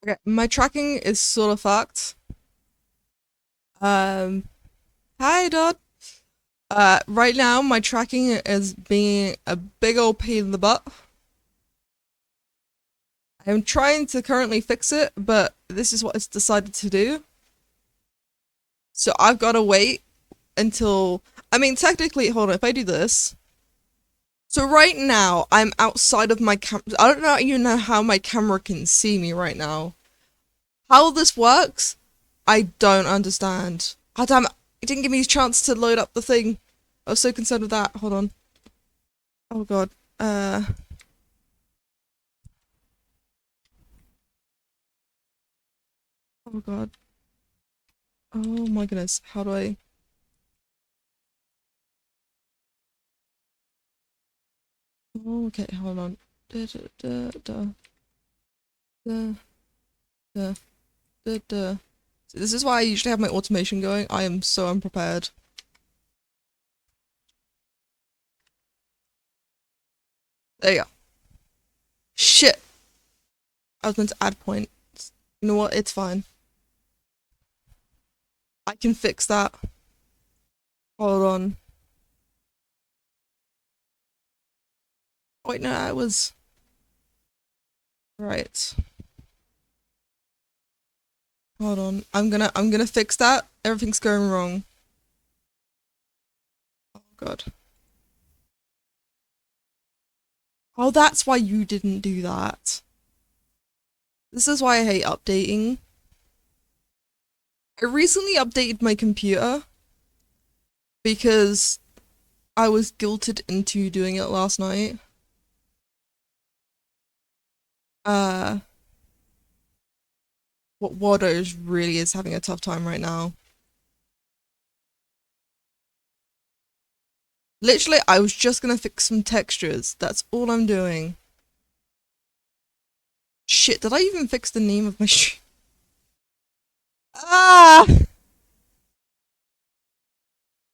Okay, my tracking is sort of fucked. Um, Hi, Dodd. Right now my tracking is being a big old pain in the butt. I'm trying to currently fix it, but this is what it's decided to do. So I've got to wait until. I mean, technically, hold on. If I do this, so right now I'm outside of my cam. I don't know even know how my camera can see me right now. How this works, I don't understand. Oh damn! It didn't give me a chance to load up the thing. I was so concerned with that. Hold on. Oh god. Oh god. Oh my goodness. How do I? Oh, okay, hold on. Da, da, da, da, da, da, da, da. So this is why I usually have my automation going. I am so unprepared. There you go. Shit. I was meant to add points. You know what? It's fine. I can fix that. Hold on. Wait, no, I was right. Hold on. I'm gonna fix that. Everything's going wrong. Oh god. Oh, that's why you didn't do that. This is why I hate updating. I recently updated my computer because I was guilted into doing it last night. Uh, what Waters really is having a tough time right now. Literally, I was just gonna fix some textures. That's all I'm doing. Shit, did I even fix the name of my stream? Ah!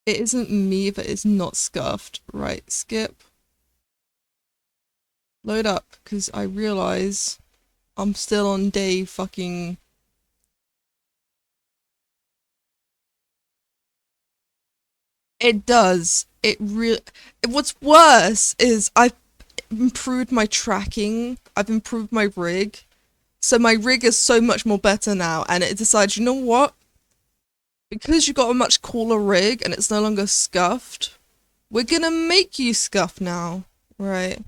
It isn't me if it is not scuffed. Right, skip. Load up, because I realize I'm still on day fucking. It does. It really. What's worse is I've improved my tracking. I've improved my rig. So my rig is so much more better now, and it decides, you know what? Because you got a much cooler rig and it's no longer scuffed, we're gonna make you scuff now. Right.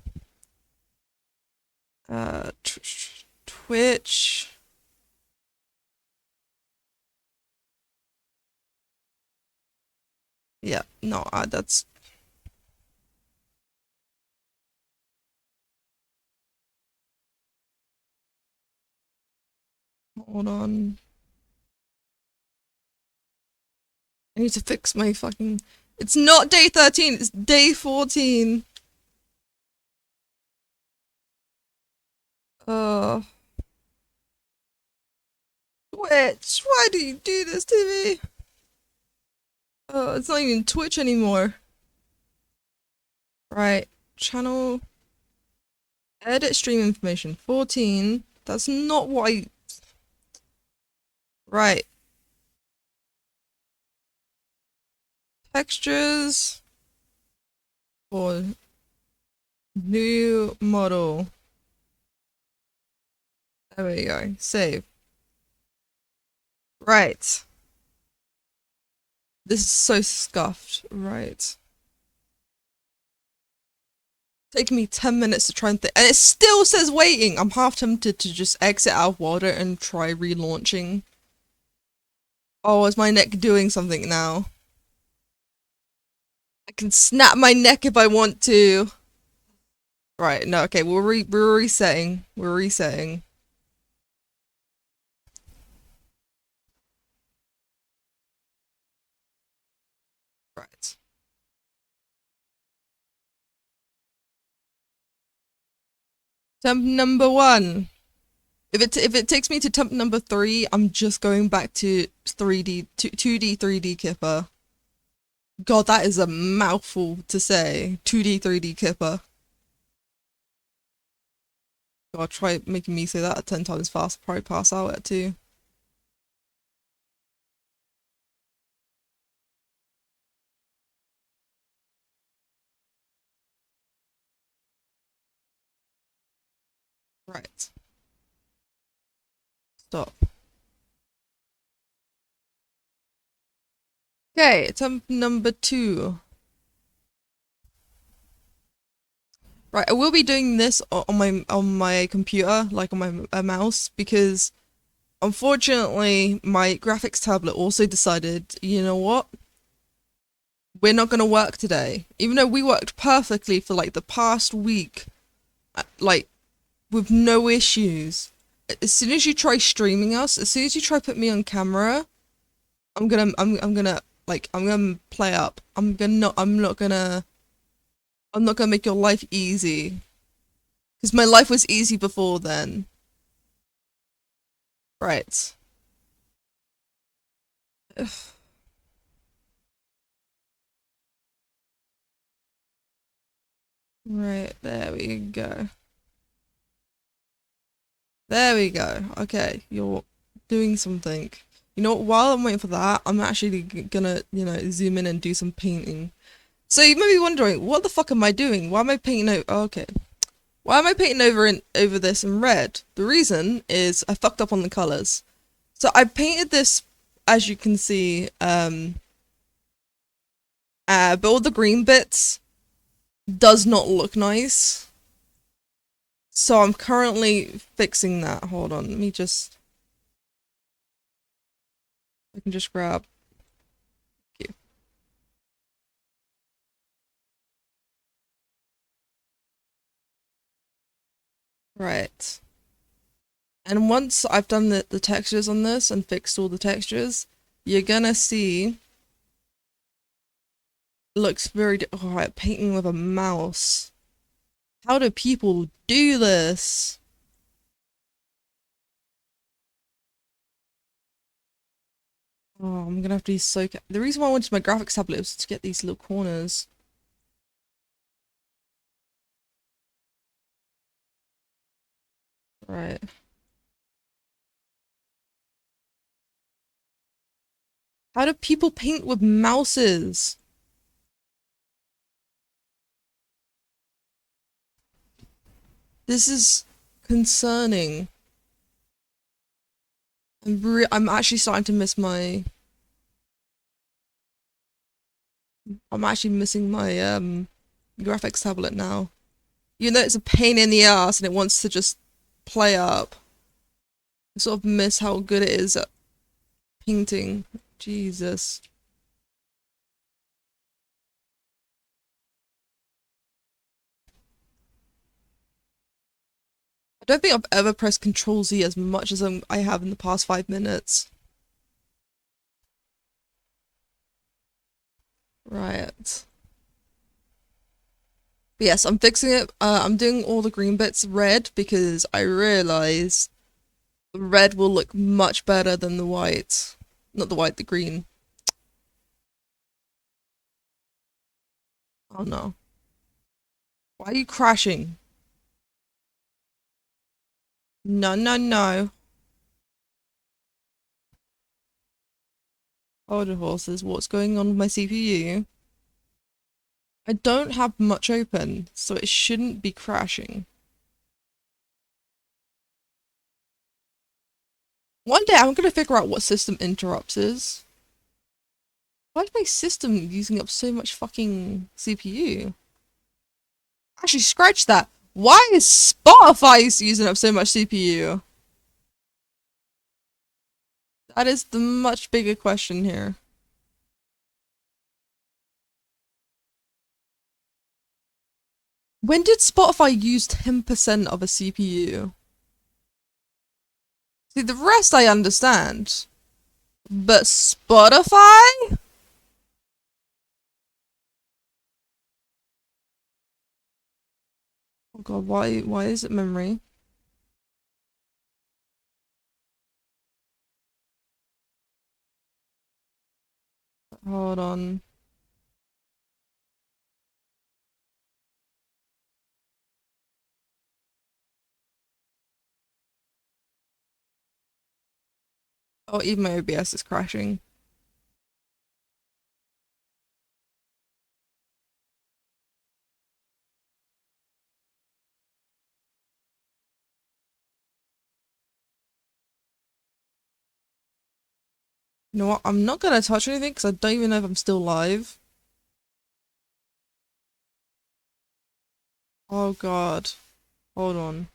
Twitch. Yeah, no, that's. Hold on. I need to fix my fucking. It's not day 13, it's day 14. Uh. Twitch, why do you do this to me? It's not even Twitch anymore. Right. Channel. Edit stream information. 14. That's not what I. Right. Textures. For new model. There we go. Save. Right. This is so scuffed. Right. Taking me 10 minutes to try and and it still says waiting. I'm half tempted to just exit out of water and try relaunching. Oh, is my neck doing something now? I can snap my neck if I want to. Right, no, okay, we're resetting. We're resetting. Right. Temp number 1. If it takes me to temp number 3, I'm just going back to 3D 2D 3D Kipper. God, that is a mouthful to say. 2D 3D Kipper. God, try making me say that 10 times fast. Probably pass out at 2. Right. Stop. Okay, attempt number 2. Right, I will be doing this on my computer, like on my mouse, because unfortunately my graphics tablet also decided, you know what? We're not gonna work today. Even though we worked perfectly for like the past week, like with no issues. As soon as you try streaming us, as soon as you try put me on camera, I'm gonna play up. I'm not gonna make your life easy. Because my life was easy before then. Right. Ugh. Right, there we go. There we go. Okay, you're doing something. You know what, while I'm waiting for that, I'm actually gonna, you know, zoom in and do some painting. So you may be wondering, what the fuck am I doing? Why am I painting over? Oh, okay. Why am I painting over this in red? The reason is I fucked up on the colors. So I painted this, as you can see, but all the green bits does not look nice. So I'm currently fixing that. Hold on, let me just... I can just grab... Thank you. Right. And once I've done the textures on this and fixed all the textures, you're gonna see... It looks very... Alright, painting with a mouse. How do people do this? Oh, I'm gonna have to be so... The reason why I wanted my graphics tablet was to get these little corners. Right. How do people paint with mouses? This is concerning. I'm actually starting to miss my... I'm actually missing my graphics tablet now. Even though it's a pain in the ass and it wants to just play up. I sort of miss how good it is at painting. Jesus. I don't think I've ever pressed Control Z as much as I have in the past 5 minutes. Right. But yes, I'm fixing it. I'm doing all the green bits red because I realize the red will look much better than the white. Not the white, the green. Oh no. Why are you crashing? No, no, no. Hold on, horses. What's going on with my CPU? I don't have much open, so it shouldn't be crashing. One day I'm gonna figure out what system interrupts is. Why is my system using up so much fucking CPU? Actually, scratch that. Why is Spotify using up so much CPU? That is the much bigger question here. When did Spotify use 10% of a CPU? See, the rest I understand. But Spotify? Oh god, why is it memory? Hold on. Oh, even my OBS is crashing. You know what? I'm not gonna touch anything because I don't even know if I'm still live. Oh god. Hold on.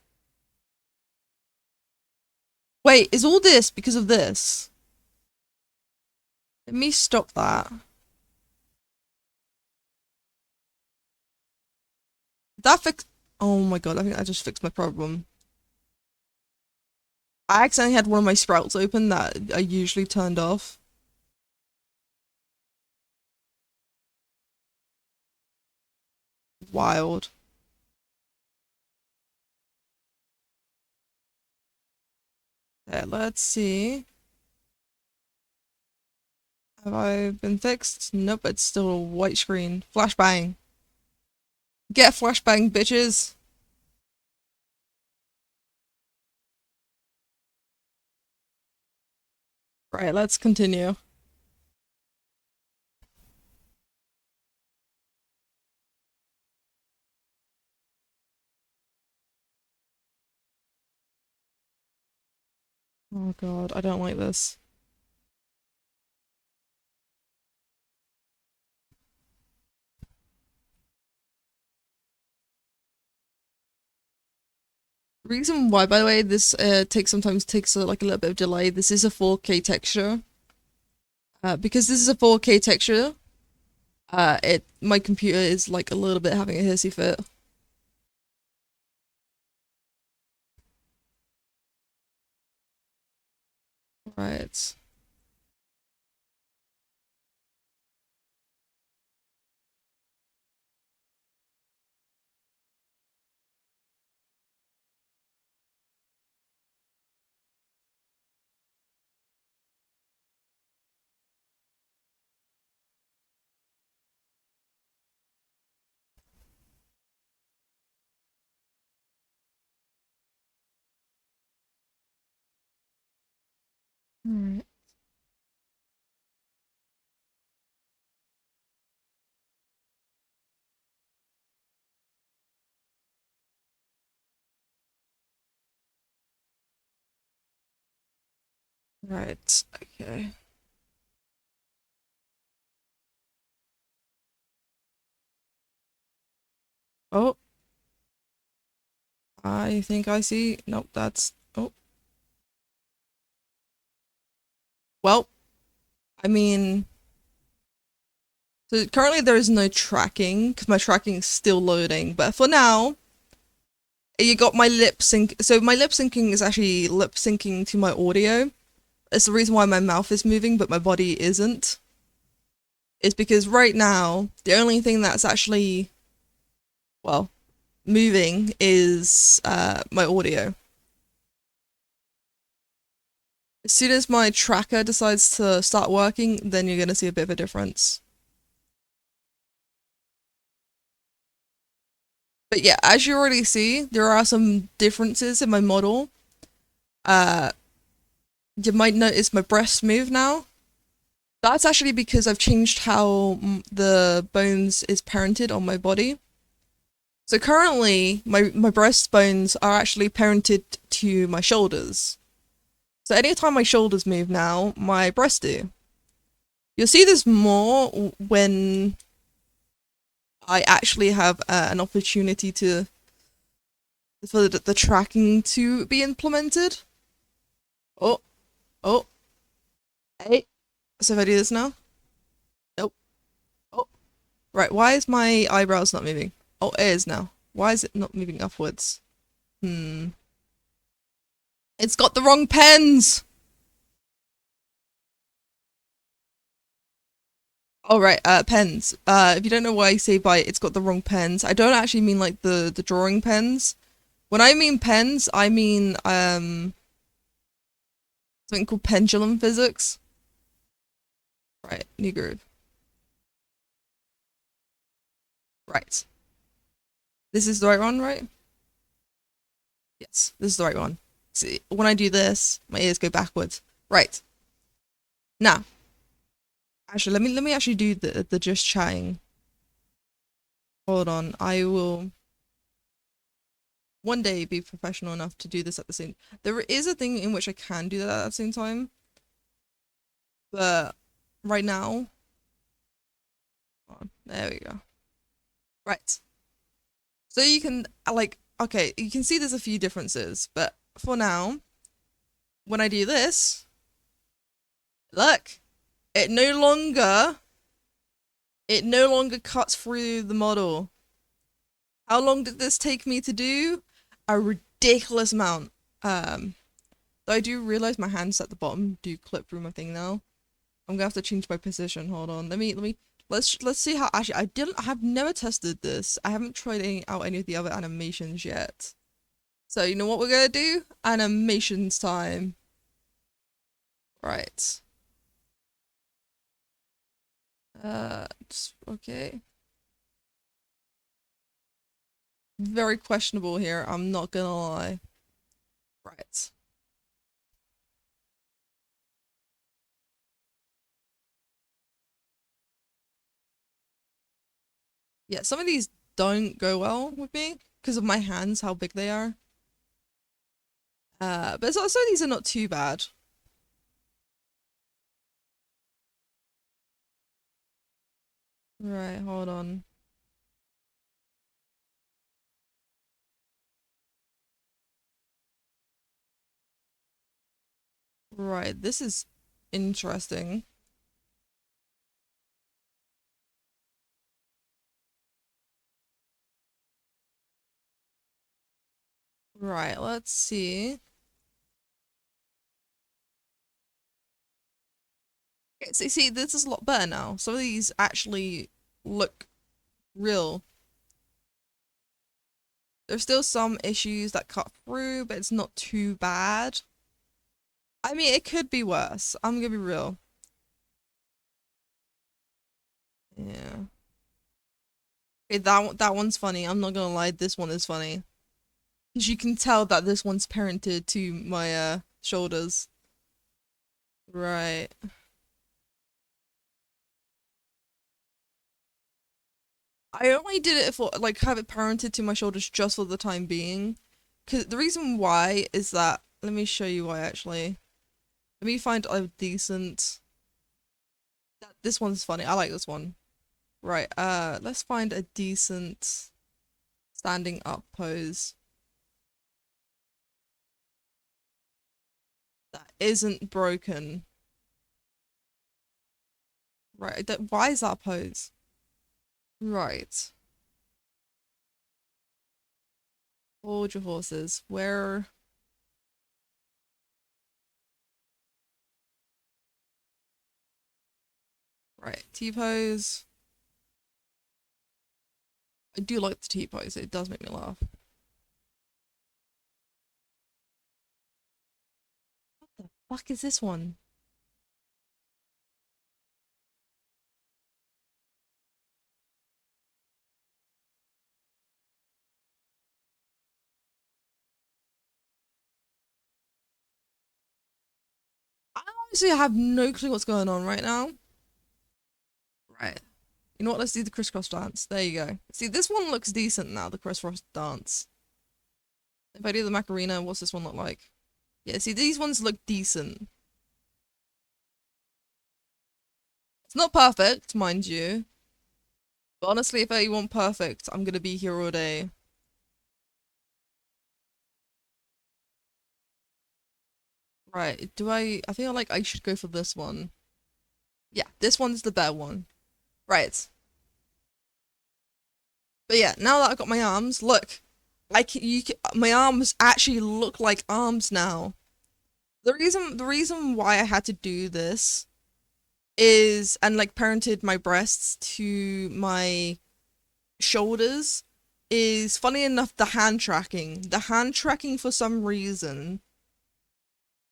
Wait, is all this because of this? Let me stop that. That fix- Oh my god, I think I just fixed my problem. I accidentally had one of my sprouts open that I usually turned off. Wild. Okay, let's see. Have I been fixed? Nope, it's still a white screen. Flashbang. Get flashbang, bitches! Right, let's continue. Oh god, I don't like this. Reason why, by the way, this sometimes takes like a little bit of delay. This is a 4K texture. Because this is a 4K texture, my computer is like a little bit having a hissy fit. Right. Alright. Right. Okay. Oh, I think I see. Nope, that's. Oh. Well, I mean. So currently there is no tracking because my tracking is still loading. But for now, you got my lip sync. So my lip syncing is actually lip syncing to my audio. It's the reason why my mouth is moving, but my body isn't. It's because right now, the only thing that's actually, well, moving is my audio. As soon as my tracker decides to start working, then you're gonna see a bit of a difference. But yeah, as you already see, there are some differences in my model. Uh, you might notice my breasts move now. That's actually because I've changed how the bones is parented on my body. So currently, my breast bones are actually parented to my shoulders. So anytime my shoulders move now, my breasts do. You'll see this more when I actually have an opportunity to for the tracking to be implemented. Oh, oh, hey. So if I do this now, nope. Oh, right. Why is my eyebrows not moving? Oh, it is now. Why is it not moving upwards? Hmm. It's got the wrong pens. Oh right, pens. If you don't know why I say by it's got the wrong pens, I don't actually mean like the drawing pens. When I mean pens, I mean something called pendulum physics. Right, new groove. Right. This is the right one, right? Yes, this is the right one. See, when I do this, my ears go backwards. Right. Now, actually, let me actually do the just chatting. Hold on, I will one day be professional enough to do this at the same. There is a thing in which I can do that at the same time, but right now, there we go. Right. So you can like okay, you can see there's a few differences, but for now, when I do this, look, it no longer it no longer cuts through the model. How long did this take me to do? A ridiculous amount. Though I do realize my hands at the bottom do clip through my thing now. I'm gonna have to change my position. Hold on. Let's see how actually I have never tested this. I haven't tried out any of the other animations yet. So you know what we're gonna do? Animations time. Right. Okay. Very questionable here, I'm not gonna lie. Right. Yeah, some of these don't go well with me because of my hands, how big they are. But some of these are not too bad. Right, hold on. Right, this is interesting. Right, let's see. Okay, see, this is a lot better now. Some of these actually look real. There's still some issues that cut through, but it's not too bad. I mean, it could be worse. I'm gonna be real. Yeah. Okay, that one's funny. I'm not gonna lie, this one is funny. Because you can tell that this one's parented to my shoulders. Right. I only did it for like have it parented to my shoulders just for the time being. Cause the reason why is that let me show you why actually. Let me find a decent this one's funny. I like this one. Right, let's find a decent standing up pose that isn't broken. Right, why is that pose? Right. Hold your horses. Where right, T-pose. I do like the T-pose, it does make me laugh. What the fuck is this one? I honestly have no clue what's going on right now. Right. You know what? Let's do the crisscross dance. There you go. See, this one looks decent now, the crisscross dance. If I do the Macarena, what's this one look like? Yeah, see, these ones look decent. It's not perfect, mind you. But honestly, if you want perfect, I'm gonna be here all day. Right, I feel like I should go for this one. Yeah, this one's the better one. Right. But yeah, now that I've got my arms, look. My arms actually look like arms now. The reason why I had to do this is and like parented my breasts to my shoulders is funny enough the hand tracking. The hand tracking for some reason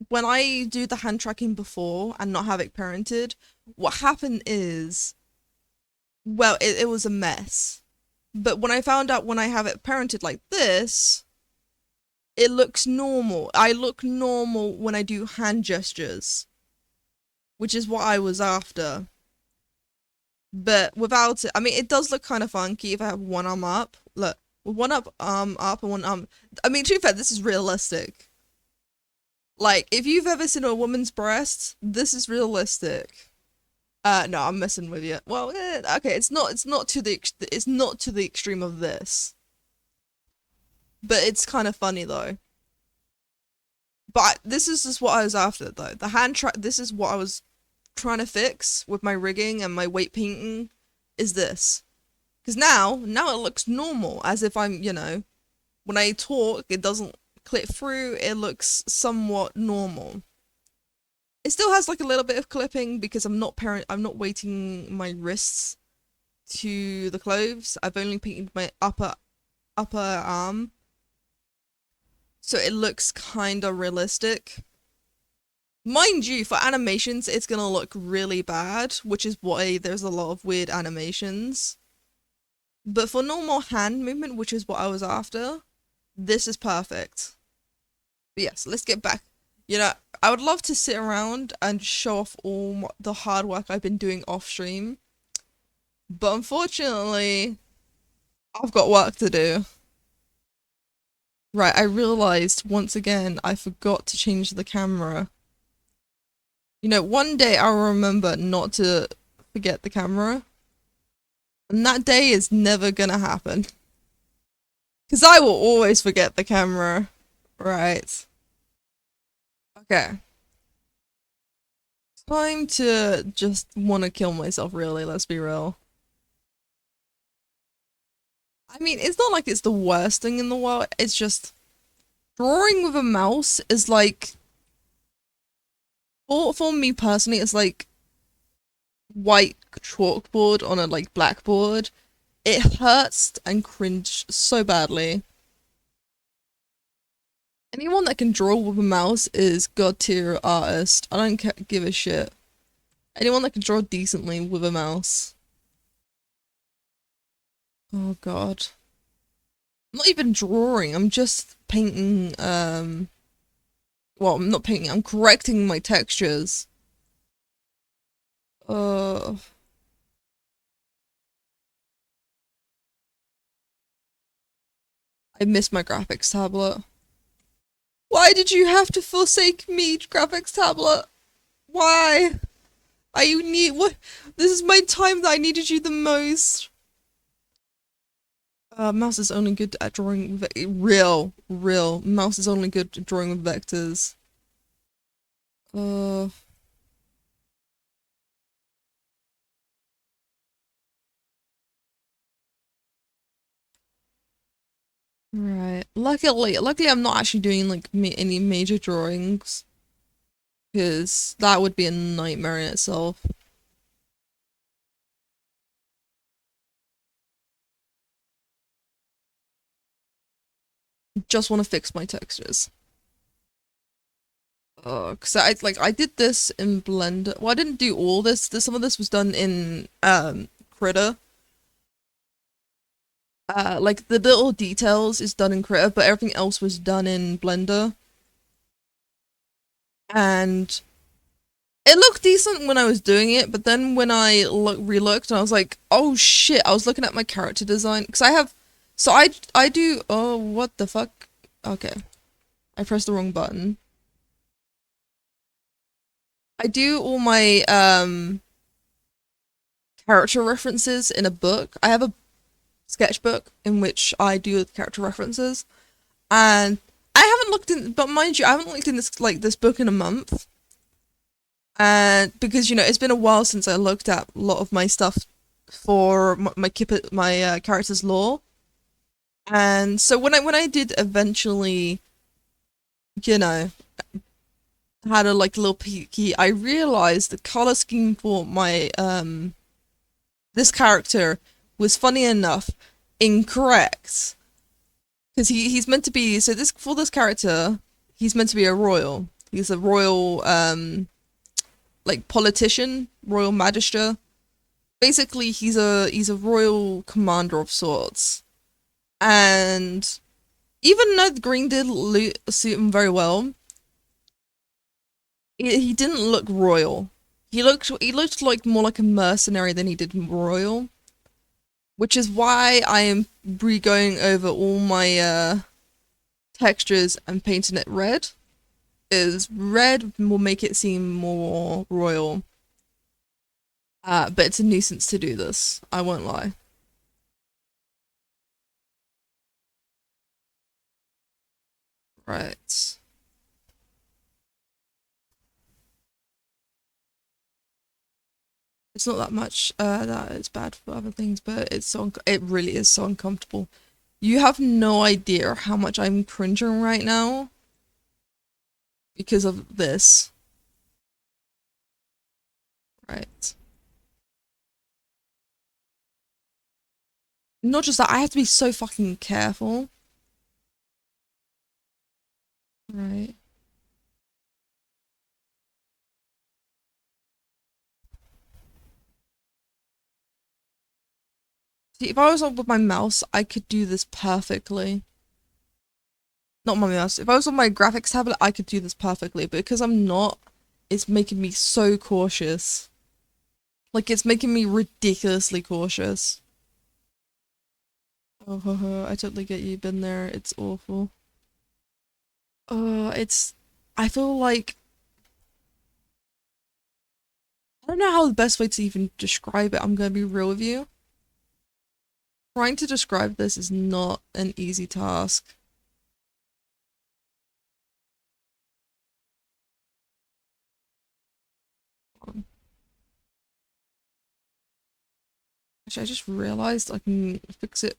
when I do the hand tracking before and not have it parented, what happened is well, it was a mess. But when I found out when I have it parented like this, it looks normal. I look normal when I do hand gestures. which is what I was after. But without it, I mean, it does look kind of funky if I have one arm up. Look, with one arm up and one arm. I mean, to be fair, this is realistic. Like, if you've ever seen a woman's breast, this is realistic. No, I'm messing with you. Well, okay, it's not to the extreme of this, but it's kind of funny though. But this is just what I was after though. The hand track. This is what I was trying to fix with my rigging and my weight painting. Is this? Because now it looks normal, as if I'm, when I talk, it doesn't clip through. It looks somewhat normal. It still has like a little bit of clipping because I'm not weighting my wrists to the clothes. I've only painted my upper arm, so it looks kind of realistic. Mind you, for animations, it's gonna look really bad, which is why there's a lot of weird animations. But for normal hand movement, which is what I was after, this is perfect. But yes, let's get back. I would love to sit around and show off all the hard work I've been doing off stream. But unfortunately, I've got work to do. Right, I realized once again I forgot to change the camera. One day I'll remember not to forget the camera. And that day is never gonna happen. Because I will always forget the camera. Right. Okay. Time to just want to kill myself, really, let's be real. I mean, it's not like it's the worst thing in the world, it's just drawing with a mouse is like, for me personally, it's like white chalkboard on a like blackboard. It hurts and cringe so badly. Anyone that can draw with a mouse is god tier artist. I don't give a shit. Anyone that can draw decently with a mouse. Oh god. I'm not even drawing, I'm just painting, well, I'm not painting, I'm correcting my textures. I miss my graphics tablet. Why did you have to forsake me, graphics tablet? Why? What? This is my time that I needed you the most. Mouse is only good at drawing real. Mouse is only good at drawing with vectors. Right. Luckily, I'm not actually doing like any major drawings, because that would be a nightmare in itself. Just want to fix my textures. Cause I did this in Blender. Well, I didn't do all this. Some of this was done in Krita. Like the little details is done in Krita, but everything else was done in Blender. And it looked decent when I was doing it, but then when I re-looked, I was like, oh shit! I was looking at my character design because I do. Oh, what the fuck? Okay, I pressed the wrong button. I do all my character references in a book. I have a sketchbook in which I do the character references, and I haven't looked in. But mind you, I haven't looked in this book in a month, and because it's been a while since I looked at a lot of my stuff for my character's lore, and so when I did eventually, had a little peeky, I realized the color scheme for my this character was, funny enough, incorrect. Because he's meant to be, so this character, he's meant to be a royal. He's a royal politician, royal magister. Basically, he's a royal commander of sorts. And even though the green did suit him very well, he didn't look royal. he looked like more like a mercenary than he did royal, which is why I am re-going over all my textures and painting it red. Is red will make it seem more royal. But it's a nuisance to do this. I won't lie. Right. It's not that much that it's bad for other things, but it really is so uncomfortable. You have no idea how much I'm cringing right now because of this. Right. Not just that, I have to be so fucking careful. Right. See, if I was on with my mouse, I could do this perfectly. Not my mouse. If I was on my graphics tablet, I could do this perfectly. But because I'm not, it's making me so cautious. Like, it's making me ridiculously cautious. Oh, ho, ho, I totally get you. Been there. It's awful. It's. I feel like. I don't know how the best way to even describe it. I'm gonna be real with you. Trying to describe this is not an easy task. Actually, I just realized I can fix it.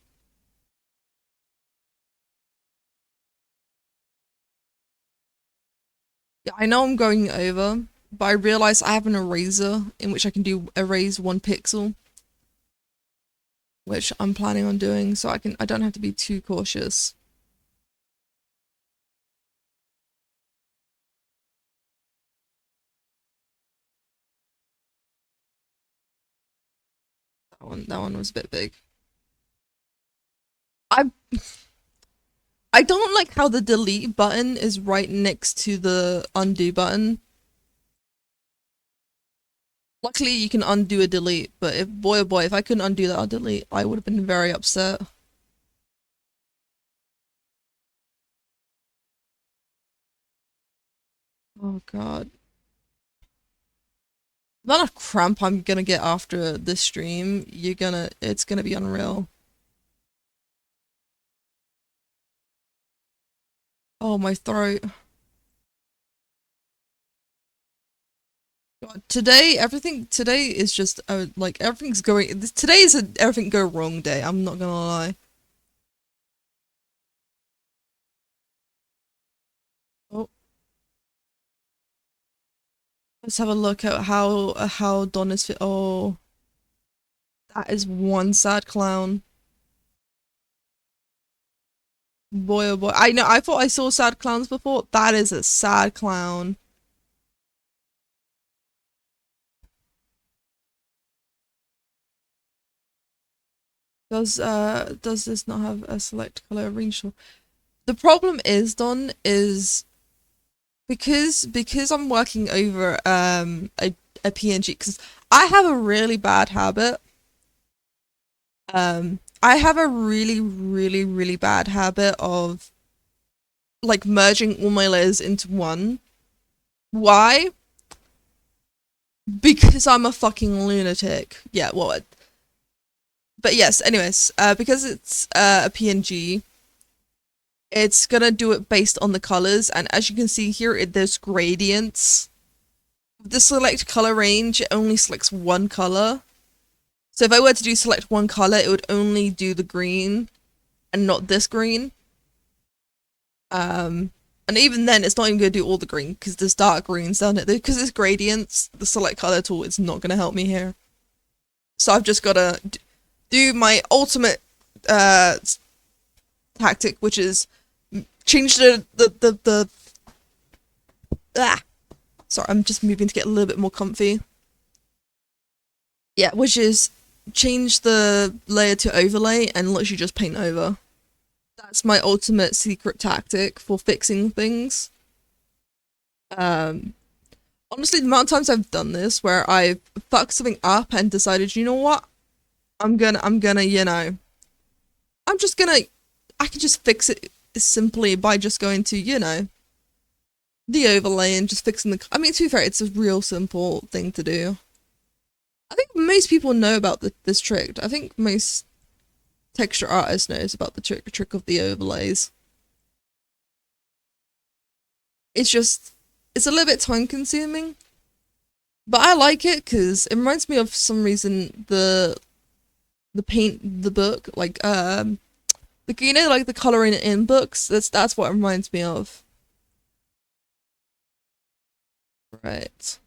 Yeah, I know I'm going over, but I realized I have an eraser in which I can do erase 1 pixel, which I'm planning on doing, so I don't have to be too cautious. That one was a bit big. I I don't like how the delete button is right next to the undo button. Luckily, you can undo a delete, but if boy oh boy, if I couldn't undo that delete, I would have been very upset. Oh god. The amount of cramp I'm gonna get after this stream, it's gonna be unreal. Oh, my throat. God, today is just, like, everything's going, today is a everything go wrong day, I'm not gonna lie. Oh, let's have a look at how Don is fit. Oh, that is one sad clown. Boy, oh boy. I know, I thought I saw sad clowns before. That is a sad clown. Does this not have a select color range? The problem is, Don, is because I'm working over a PNG, because I have a really bad habit. I have a really, really, really bad habit of like merging all my layers into one. Why? Because I'm a fucking lunatic. Yeah, well, but yes, anyways, because it's a PNG, it's gonna do it based on the colors, and as you can see here, there's gradients. The select color range, it only selects one color. So if I were to do select one color, it would only do the green and not this green. And even then, it's not even going to do all the green because there's dark greens down it. Because there's gradients, the select color tool is not going to help me here. So I've just got to do my ultimate tactic, which is change the sorry, I'm just moving to get a little bit more comfy. Yeah, which is change the layer to overlay and literally just paint over. That's my ultimate secret tactic for fixing things. Um, Honestly, the amount of times I've done this where I've fucked something up and decided, you know what? I'm gonna, I'm just gonna, I can just fix it simply by just going to, the overlay and just fixing the. I mean, to be fair, it's a real simple thing to do. I think most people know about this trick. I think most texture artists knows about the trick of the overlays. It's just, it's a little bit time consuming, but I like it because it reminds me of some reason the paint the book like the coloring in books. That's what it reminds me of. Right.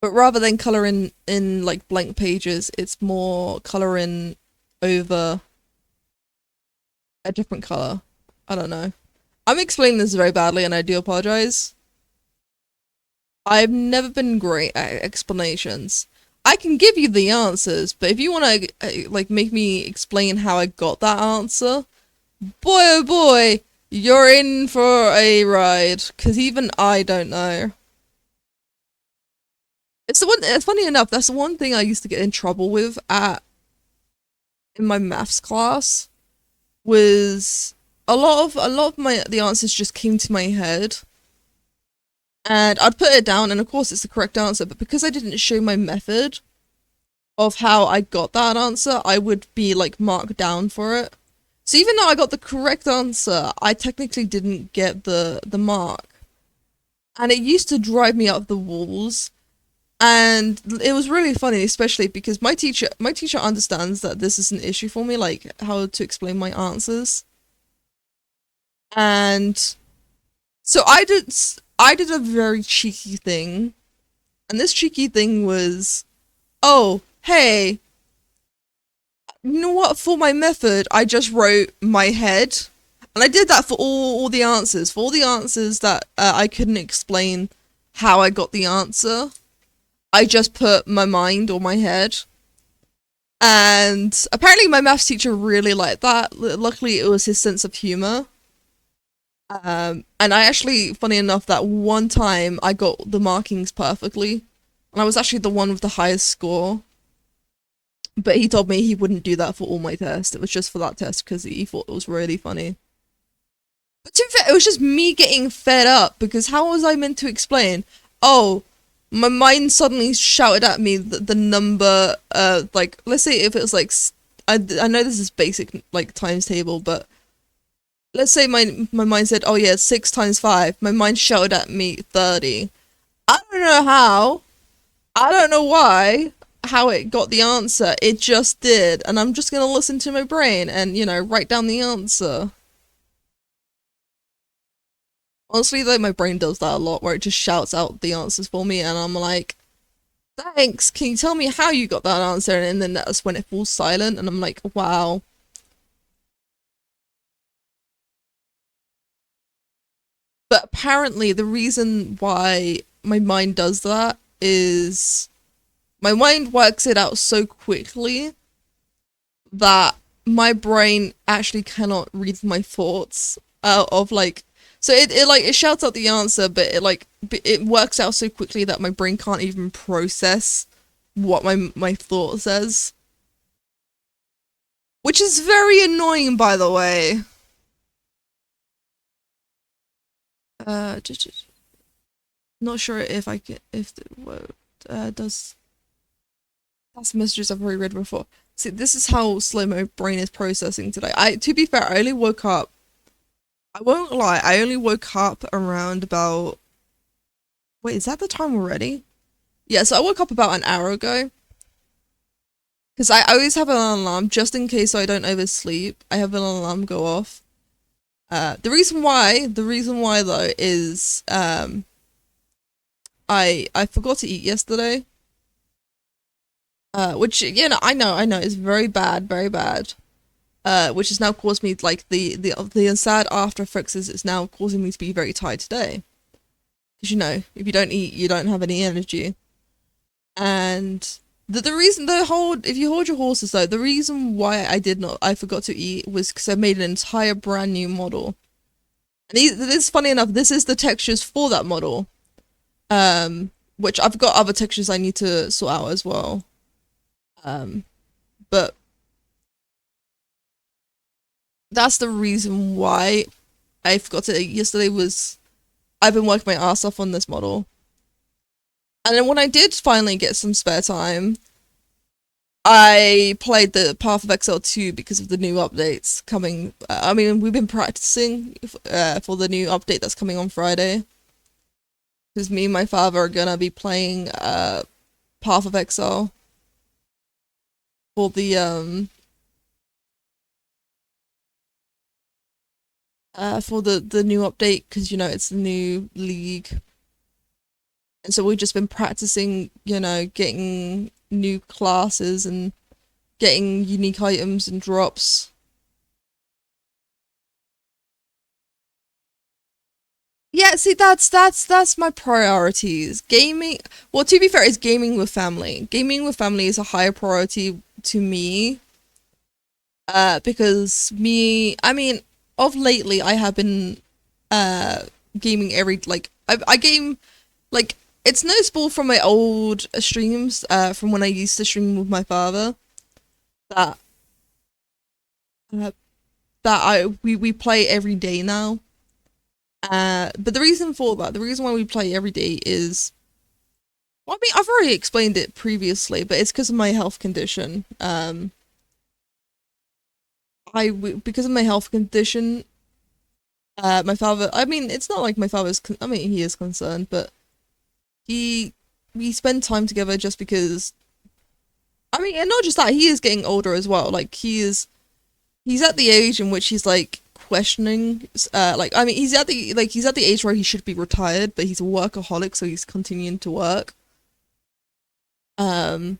But rather than coloring in like blank pages, it's more coloring over a different color. I don't know. I'm explaining this very badly and I do apologize. I've never been great at explanations. I can give you the answers, but if you want to like make me explain how I got that answer, boy oh boy, you're in for a ride. Cause even I don't know. It's the one. Funny enough, that's the one thing I used to get in trouble with at in my maths class was a lot of my the answers just came to my head and I'd put it down and of course it's the correct answer, but because I didn't show my method of how I got that answer, I would be like marked down for it. So even though I got the correct answer, I technically didn't get the mark. And it used to drive me up the walls. And it was really funny, especially because my teacher understands that this is an issue for me, like how to explain my answers. And so I did a very cheeky thing. And this cheeky thing was, oh, hey, you know what? For my method, I just wrote my head. And I did that for all the answers. For all the answers that I couldn't explain how I got the answer, I just put my mind or my head. And apparently my maths teacher really liked that. Luckily, it was his sense of humor. And I actually, funny enough, that one time I got the markings perfectly. And I was actually the one with the highest score. But he told me he wouldn't do that for all my tests. It was just for that test because he thought it was really funny. But to be fair, it was just me getting fed up because how was I meant to explain? Oh, my mind suddenly shouted at me the number, like, let's say if it was like, I know this is basic, like, times table, but let's say my mind said, oh yeah, 6 times 5. My mind shouted at me 30. I don't know how. I don't know why. How it got the answer. It just did. And I'm just gonna listen to my brain and, write down the answer. Honestly, though, my brain does that a lot, where it just shouts out the answers for me, and I'm like, thanks, can you tell me how you got that answer? And then that's when it falls silent, and I'm like, wow. But apparently, the reason why my mind does that is my mind works it out so quickly that my brain actually cannot read my thoughts out of like so it shouts out the answer, but it works out so quickly that my brain can't even process what my thought says, which is very annoying, by the way. Just not sure if I can if the what does that's messages I've already read before. See, this is how slow my brain is processing today. To be fair, I only woke up. I won't lie, I only woke up around about. Wait, is that the time already? Yeah, so I woke up about an hour ago. Because I always have an alarm just in case I don't oversleep. I have an alarm go off. The reason why though is I forgot to eat yesterday. Which I know is very bad, very bad. Which has now caused me like the sad after effects is it's now causing me to be very tired today. Because if you don't eat, you don't have any energy. And the reason if you hold your horses though, the reason why I forgot to eat was because I made an entire brand new model. And this, funny enough, this is the textures for that model. Which I've got other textures I need to sort out as well. But that's the reason why I forgot to yesterday was I've been working my ass off on this model. And then when I did finally get some spare time, I played the Path of Exile 2 because of the new updates coming. I mean, we've been practicing for the new update that's coming on Friday. Because me and my father are gonna be playing Path of Exile for the new update, because you know it's the new league. And so we've just been practicing, you know, getting new classes and getting unique items and drops. Yeah, see, that's my priorities. Gaming, well, to be fair, is gaming with family. Gaming with family is a higher priority to me. Because I mean, of lately, I have been gaming I game like it's noticeable from my old streams, from when I used to stream with my father, that uh, we play every day now. But the reason for that, the reason why we play every day is, well, I mean, I've already explained it previously, but it's because of my health condition. Because of my health condition, my father. I mean, it's not like my father's. I mean, he is concerned, but he we spend time together just because. I mean, and not just that, he is getting older as well. Like he's at the age in which he's like questioning. Like I mean, he's at the age where he should be retired, but he's a workaholic, so he's continuing to work. Um,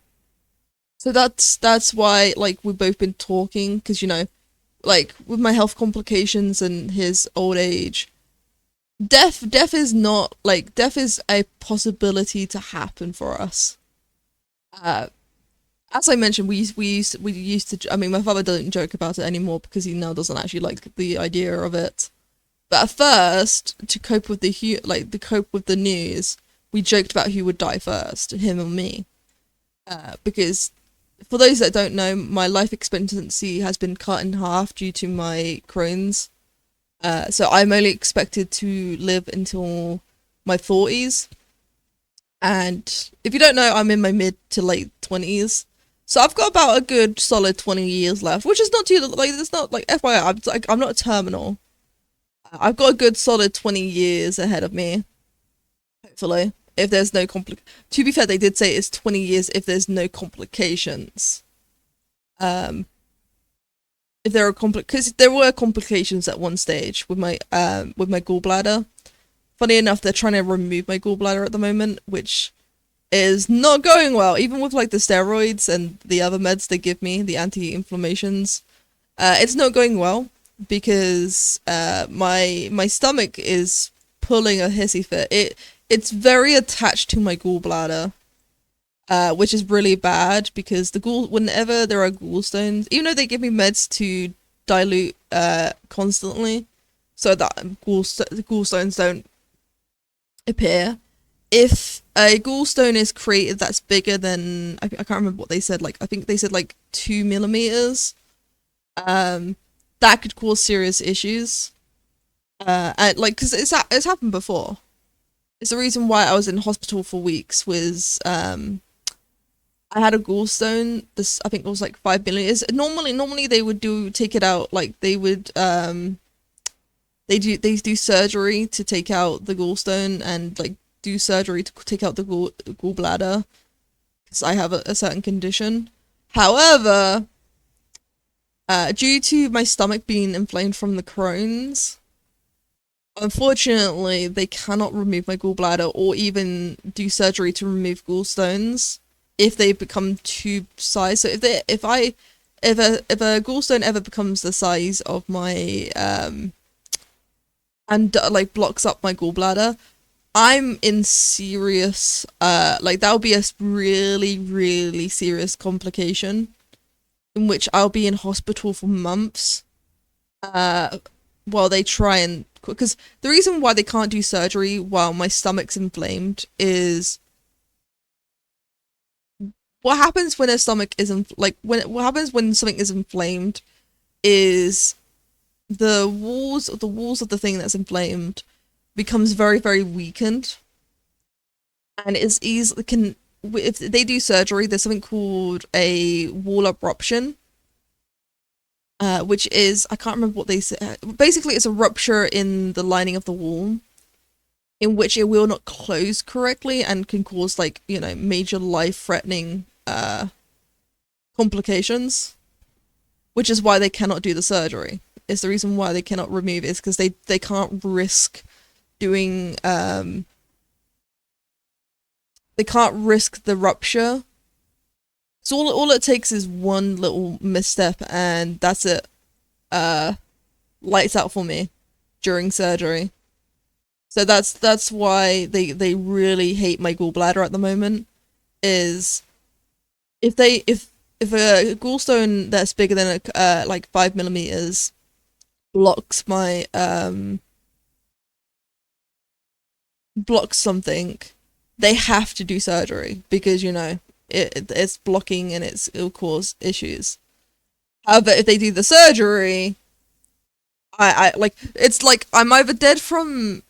so that's why like we've both been talking, because you know, like with my health complications and his old age, death is not like death is a possibility to happen for us. Uh, as I mentioned, we used to. I mean, my father doesn't joke about it anymore because he now doesn't actually like the idea of it. But at first, to cope with to cope with the news, we joked about who would die first, him or me. Because for those that don't know, my life expectancy has been cut in half due to my Crohn's. So I'm only expected to live until my 40s. And if you don't know, I'm in my mid to late 20s. So I've got about a good solid 20 years left, which is not too, like, it's not like FYI, I'm not a terminal. I've got a good solid 20 years ahead of me, hopefully. If there's no to be fair, they did say it's 20 years if there's no complications. Um, if there are because there were complications at one stage with my gallbladder. Funny enough, they're trying to remove my gallbladder at the moment, which is not going well. Even with like the steroids and the other meds they give me, the anti-inflammations, it's not going well because my stomach is pulling a hissy fit. It's very attached to my gallbladder, which is really bad because whenever there are gallstones, even though they give me meds to dilute constantly so that gallstones don't appear, if a gallstone is created that's bigger than I can't remember what they said, like I think they said like 2 millimeters, that could cause serious issues. And like because it's happened before. It's the reason why I was in hospital for weeks. Was I had a gallstone. This I think it was like 5 millimeters. Normally they would take it out. Like they would they do surgery to take out the gallstone and like do surgery to take out the gallbladder because I have a certain condition. However, due to my stomach being inflamed from the Crohn's, unfortunately, they cannot remove my gallbladder or even do surgery to remove gallstones if they become tube size. So if a gallstone ever becomes the size of my and like blocks up my gallbladder, I'm in serious like that would be a really really serious complication in which I'll be in hospital for months. while they try and, because the reason why they can't do surgery while my stomach's inflamed is what happens when a stomach isn't like when what happens when something is inflamed is the walls of the thing that's inflamed becomes very very weakened, and it's easily can if they do surgery there's something called a wall abruption, which is I can't remember what they say. Basically, it's a rupture in the lining of the wall, in which it will not close correctly and can cause like major life-threatening complications. Which is why they cannot do the surgery. It's the reason why they cannot remove it is because they can't risk doing they can't risk the rupture. So all it takes is one little misstep and that's it. Lights out for me during surgery. So that's why they really hate my gallbladder at the moment. Is if a gallstone that's bigger than like 5 millimeters blocks my blocks something, they have to do surgery because it's blocking and it'll cause issues. However, if they do the surgery, I like it's like I'm either dead from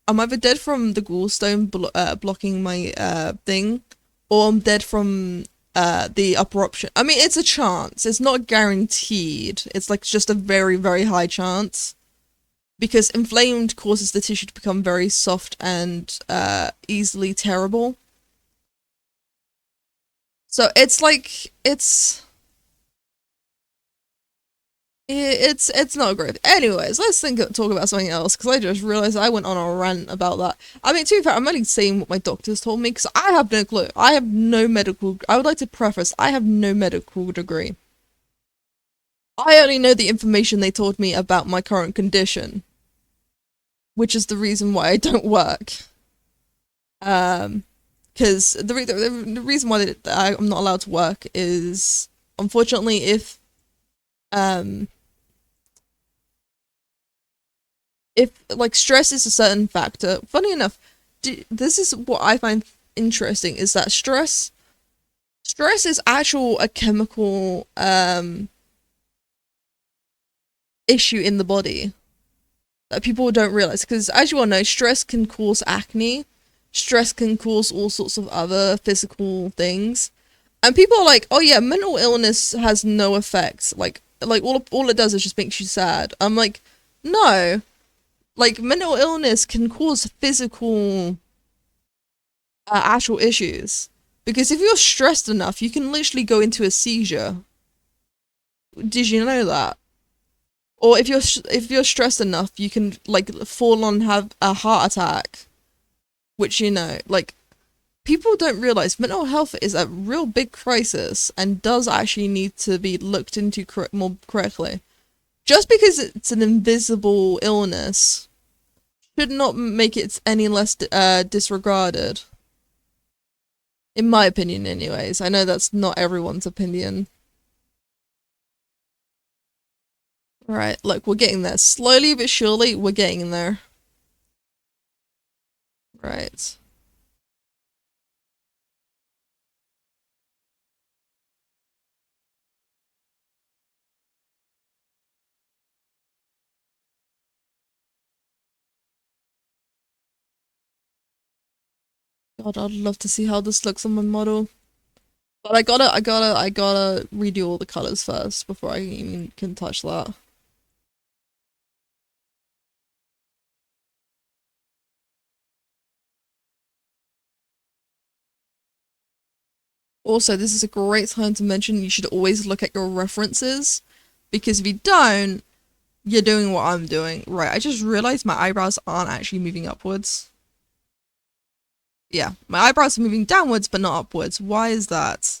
the gallstone blocking my thing, or I'm dead from the upper option. I mean, it's a chance. It's not guaranteed. It's like just a very, very high chance. Because inflamed causes the tissue to become very soft and easily tearable. So it's like, it's not great. Anyways, let's talk about something else, because I just realized I went on a rant about that. I mean, to be fair, I'm only saying what my doctors told me, because I have no clue. I have no medical... I would like to preface, I have no medical degree. I only know the information they told me about my current condition, which is the reason why I don't work. Because the reason why I'm not allowed to work is, unfortunately, if like stress is a certain factor. Funny enough, this is what I find interesting, is that stress is actual a chemical issue in the body that people don't realize, because as you all know, stress can cause acne, stress can cause all sorts of other physical things, and people are like, oh yeah, mental illness has no effects, like all it does is just makes you sad. I'm like, no, like mental illness can cause physical actual issues, because if you're stressed enough you can literally go into a seizure. Did you know that? Or if you're stressed enough you can like fall on have a heart attack, which like people don't realize mental health is a real big crisis and does actually need to be looked into more correctly. Just because it's an invisible illness should not make it any less disregarded. In my opinion, anyways. I know that's not everyone's opinion. Right, look, we're getting there. Slowly but surely, we're getting there. Right. God, I'd love to see how this looks on my model. But I gotta redo all the colors first before I even can touch that. Also, this is a great time to mention you should always look at your references, because if you don't, you're doing what I'm doing. Right, I just realized my eyebrows aren't actually moving upwards. Yeah, my eyebrows are moving downwards but not upwards. Why is that?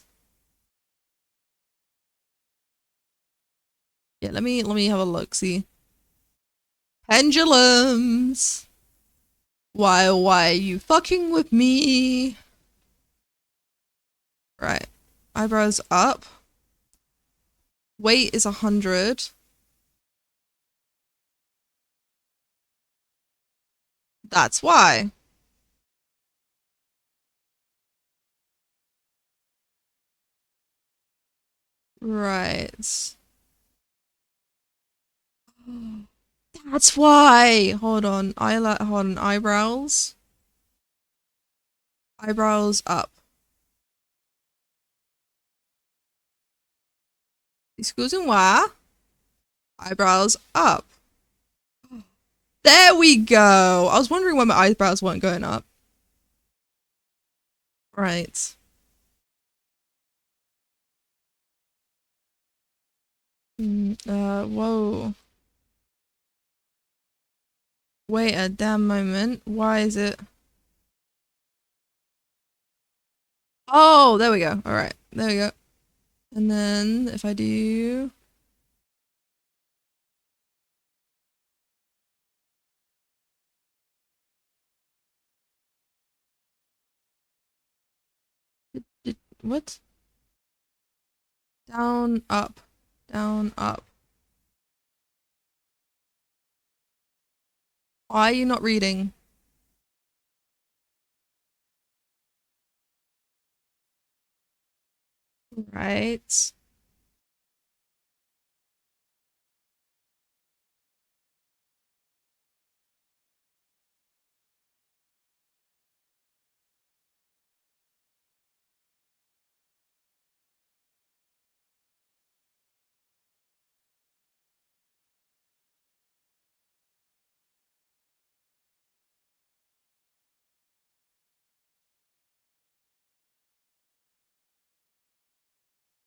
Yeah, let me have a look, see. Pendulums! Why are you fucking with me? Right. Eyebrows up. Weight is 100. That's why. Right. That's why. Hold on. Hold on. Eyebrows. Eyebrows up. Excuse moi. Eyebrows up. There we go. I was wondering why my eyebrows weren't going up. Right. Whoa. Wait a damn moment. Why is it? Oh, there we go. All right. There we go. And then if I do... What? Down, up. Down, up. Why are you not reading? Right.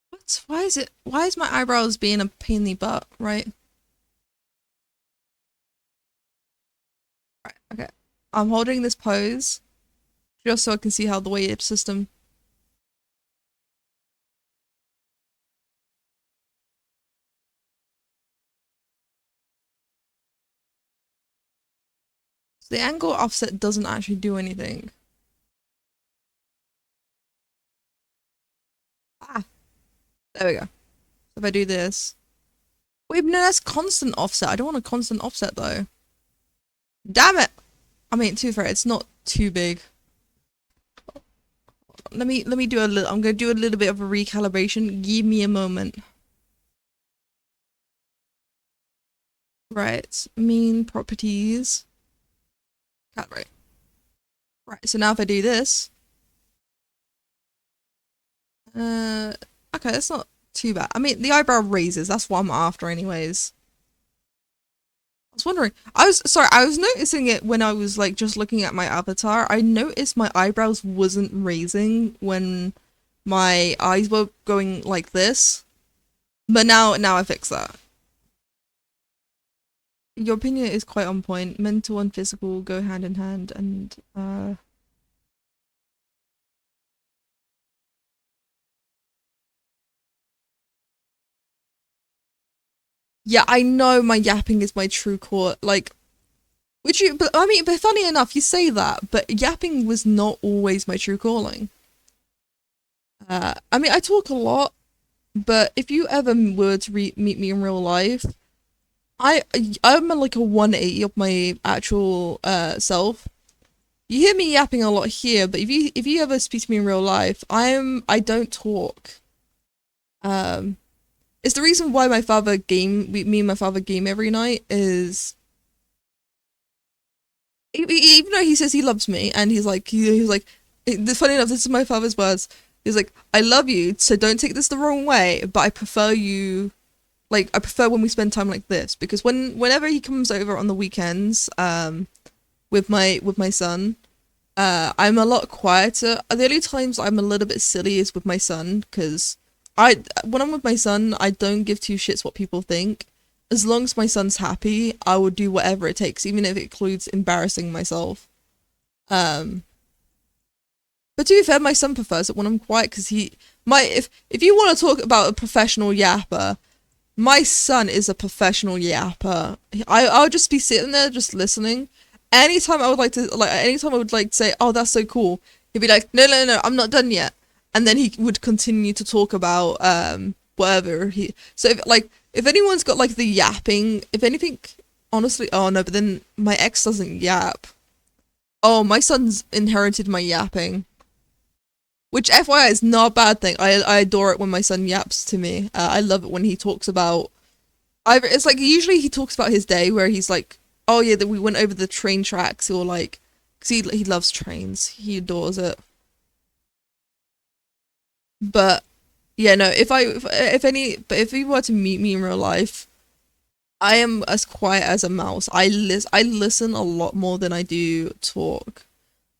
What? Why is it? Why is my eyebrows being a pain in the butt? Right. Right. Okay. I'm holding this pose just so I can see how the weighted system. So the angle offset doesn't actually do anything. Ah, there we go. So if I do this. Wait, no, that's constant offset. I don't want a constant offset though. Damn it! I mean, to be fair, it's not too big. Let me do a little. I'm gonna do a little bit of a recalibration. Give me a moment. Right, mean properties. Calibrate. Right, so now if I do this, uh, okay, that's not too bad. I mean, the eyebrow raises. That's what I'm after, anyways. I was wondering. I was noticing it when I was like just looking at my avatar. I noticed my eyebrows wasn't raising when my eyes were going like this. But now I fix that. Your opinion is quite on point. Mental and physical go hand in hand, and yeah, I know my yapping is my true core. Like, which you, but I mean, but funny enough, you say that, but yapping was not always my true calling. I mean, I talk a lot, but if you ever were to meet me in real life, I I'm like a 180 of my actual self. You hear me yapping a lot here, but if you ever speak to me in real life, I don't talk. Um, it's the reason why my father me and my father game every night is even though he says he loves me and he's like funny enough, this is my father's words. He's like, I love you, so don't take this the wrong way, but I prefer you, like I prefer when we spend time like this, because whenever he comes over on the weekends with my son, I'm a lot quieter. The only times I'm a little bit silly is with my son, because when I'm with my son, I don't give two shits what people think. As long as my son's happy, I will do whatever it takes, even if it includes embarrassing myself. Um, but to be fair, my son prefers it when I'm quiet, because if you want to talk about a professional yapper, my son is a professional yapper. I'll just be sitting there just listening. Anytime I would like to say, oh, that's so cool, he'd be like, no, I'm not done yet. And then he would continue to talk about whatever so if anyone's got like the yapping, if anything, honestly, oh no, but then my ex doesn't yap. Oh, my son's inherited my yapping. Which, FYI, is not a bad thing. I adore it when my son yaps to me. I love it when he talks about. Either it's like usually he talks about his day where he's like, "Oh yeah, that we went over the train tracks," or like, because he loves trains. He adores it. But yeah, no. If he were to meet me in real life, I am as quiet as a mouse. I listen a lot more than I do talk.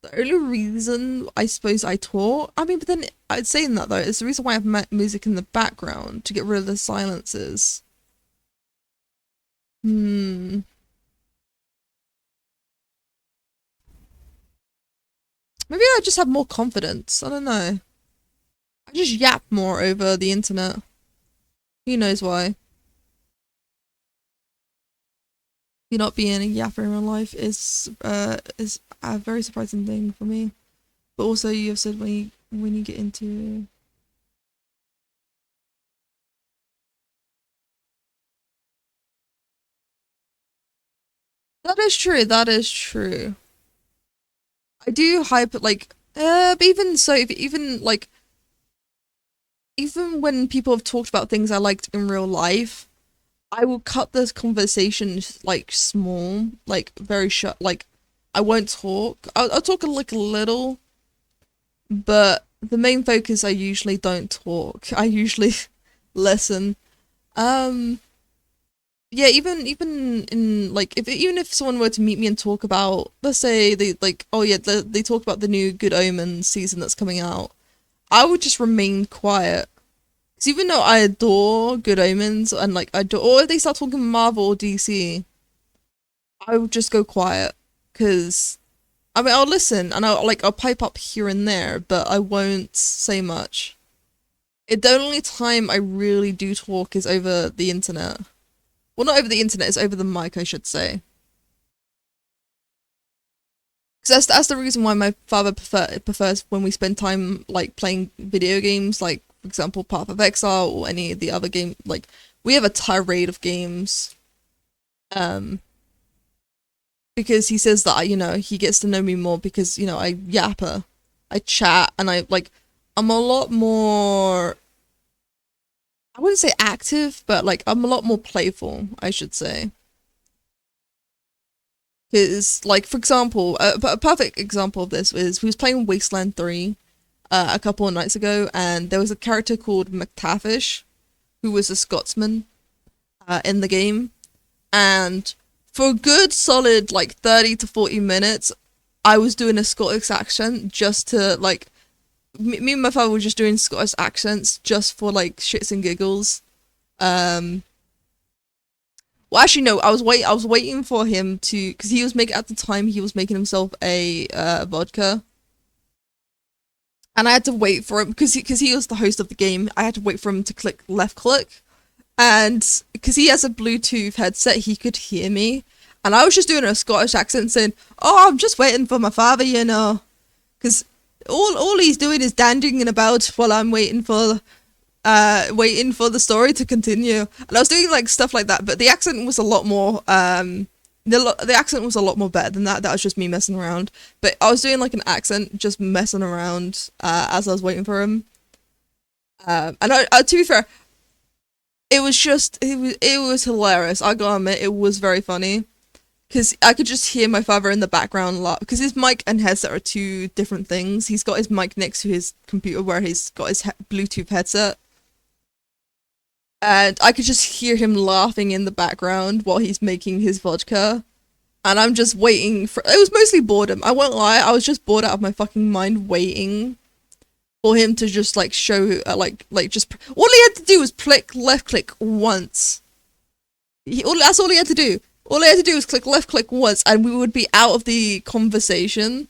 The only reason I suppose I talk, I mean, but then I'd say that though, it's the reason why I have music in the background to get rid of the silences. Hmm. Maybe I just have more confidence. I don't know. I just yap more over the internet. Who knows why? You not being a yapper in real life is a very surprising thing for me. But also, you have said when you get into. That is true. That is true. I do hype like but even so, if, even like even when people have talked about things I liked in real life, I will cut this conversation like small, like very short. Like I won't talk. I'll talk like a little, but the main focus I usually don't talk. I usually listen. Um, yeah, even in like even if someone were to meet me and talk about, let's say they like, oh yeah, they talk about the new Good Omens season that's coming out, I would just remain quiet. Because even though I adore Good Omens and like I adore, or if they start talking Marvel or DC, I would just go quiet. Because I mean, I'll listen and I'll pipe up here and there, but I won't say much. The only time I really do talk is over the internet. Well, not over the internet, it's over the mic, I should say. Because that's the reason why my father prefers when we spend time like playing video games, like for example Path of Exile or any of the other game. Like we have a tirade of games, um, because he says that he gets to know me more because I yapper, I chat, and I'm a lot more. I wouldn't say active, but like I'm a lot more playful, I should say. Because, like, for example, a perfect example of this is we was playing Wasteland 3 a couple of nights ago, and there was a character called McTavish, who was a Scotsman in the game. And for a good solid, like, 30 to 40 minutes, I was doing a Scottish accent just to, like, me and my father were just doing Scottish accents just for, like, shits and giggles. Um, Well, actually, no. I was waiting for him to, because he was making at the time he was making himself a vodka, and I had to wait for him because he was the host of the game. I had to wait for him to click left click, and because he has a Bluetooth headset, he could hear me, and I was just doing a Scottish accent saying, "Oh, I'm just waiting for my father, because all he's doing is dandling about while I'm waiting for the story to continue." And I was doing like stuff like that, but the accent was a lot more the accent was a lot more better than that. That was just me messing around. But I was doing like an accent, just messing around as I was waiting for him. And to be fair, it was hilarious. I gotta admit, it was very funny because I could just hear my father in the background laugh because his mic and headset are two different things. He's got his mic next to his computer where he's got his Bluetooth headset, and I could just hear him laughing in the background while he's making his vodka. And I'm just waiting for. It was mostly boredom. I won't lie. I was just bored out of my fucking mind, waiting for him to just like show, just all he had to do was click left click once. That's all he had to do. All he had to do was click left click once, and we would be out of the conversation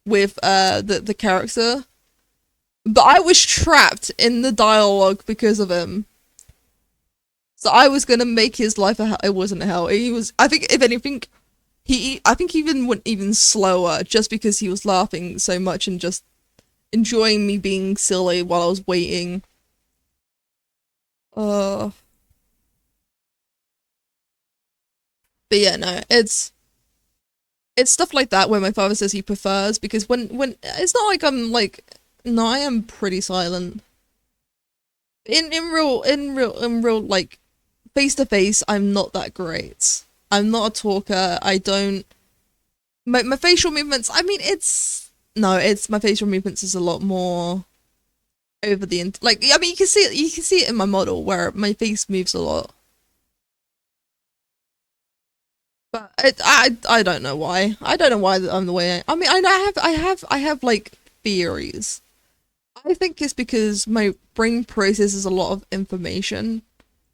with the character. But I was trapped in the dialogue because of him. So I was gonna make his life a hell. It wasn't a hell. He was. I think if anything, I think he even went even slower just because he was laughing so much and just enjoying me being silly while I was waiting. Uh, but yeah, no, it's stuff like that where my father says he prefers, because when it's not like I'm like, no, I am pretty silent in real like face to face. I'm not that great. I'm not a talker. I don't my facial movements. I mean, it's no, it's my facial movements is a lot more over the like. I mean, you can see it. You can see it in my model where my face moves a lot. But I don't know why. I don't know why I'm the way I mean, I have like theories. I think it's because my brain processes a lot of information.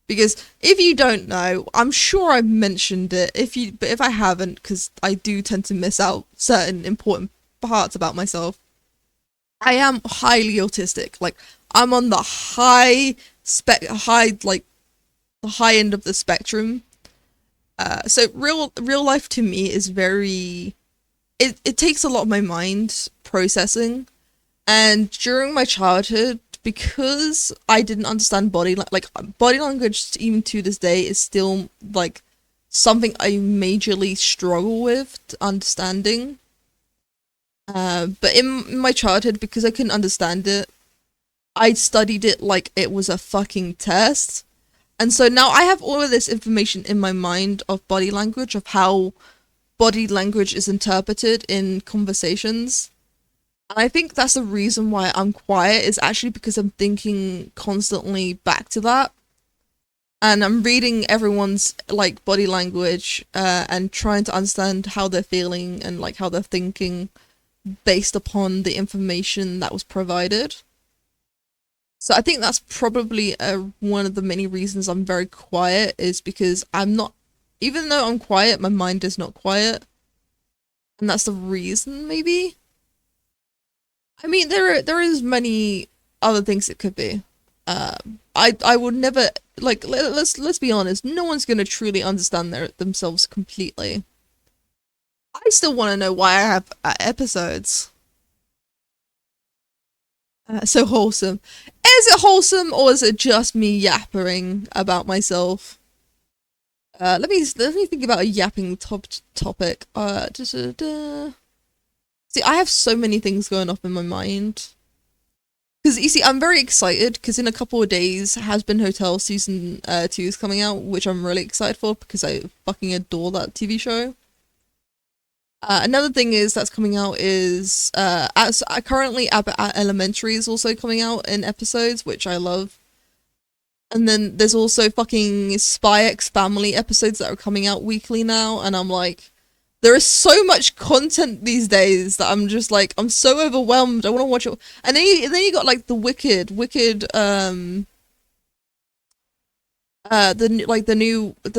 Because if you don't know, I'm sure I've mentioned it. But if I haven't, because I do tend to miss out certain important parts about myself. I am highly autistic. Like, I'm on the high the high end of the spectrum. So real life to me is very. It takes a lot of my mind processing. And during my childhood, because I didn't understand like body language, even to this day, is still like something I majorly struggle with understanding. But in my childhood, because I couldn't understand it, I studied it like it was a fucking test. And so now I have all of this information in my mind of body language, of how body language is interpreted in conversations. And I think that's the reason why I'm quiet, is actually because I'm thinking constantly back to that. And I'm reading everyone's like body language, and trying to understand how they're feeling and like how they're thinking based upon the information that was provided. So I think that's probably one of the many reasons I'm very quiet, is because I'm not, even though I'm quiet, my mind is not quiet. And that's the reason, maybe. I mean, there is many other things it could be. I would never like let's be honest. No one's gonna truly understand themselves completely. I still want to know why I have episodes. So wholesome. Is it wholesome, or is it just me yapping about myself? Let me think about a yapping topic. See, I have so many things going off in my mind. Because you see, I'm very excited because in a couple of days, Has Been Hotel season 2 is coming out, which I'm really excited for because I fucking adore that TV show. Another thing is that's coming out is currently Abbott Elementary is also coming out in episodes, which I love. And then there's also fucking Spy X Family episodes that are coming out weekly now, and I'm like, there is so much content these days that I'm just like, I'm so overwhelmed. I want to watch it. And then you got like the Wicked, the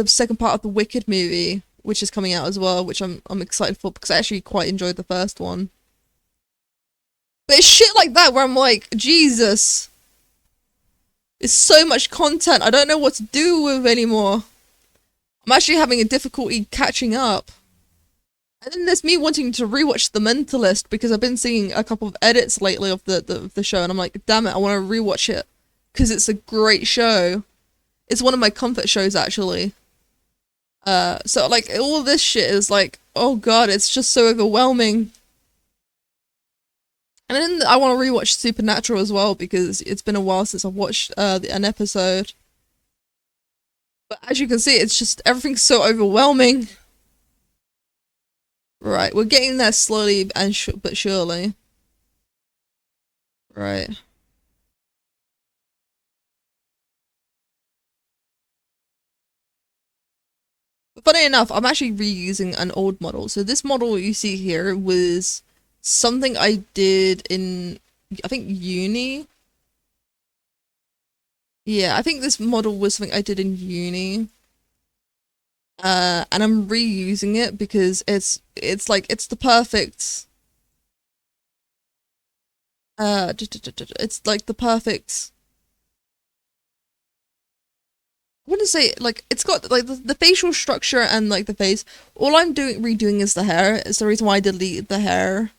second part of the Wicked movie, which is coming out as well, which I'm excited for because I actually quite enjoyed the first one. But it's shit like that where I'm like, Jesus, it's so much content. I don't know what to do with anymore. I'm actually having a difficulty catching up. And then there's me wanting to rewatch The Mentalist because I've been seeing a couple of edits lately of the show, and I'm like, damn it, I want to rewatch it because it's a great show. It's one of my comfort shows, actually. So like all this shit is like, oh god, it's just so overwhelming. And then I want to rewatch Supernatural as well because it's been a while since I've watched an episode. But as you can see, it's just everything's so overwhelming. Right, we're getting there slowly and but surely. Right. But funny enough, I'm actually reusing an old model. So this model you see here was something I did in, I think, uni. Yeah, I think this model was something I did in uni. And I'm reusing it because it's like it's the perfect it's like the perfect, I want to say, like, it's got like the facial structure and like the face. All I'm doing redoing is the hair. It's the reason why I deleted the hair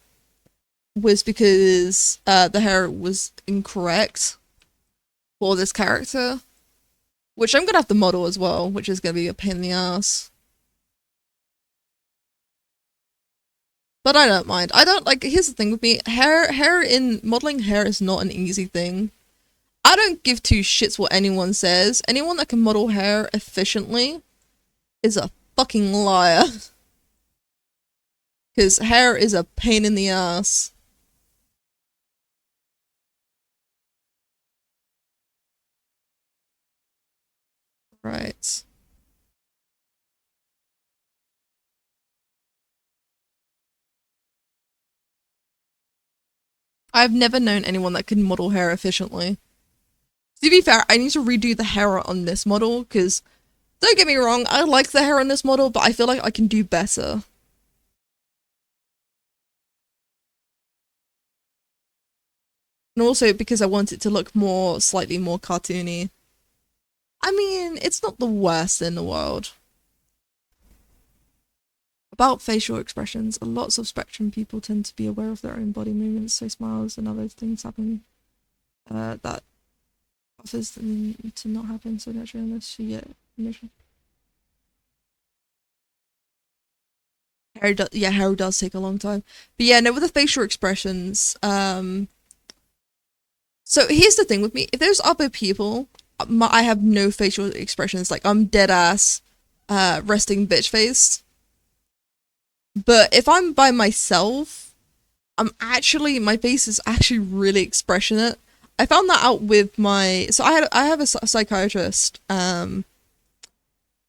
was because the hair was incorrect for this character. Which I'm gonna have to model as well, which is gonna be a pain in the ass. But I don't mind. I don't like. Here's the thing with me: hair in modeling hair is not an easy thing. I don't give two shits what anyone says. Anyone that can model hair efficiently is a fucking liar. Because hair is a pain in the ass. Right. I've never known anyone that can model hair efficiently. To be fair, I need to redo the hair on this model, because don't get me wrong, I like the hair on this model, but I feel like I can do better. And also because I want it to look more, slightly more cartoony. I mean, it's not the worst in the world. About facial expressions, lots of spectrum people tend to be aware of their own body movements, so smiles and other things happen that offers them to not happen so naturally unless you get permission. Hair does take a long time. But yeah, no, with the facial expressions, so here's the thing with me. If there's other people, I have no facial expressions. Like, I'm dead ass, resting bitch face. But if I'm by myself, my face is actually really expressionate. I found that out with so I have a psychiatrist, and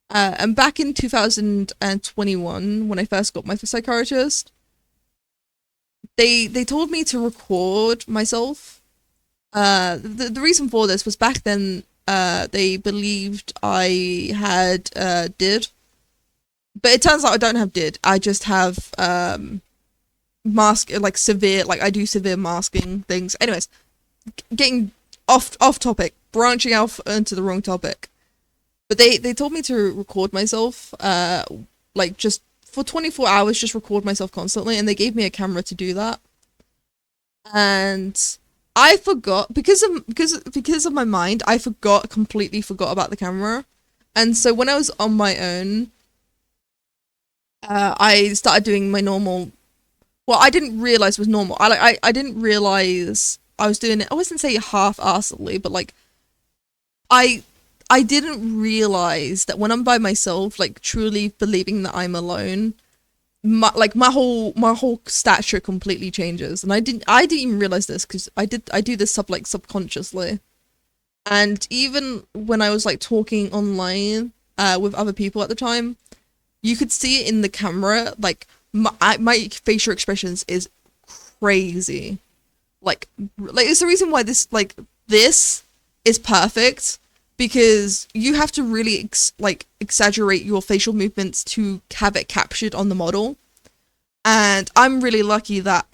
back in 2021, when I first got my psychiatrist, they told me to record myself. The reason for this was back then, they believed I had, DID. But it turns out I don't have DID. I just have, severe, I do severe masking things. Anyways, getting off topic, branching out into the wrong topic. But they told me to record myself, just for 24 hours, just record myself constantly, and they gave me a camera to do that. And I forgot, because of my mind, I completely forgot about the camera. And so when I was on my own, I started doing my normal. Well, I didn't realize it was normal. I didn't realize I was doing it. I wasn't saying half-assedly, but I didn't realize that when I'm by myself, truly believing that I'm alone, my whole stature completely changes. And I didn't even realize this, because I do this subconsciously. And even when I was talking online with other people at the time, you could see it in the camera. My facial expressions is crazy. It's the reason why this is perfect, because you have to really exaggerate your facial movements to have it captured on the model. And I'm really lucky that,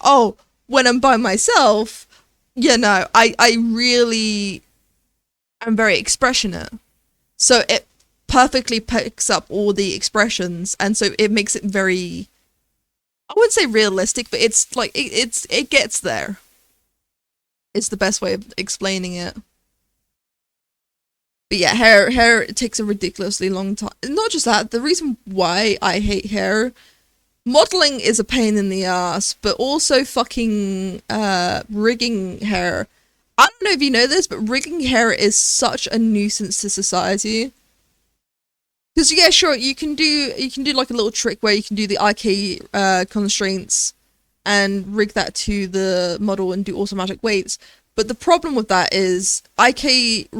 when I'm by myself, I really am very expressionate. So it perfectly picks up all the expressions, and so it makes it very, I wouldn't say realistic, but it's it gets there. It's the best way of explaining it. But yeah, hair takes a ridiculously long time. Not just that, the reason why I hate hair, modeling is a pain in the ass, but also fucking rigging hair. I don't know if you know this, but rigging hair is such a nuisance to society. Because yeah, sure, you can do a little trick where you can do the IK constraints and rig that to the model and do automatic weights. But the problem with that is IK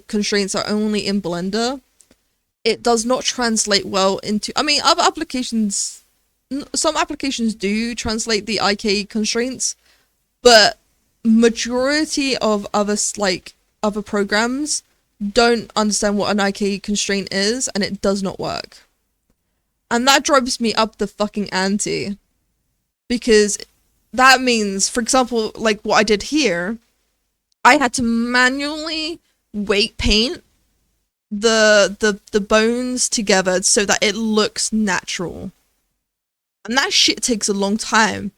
constraints are only in Blender. It does not translate well into, I mean, other applications, some applications do translate the IK constraints, but majority of other programs don't understand what an IK constraint is, and it does not work. And that drives me up the fucking ante, because that means, for example, what I did here, I had to manually weight paint the bones together so that it looks natural. And that shit takes a long time.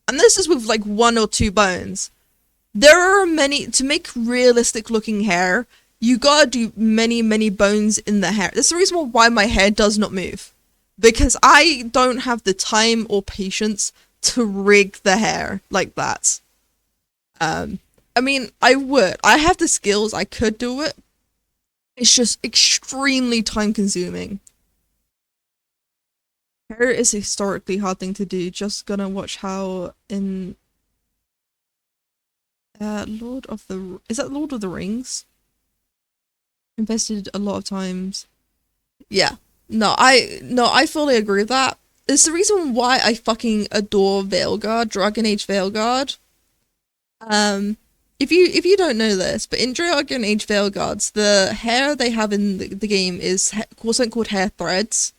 And this is with one or two bones. There are many, to make realistic looking hair, you gotta do many bones in the hair. That's the reason why my hair does not move. Because I don't have the time or patience to rig the hair like that. I mean, I would. I have the skills. I could do it. It's just extremely time consuming. Hair is a historically hard thing to do. Just gonna watch how in is that Lord of the Rings? Invested a lot of times. Yeah. No, I fully agree with that. It's the reason why I fucking adore Veilguard, Dragon Age Veilguard. Um, if you don't know this, but in Dragon Age Veilguards, the hair they have in the game is something called hair threads.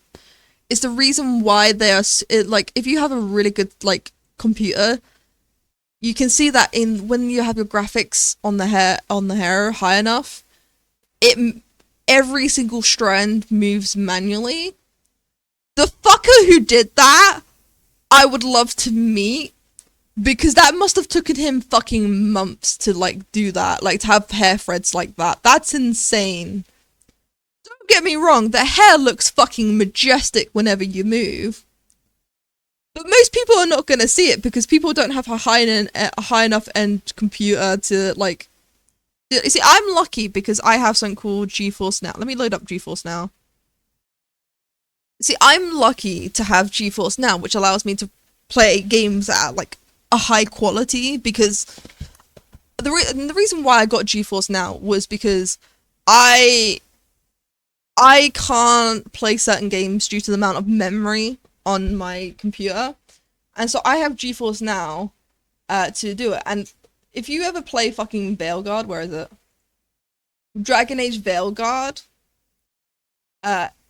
It's the reason why they are like if you have a really good like computer, you can see that in when you have your graphics on the hair high enough, it every single strand moves manually. The fucker who did that, I would love to meet because that must have taken him fucking months to like do that, like to have hair threads like that. That's insane. Don't get me wrong, the hair looks fucking majestic whenever you move. But most people are not going to see it because people don't have a high enough end computer to like. You see, I'm lucky because I have something called GeForce Now. Let me load up GeForce Now. See, I'm lucky to have GeForce Now, which allows me to play games at like a high quality because the reason why I got GeForce Now was because I can't play certain games due to the amount of memory on my computer, and so I have GeForce Now to do it. And if you ever play fucking Veilguard, where is it? Dragon Age Veilguard,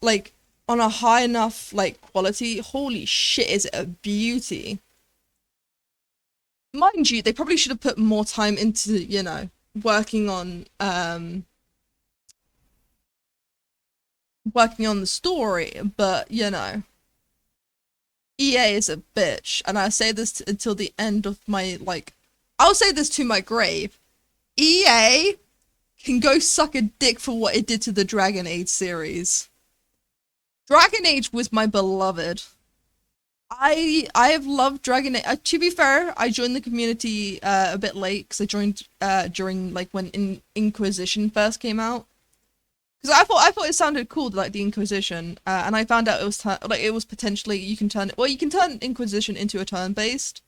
like on a high enough like quality, holy shit, is it a beauty. Mind you, they probably should have put more time into, you know, working on the story, but you know, EA is a bitch, and I say this until the end of my like. I'll say this to my grave. EA can go suck a dick for what it did to the Dragon Age series. Dragon Age was my beloved. I have loved Dragon Age. To be fair, I joined the community a bit late because I joined during like when Inquisition first came out. Because I thought it sounded cool, like the Inquisition, and I found out it was like it was potentially you can turn Inquisition into a turn-based.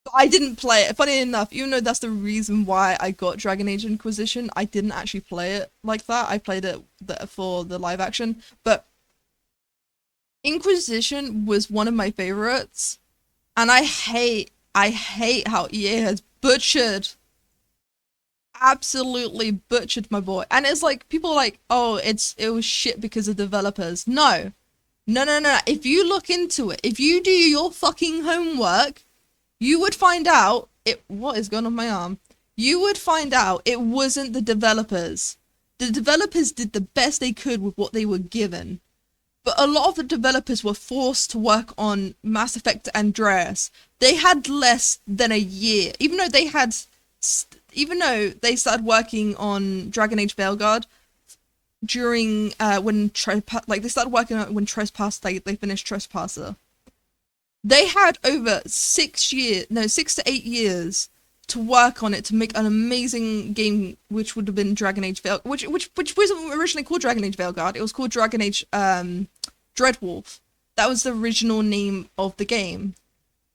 But I didn't play it. Funny enough, even though that's the reason why I got Dragon Age Inquisition, I didn't actually play it like that. I played it for the live action, but Inquisition was one of my favorites, and I hate how EA has absolutely butchered my boy. And it's like people are like, oh, it was shit because of developers. No. If you look into it, if you do your fucking homework, you would find out what is going on my arm? You would find out it wasn't the developers. The developers did the best they could with what they were given. But a lot of the developers were forced to work on Mass Effect Andreas. They had less than a year, even though they started working on Dragon Age Veilguard during they started working on when Trespasser, they finished Trespasser. They had over 6 to 8 years to work on it to make an amazing game, which would have been Dragon Age Veilguard, which wasn't originally called Dragon Age Veilguard. It was called Dragon Age Dreadwolf. That was the original name of the game.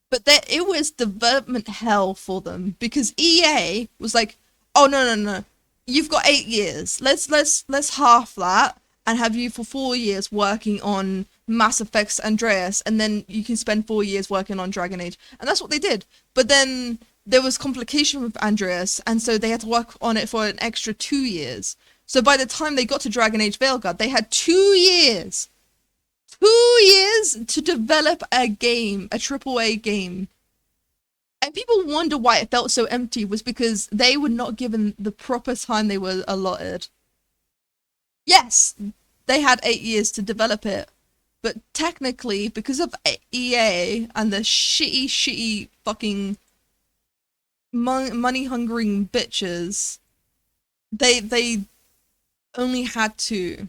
But it was development hell for them because EA was like, oh no, you've got 8 years. Let's half that and have you for 4 years working on Mass Effect Andreas, and then you can spend 4 years working on Dragon Age. And that's what they did. But then there was complication with Andreas, and so they had to work on it for an extra 2 years. So by the time they got to Dragon Age Veilguard, they had 2 years. 2 years to develop a game, a AAA game. And people wonder why it felt so empty was because they were not given the proper time they were allotted. Yes, they had 8 years to develop it. But technically, because of EA and the shitty fucking money-hungering bitches, they only had to.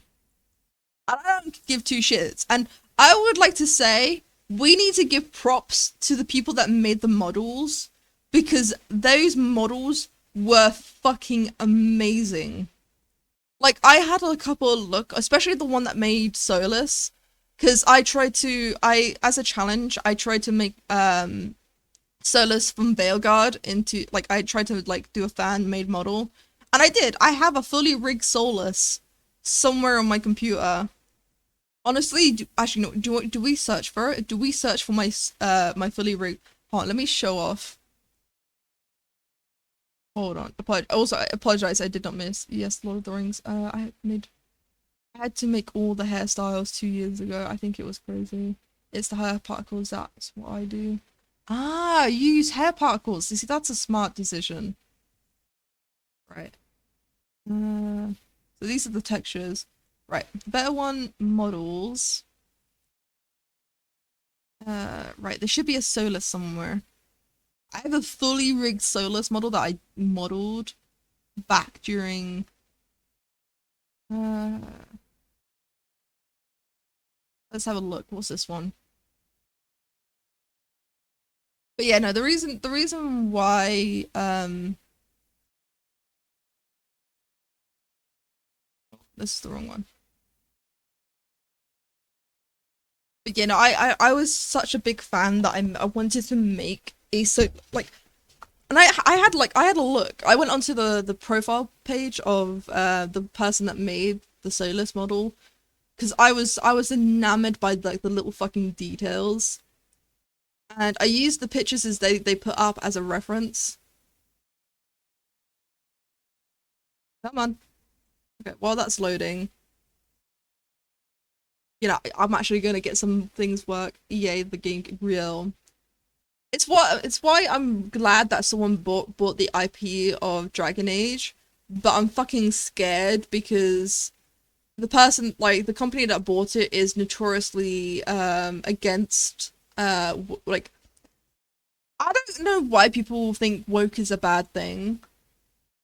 I don't give two shits. And I would like to say we need to give props to the people that made the models because those models were fucking amazing. Like I had a couple look, especially the one that made Solus, because I as a challenge I tried to make Solus from Veilguard into like I tried to like do a fan made model, and I did. I have a fully rigged Solus somewhere on my computer. Honestly, actually no. Do we search for it? Do we search for my my fully rigged? Hold on, let me show off. Hold on. Also, I apologize. I did not miss. Yes, Lord of the Rings. I had to make all the hairstyles 2 years ago. I think it was crazy. It's the hair particles. That's what I do. Ah, you use hair particles. You see, that's a smart decision. Right. So these are the textures. Right. Better one, models. Right. There should be a Solus somewhere. I have a fully rigged Solus model that I modeled back during let's have a look. What's this one? But yeah, no, the reason why this is the wrong one. But yeah, no, I was such a big fan that I wanted to make a so like and I had a look. I went onto the profile page of the person that made the Solus model because I was enamored by like the little fucking details. And I used the pictures as they put up as a reference. Come on. Okay, while that's loading, I'm actually gonna get some things work. EA the game real. It's why I'm glad that someone bought the IP of Dragon Age, but I'm fucking scared because the person like the company that bought it is notoriously against like I don't know why people think woke is a bad thing.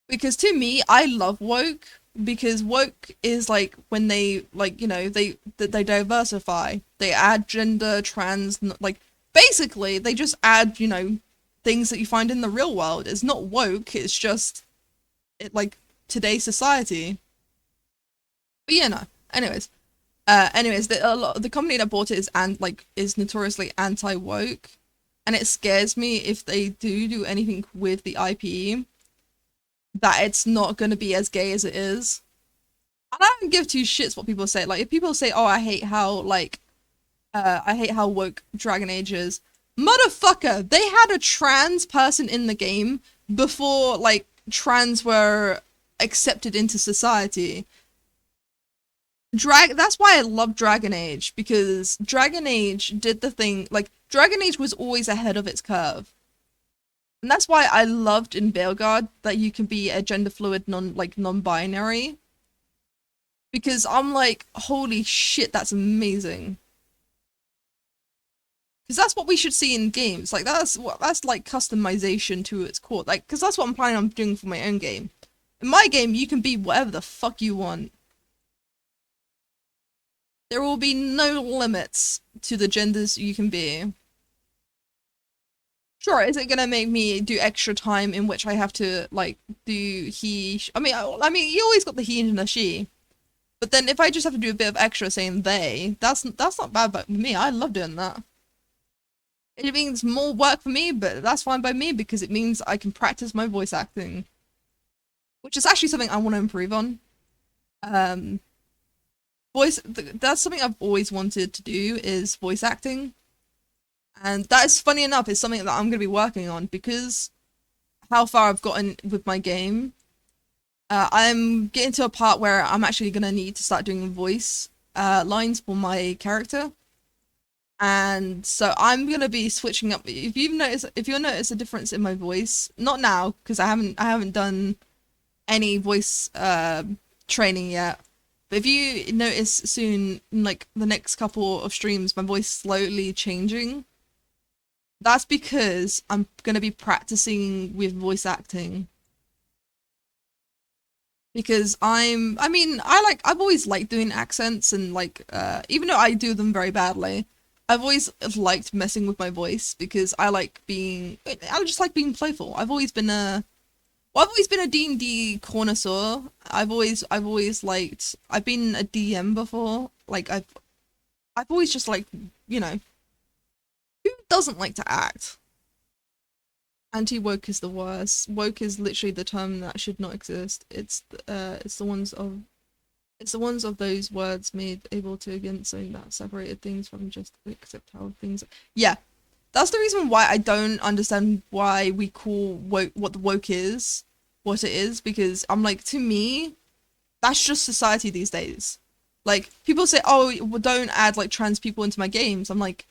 Because to me, I love woke because woke is like when they like they diversify, they add gender, trans, like basically they just add things that you find in the real world. It's not woke. It's just like today's society. But yeah, no. Anyways, the company that bought it is notoriously anti woke, and it scares me if they do anything with the IP that it's not going to be as gay as it is. And I don't give two shits what people say. Like, if people say, "Oh, I hate how woke Dragon Age is," motherfucker, they had a trans person in the game before like trans were accepted into society. That's why I love Dragon Age because Dragon Age did the thing like Dragon Age was always ahead of its curve. And that's why I loved in Veilguard that you can be a gender fluid non-binary. Because I'm like, holy shit, that's amazing. Because that's what we should see in games. Like that's like customization to its core. Like, because that's what I'm planning on doing for my own game. In my game, you can be whatever the fuck you want. There will be no limits to the genders you can be. Sure, is it gonna make me do extra time in which I have to like do he? I mean, you always got the he and the she, but then if I just have to do a bit of extra saying they, that's not bad by me. I love doing that. It means more work for me, but that's fine by me because it means I can practice my voice acting, which is actually something I want to improve on. Um, that's something I've always wanted to do is voice acting. And that is funny enough, is something that I'm going to be working on because how far I've gotten with my game. I'm getting to a part where I'm actually going to need to start doing voice lines for my character. And so I'm going to be switching up. If you'll notice a difference in my voice, not now because I haven't done any voice training yet. But if you notice soon, like the next couple of streams, my voice slowly changing. That's because I'm gonna be practicing with voice acting. Because I've always liked doing accents and like, even though I do them very badly, I've always liked messing with my voice because I just like being playful. I've always been a D&D connoisseur. I've always liked, I've been a DM before. Like I've always just liked, you know, who doesn't like to act? Anti-woke is the worst. Woke is literally the term that should not exist. It's the ones of those words made able to against something that separated things from just accept how things. Yeah, that's the reason why I don't understand why we call woke what the woke is, what it is, because I'm like, to me, that's just society these days. Like people say, oh, well, don't add like trans people into my games. I'm like,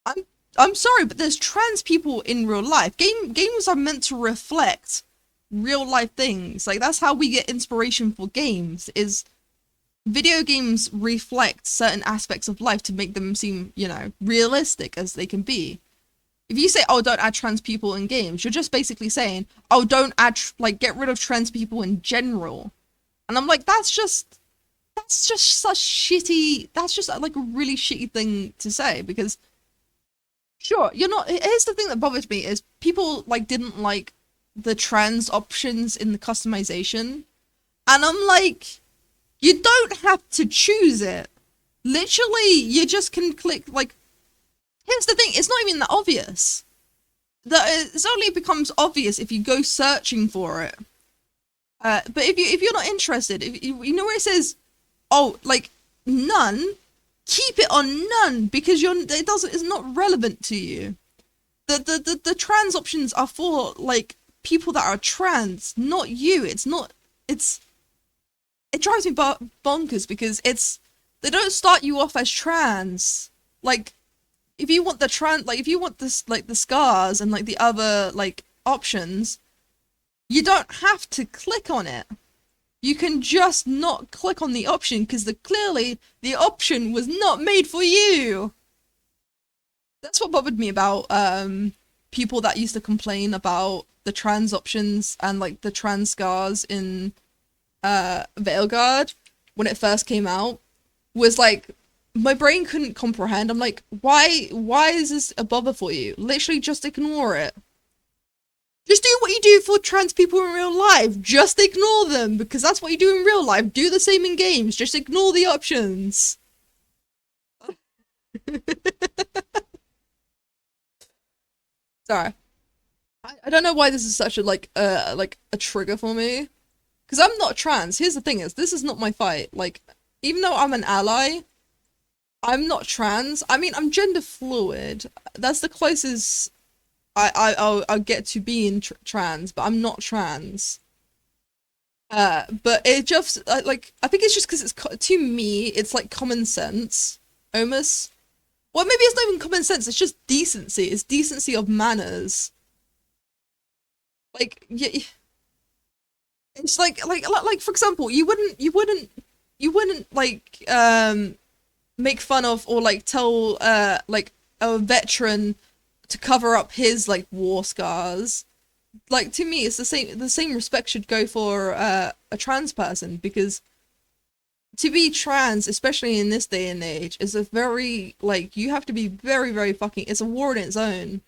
I'm I'm sorry, but there's trans people in real life. Games are meant to reflect real life things. Like that's how we get inspiration for games. Is video games reflect certain aspects of life to make them seem, you know, realistic as they can be. If you say, oh, don't add trans people in games, you're just basically saying, oh, don't add, like, get rid of trans people in general. And I'm like, that's just such shitty, that's just like a really shitty thing to say, because sure, you're not, here's the thing that bothers me is people, like, didn't like the trans options in the customization. And I'm like, you don't have to choose it. Literally, you just can click, like, here's the thing, it's not even that obvious. It only becomes obvious if you go searching for it. But if you're not interested, if you know where it says, oh, like, none, keep it on none, because it's not relevant to you. The trans options are for, like, people that are trans, not you. It drives me bonkers because they don't start you off as trans. Like, if you want if you want this, like, the scars and, like, the other, like, options, you don't have to click on it. You can just not click on the option because clearly the option was not made for you. That's what bothered me about people that used to complain about the trans options and, like, the trans scars in Veilguard when it first came out. Was like, my brain couldn't comprehend. I'm like, why is this a bother for you? Literally just ignore it. Just do what you do for trans people in real life. Just ignore them, because that's what you do in real life. Do the same in games. Just ignore the options. Sorry. I don't know why this is such a, like a trigger for me. Because I'm not trans. Here's the thing is, this is not my fight. Like, even though I'm an ally, I'm not trans. I mean, I'm gender fluid. That's the closest I'll get to being trans, but I'm not trans. But it just, like, I think it's just because to me, it's like common sense, almost. Well, maybe it's not even common sense, it's just decency. It's decency of manners. Like, yeah, it's like, for example, you wouldn't, like, make fun of or, like, tell, like, a veteran to cover up his, like, war scars. Like, to me, it's the same respect should go for a trans person, because to be trans, especially in this day and age, is a very, like, you have to be very, very fucking, it's a war in its own.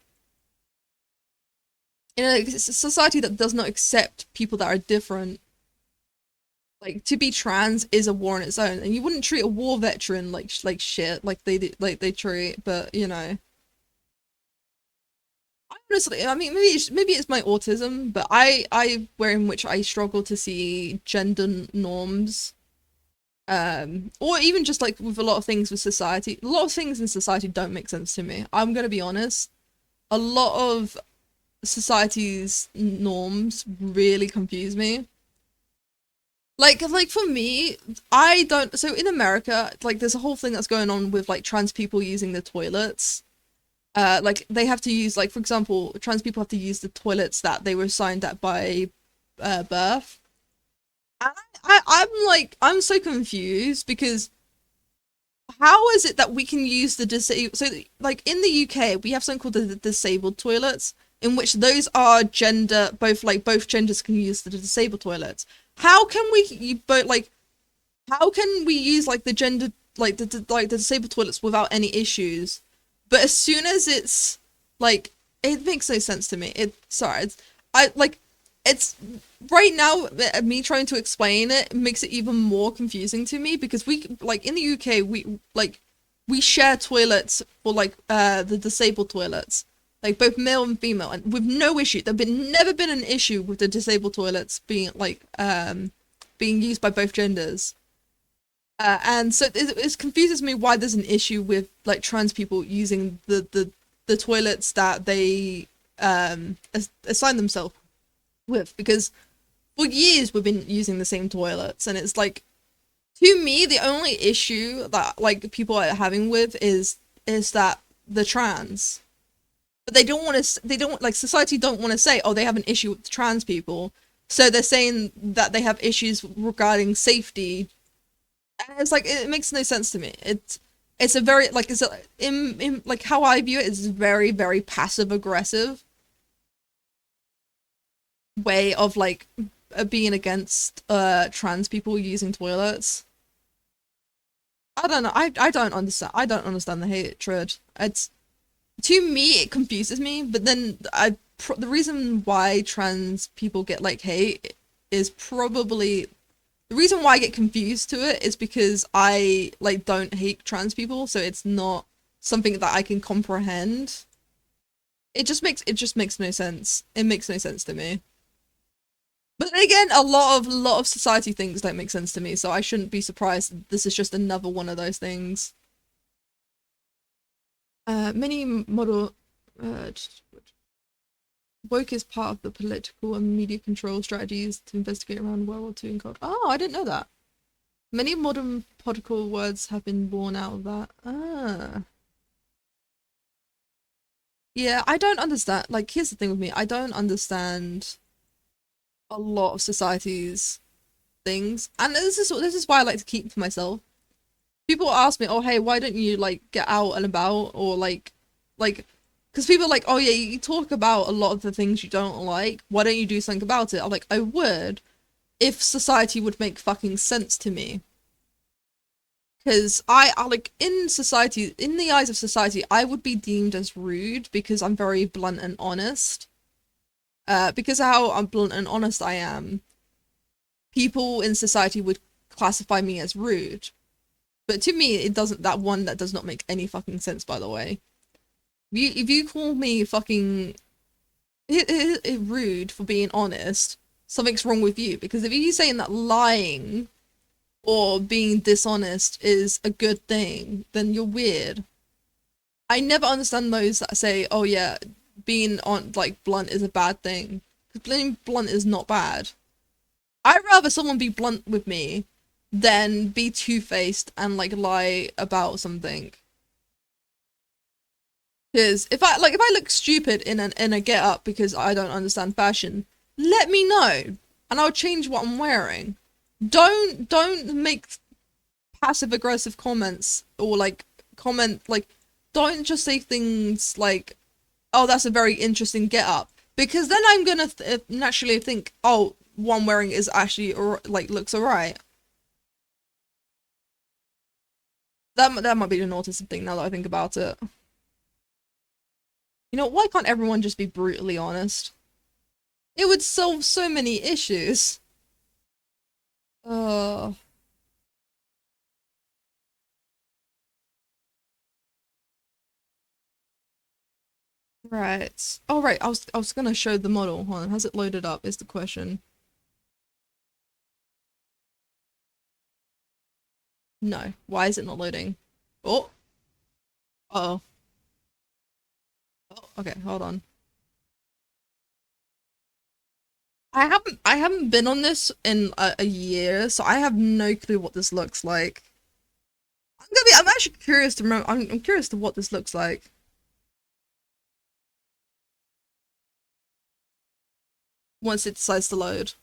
In a society that does not accept people that are different, like, to be trans is a war in its own, and you wouldn't treat a war veteran like shit, like they treat, but, you know. Honestly, I mean, maybe it's my autism, but where in which I struggle to see gender norms, or even just, like, with a lot of things with society. A lot of things in society don't make sense to me. I'm gonna be honest. A lot of society's norms really confuse me. Like for me, I don't. So in America, like, there's a whole thing that's going on with, like, trans people using the toilets. Like, they have to use, like, for example, trans people have to use the toilets that they were assigned at by birth. And I'm like, I'm so confused, because how is it that we can use the disabled? So, like, in the UK, we have something called the disabled toilets, in which those are both genders can use the disabled toilets. How can we both, like, how can we use, like, the like the disabled toilets without any issues. But as soon as it's like, it makes no sense to me. I like it's right now, me trying to explain it makes it even more confusing to me, because we, like, in the UK, we share toilets for like the disabled toilets, like both male and female, and with no issue. Never been an issue with the disabled toilets being like being used by both genders. And so it confuses me why there's an issue with like trans people using the toilets that they assign themselves with, because for years we've been using the same toilets, and it's like, to me, the only issue that like people are having with is that the trans, but they don't want to, they don't, like, society don't want to say, oh, they have an issue with trans people, so they're saying that they have issues regarding safety. And it's like, it makes no sense to me. It's a very, like, in like how I view it is very, very passive aggressive way of like being against trans people using toilets. I don't know. I don't understand. I don't understand the hatred. It's, to me, it confuses me. But then the reason why trans people get like hate is probably, the reason why I get confused to it is because I like don't hate trans people, so it's not something that I can comprehend. It just makes no sense. It makes no sense to me. But then again, a lot of society things don't make sense to me, so I shouldn't be surprised this is just another one of those things. Many model woke is part of the political and media control strategies to investigate around World War II and Cold. Oh, I didn't know that. Many modern political words have been born out of that. Ah. Yeah, I don't understand. Like, here's the thing with me. I don't understand a lot of society's things, and this is why I like to keep to myself. People ask me, "Oh, hey, why don't you like get out and about, or like, because people are like, oh yeah, you talk about a lot of the things you don't like. Why don't you do something about it?" I'm like, I would, if society would make fucking sense to me. Because I like, in society, in the eyes of society, I would be deemed as rude because I'm very blunt and honest. Because of how I'm blunt and honest I am, people in society would classify me as rude. But to me, it doesn't. That does not make any fucking sense. By the way, if you call me fucking rude for being honest, something's wrong with you. Because if you're saying that lying or being dishonest is a good thing, then you're weird. I never understand those that say, "Oh yeah, being on like blunt is a bad thing." Because being blunt is not bad. I'd rather someone be blunt with me than be two-faced and like lie about something. Because if I look stupid in a get up because I don't understand fashion, let me know and I'll change what I'm wearing. Don't make passive aggressive comments, or like comment like, don't just say things like, "Oh, that's a very interesting get up," because then I'm gonna naturally think, "Oh, what I'm wearing is actually like looks alright." That might be an autism thing now that I think about it. You know, why can't everyone just be brutally honest? It would solve so many issues. Uh, right. Oh, right. I was gonna show the model. Hold on. Has it loaded up? Is the question. No. Why is it not loading? Oh. Uh oh. Oh. Okay. Hold on. I haven't been on this in a year, so I have no clue what this looks like. I'm actually curious to remember. I'm curious to what this looks like once it decides to load.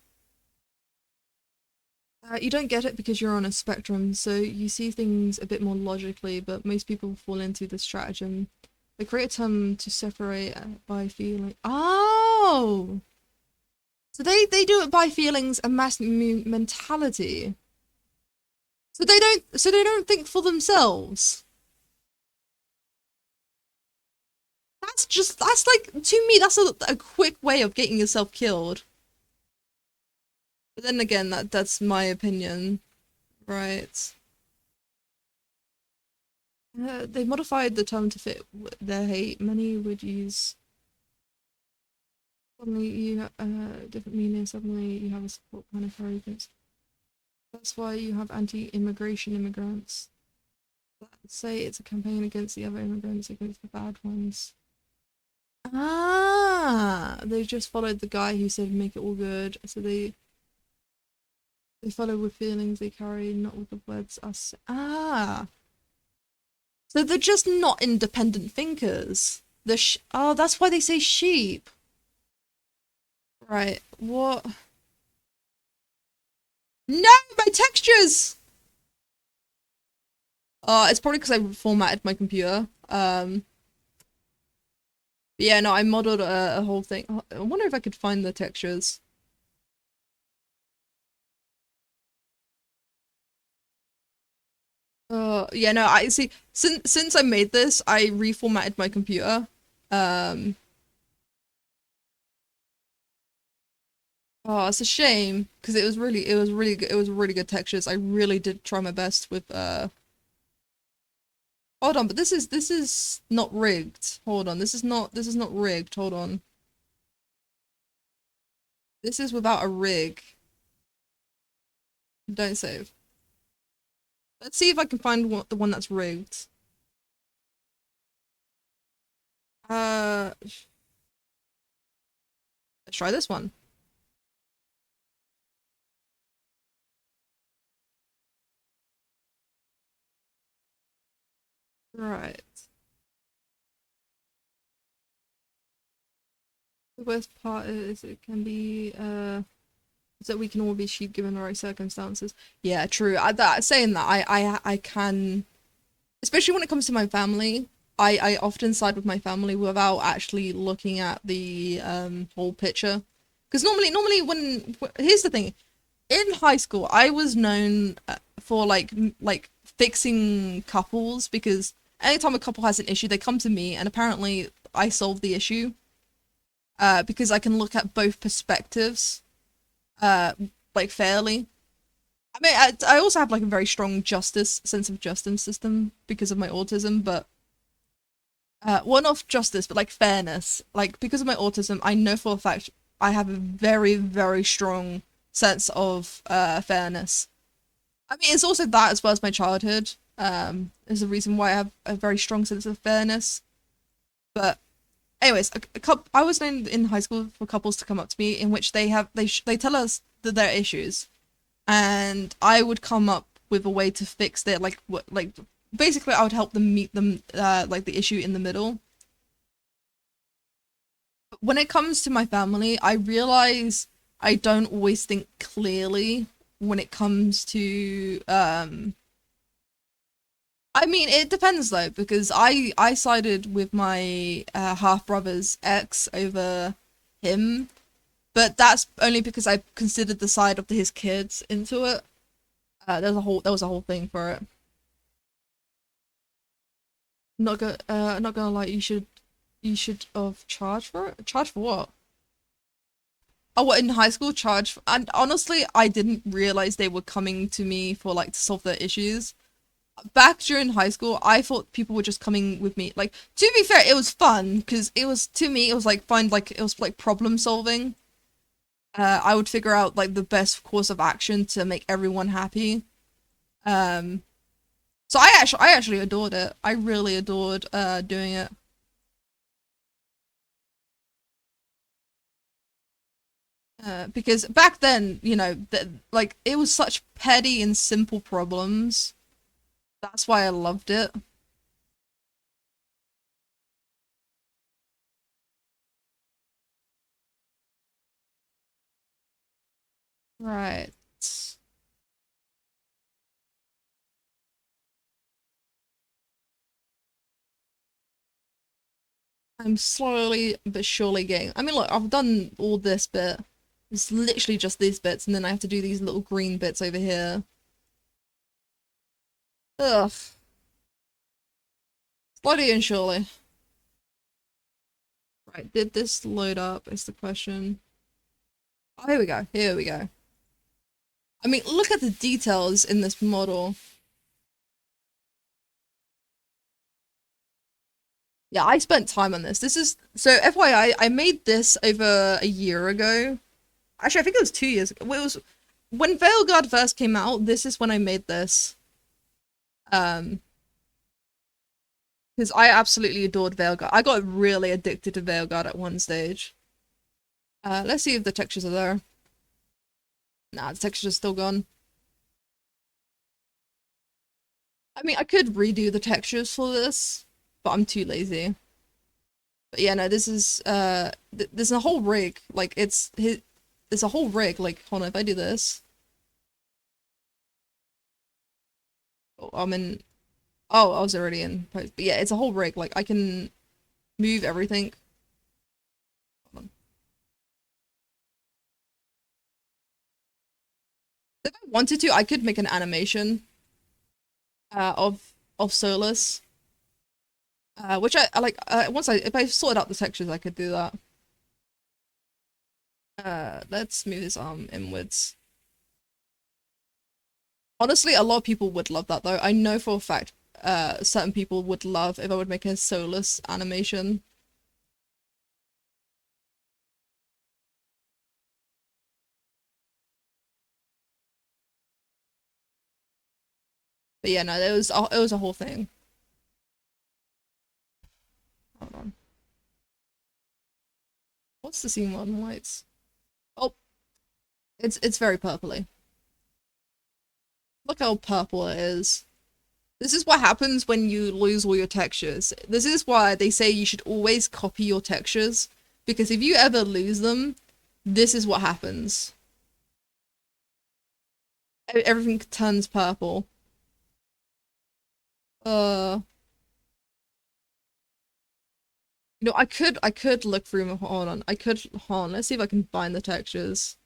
You don't get it because you're on a spectrum, so you see things a bit more logically, but most people fall into the stratagem. They create a term to separate by feeling. Oh! So they do it by feelings and mass mentality. So they don't think for themselves. That's like, to me, that's a quick way of getting yourself killed. But then again, that's my opinion, right? They modified the term to fit their hate. Many would use suddenly you different meanings. Suddenly you have a support kind of arrogance. That's why you have anti-immigration immigrants that say it's a campaign against the other immigrants, against the bad ones. Ah, they just followed the guy who said make it all good. So they follow with feelings they carry, not with the words us. Ah, so they're just not independent thinkers. Oh, that's why they say sheep. Right. What? No, my textures. It's probably because I formatted my computer. But yeah, no, I modeled a whole thing. I wonder if I could find the textures. Yeah, no, I see. Since I made this, I reformatted my computer. Um, oh, it's a shame because it was really good. It was really good textures. I really did try my best with Hold on, but this is not rigged. Hold on, this is not rigged. Hold on. This is without a rig. Don't save. Let's see if I can find the one that's rigged. Let's try this one. Right. The worst part is it can be is that we can all be sheep given the right circumstances. Yeah, true. Saying that, I can, especially when it comes to my family. I often side with my family without actually looking at the whole picture. Because normally here's the thing, in high school, I was known for like fixing couples because anytime a couple has an issue, they come to me, and apparently I solve the issue. Because I can look at both perspectives, uh, like fairly. I mean, I also have like a very strong justice sense of justice system because of my autism, but well, not justice, but like fairness. Like because of my autism, I know for a fact I have a very strong sense of fairness. I mean, it's also that as well as my childhood. Is the reason why I have a very strong sense of fairness. But anyways, I was known in high school for couples to come up to me in which they tell us that their issues, and I would come up with a way to fix their like basically I would help them meet them like the issue in the middle. But when it comes to my family, I realize I don't always think clearly when it comes to I mean, it depends though, because I sided with my half brother's ex over him, but that's only because I considered the side of his kids into it. There was a whole thing for it. Not gonna lie, you should have charged for it. Charge for what? Oh, what in high school? Charge for, and honestly, I didn't realize they were coming to me for like to solve their issues. Back during high school, I thought people were just coming with me. Like, to be fair, it was fun because it was to me, it was like it was like problem solving. I would figure out like the best course of action to make everyone happy. Um, so I actually adored it. I really adored doing it. Because back then, you know, like it was such petty and simple problems. That's why I loved it. Right. I'm slowly but surely getting. I mean, look, I've done all this bit. It's literally just these bits, and then I have to do these little green bits over here. Ugh. Slowly and surely. Right, did this load up is the question. Oh, here we go. Here we go. I mean, look at the details in this model. Yeah, I spent time on this. This is so FYI, I made this over a year ago. Actually, I think it was 2 years ago. Well, it was when Veilguard first came out, this is when I made this. Because I absolutely adored Veilguard. I got really addicted to Veilguard at one stage. Let's see if the textures are there. Nah, the textures are still gone. I mean, I could redo the textures for this, but I'm too lazy. But yeah, no, this is there's a whole rig. Like there's a whole rig. Like, hold on, if I do this, oh, I'm in. Oh, I was already in post. But yeah, it's a whole rig. Like, I can move everything. Hold on. If I wanted to, I could make an animation of Solus. Which I like. Once if I sorted out the textures, I could do that. Let's move his arm inwards. Honestly, a lot of people would love that though. I know for a fact, certain people would love if I would make a Solus animation. But yeah, no, it was a whole thing. Hold on. What's the scene on lights? Oh, it's very purpley. Look how purple it is. This is what happens when you lose all your textures. This is why they say you should always copy your textures, because if you ever lose them, this is what happens. Everything turns purple. Uh, I could look through them. Hold on. Hold on. Let's see if I can find the textures.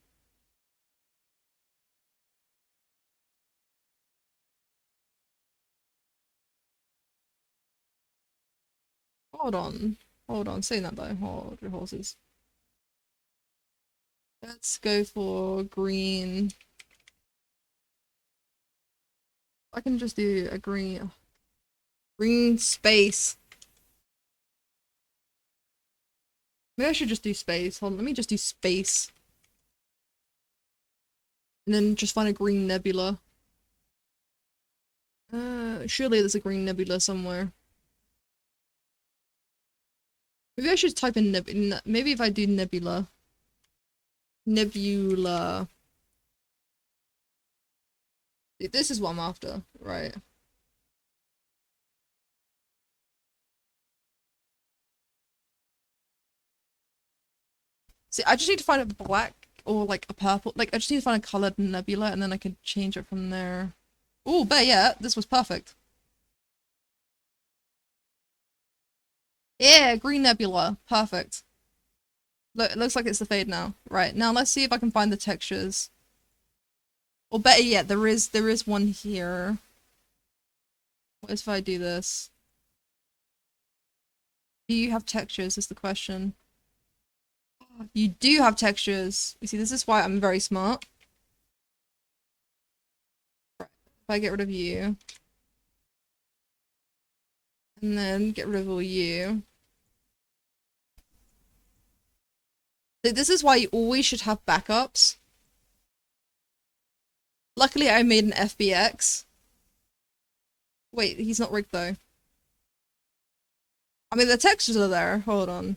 Hold on. Hold on. Saying that though. Hold your horses. Let's go for green. I can just do a green space. Maybe I should just do space. Hold on, let me just do space. And then just find a green nebula. Surely there's a green nebula somewhere. Maybe I should type in maybe if I do nebula. Nebula. This is what I'm after, right? See, I just need to find a black or like a purple. Like, I just need to find a colored nebula and then I can change it from there. Oh, but yeah, this was perfect. Yeah, green nebula. Perfect. Look, it looks like it's the fade now. Right, now let's see if I can find the textures. Or better yet, there is one here. What if I do this? Do you have textures is the question. You do have textures. You see, this is why I'm very smart. Right. If I get rid of you. And then get rid of all you. This is why you always should have backups. Luckily, I made an FBX. Wait, he's not rigged though. I mean, the textures are there. Hold on.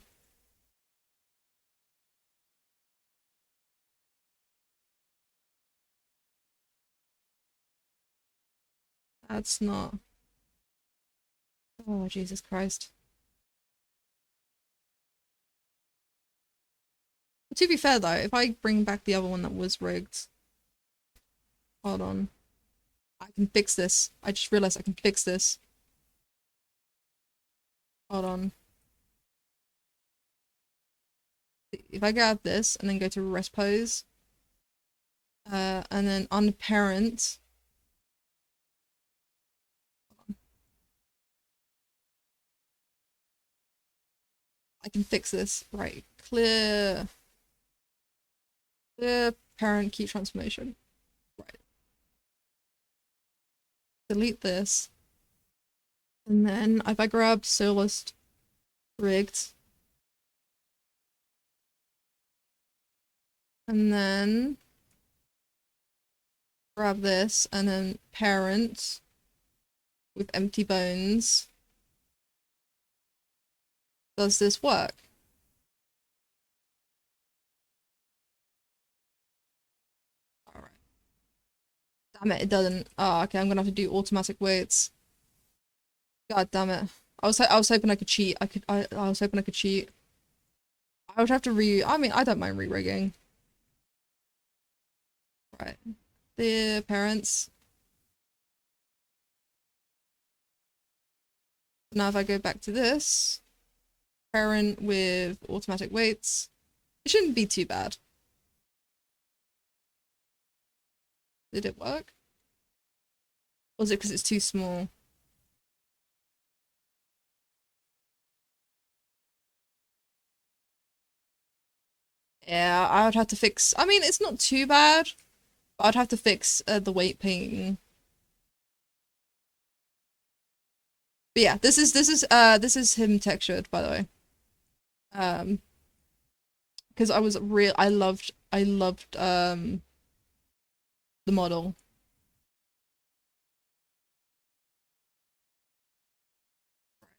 That's not... Oh, Jesus Christ. To be fair though, if I bring back the other one that was rigged... Hold on. I can fix this. I just realized I can fix this. Hold on. If I grab this and then go to rest pose, and then unparent, I can fix this. Right. Clear parent key transformation. Right. Delete this. And then if I grab Solist rigged, and then grab this, and then parent with empty bones. Does this work? Alright. Damn it, it doesn't. Oh, okay, I'm gonna have to do automatic weights. God damn it. I was hoping I could cheat. I was hoping I could cheat. I would have to I mean, I don't mind re-rigging. Right. The parents. Now if I go back to this, parent with automatic weights, it shouldn't be too bad. Did it work? Or was it because it's too small? Yeah, I would have to fix. I mean, it's not too bad, but I'd have to fix the weight painting. But yeah, this is him textured, by the way. Because I loved the model.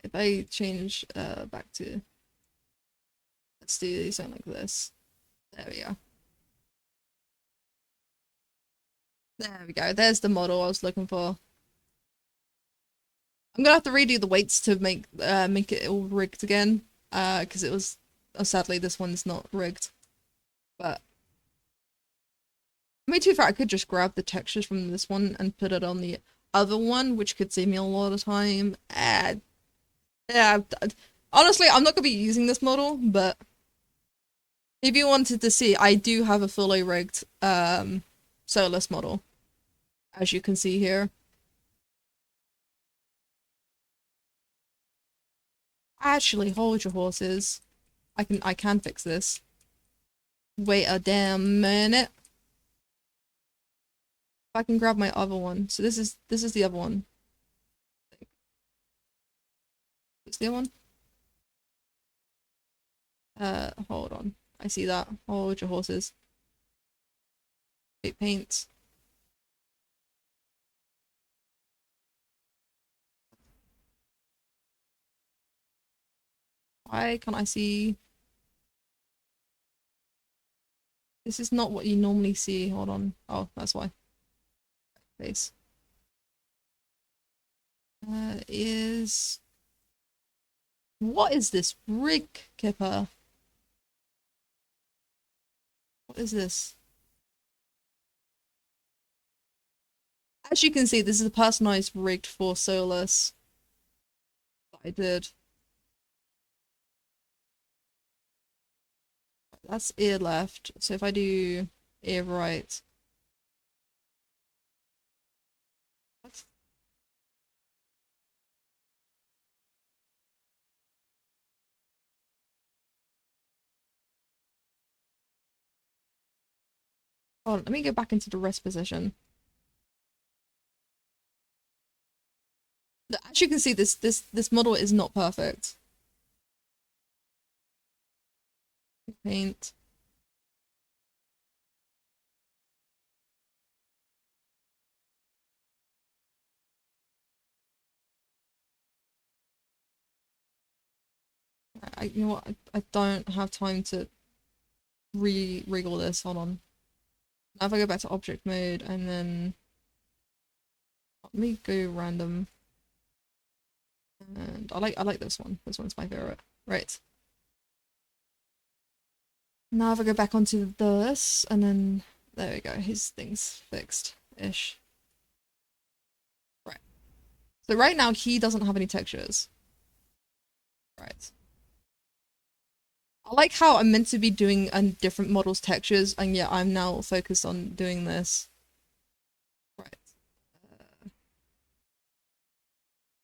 If I change back to, let's do something like this. There we go. There we go. There's the model I was looking for. I'm gonna have to redo the weights to make it all rigged again. Because it was sadly this one's not rigged. But I mean, to be fair, I could just grab the textures from this one and put it on the other one, which could save me a lot of time. Yeah, honestly, I'm not gonna be using this model, but if you wanted to see, I do have a fully rigged Solus model, as you can see here. Actually, hold your horses. I can fix this. Wait a damn minute. If I can grab my other one. So this is the other one. Is the other one? Hold on. I see that. Hold your horses. Wait, paint. Why can't I see? This is not what you normally see. Hold on. Oh, that's why. Face. Is... What is this? Rig Kipper. What is this? As you can see, this is a personalized rigged for Solus that I did. That's ear left. So if I do ear right. What? Hold on, let me go back into the rest position. As you can see, this model is not perfect. Paint. You know what? I don't have time to re-wriggle this. Hold on. Now if I go back to object mode and then let me go random. And I like this one. This one's my favorite. Right. Now if I go back onto this and then there we go. His thing's fixed-ish. Right. So right now he doesn't have any textures. Right. I like how I'm meant to be doing different models textures, and yet I'm now focused on doing this. Right.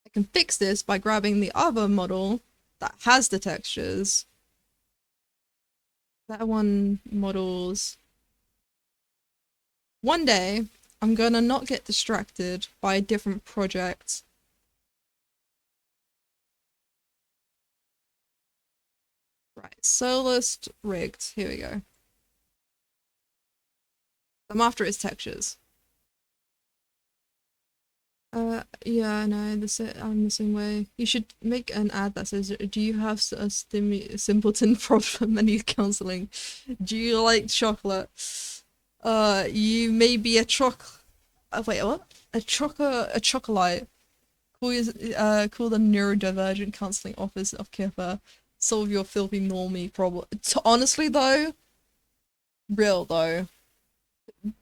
I can fix this by grabbing the other model that has the textures That one models. One day, I'm gonna not get distracted by a different project. Right, soloist rigged. Here we go. I'm after its textures. Yeah, I know. I'm the same way. You should make an ad that says, "Do you have a simpleton problem and need counseling? Do you like chocolate? You may be a wait, what? A chocolate. Call the neurodivergent counseling office of Kipper. Solve your filthy normie problem." Honestly, though, real though,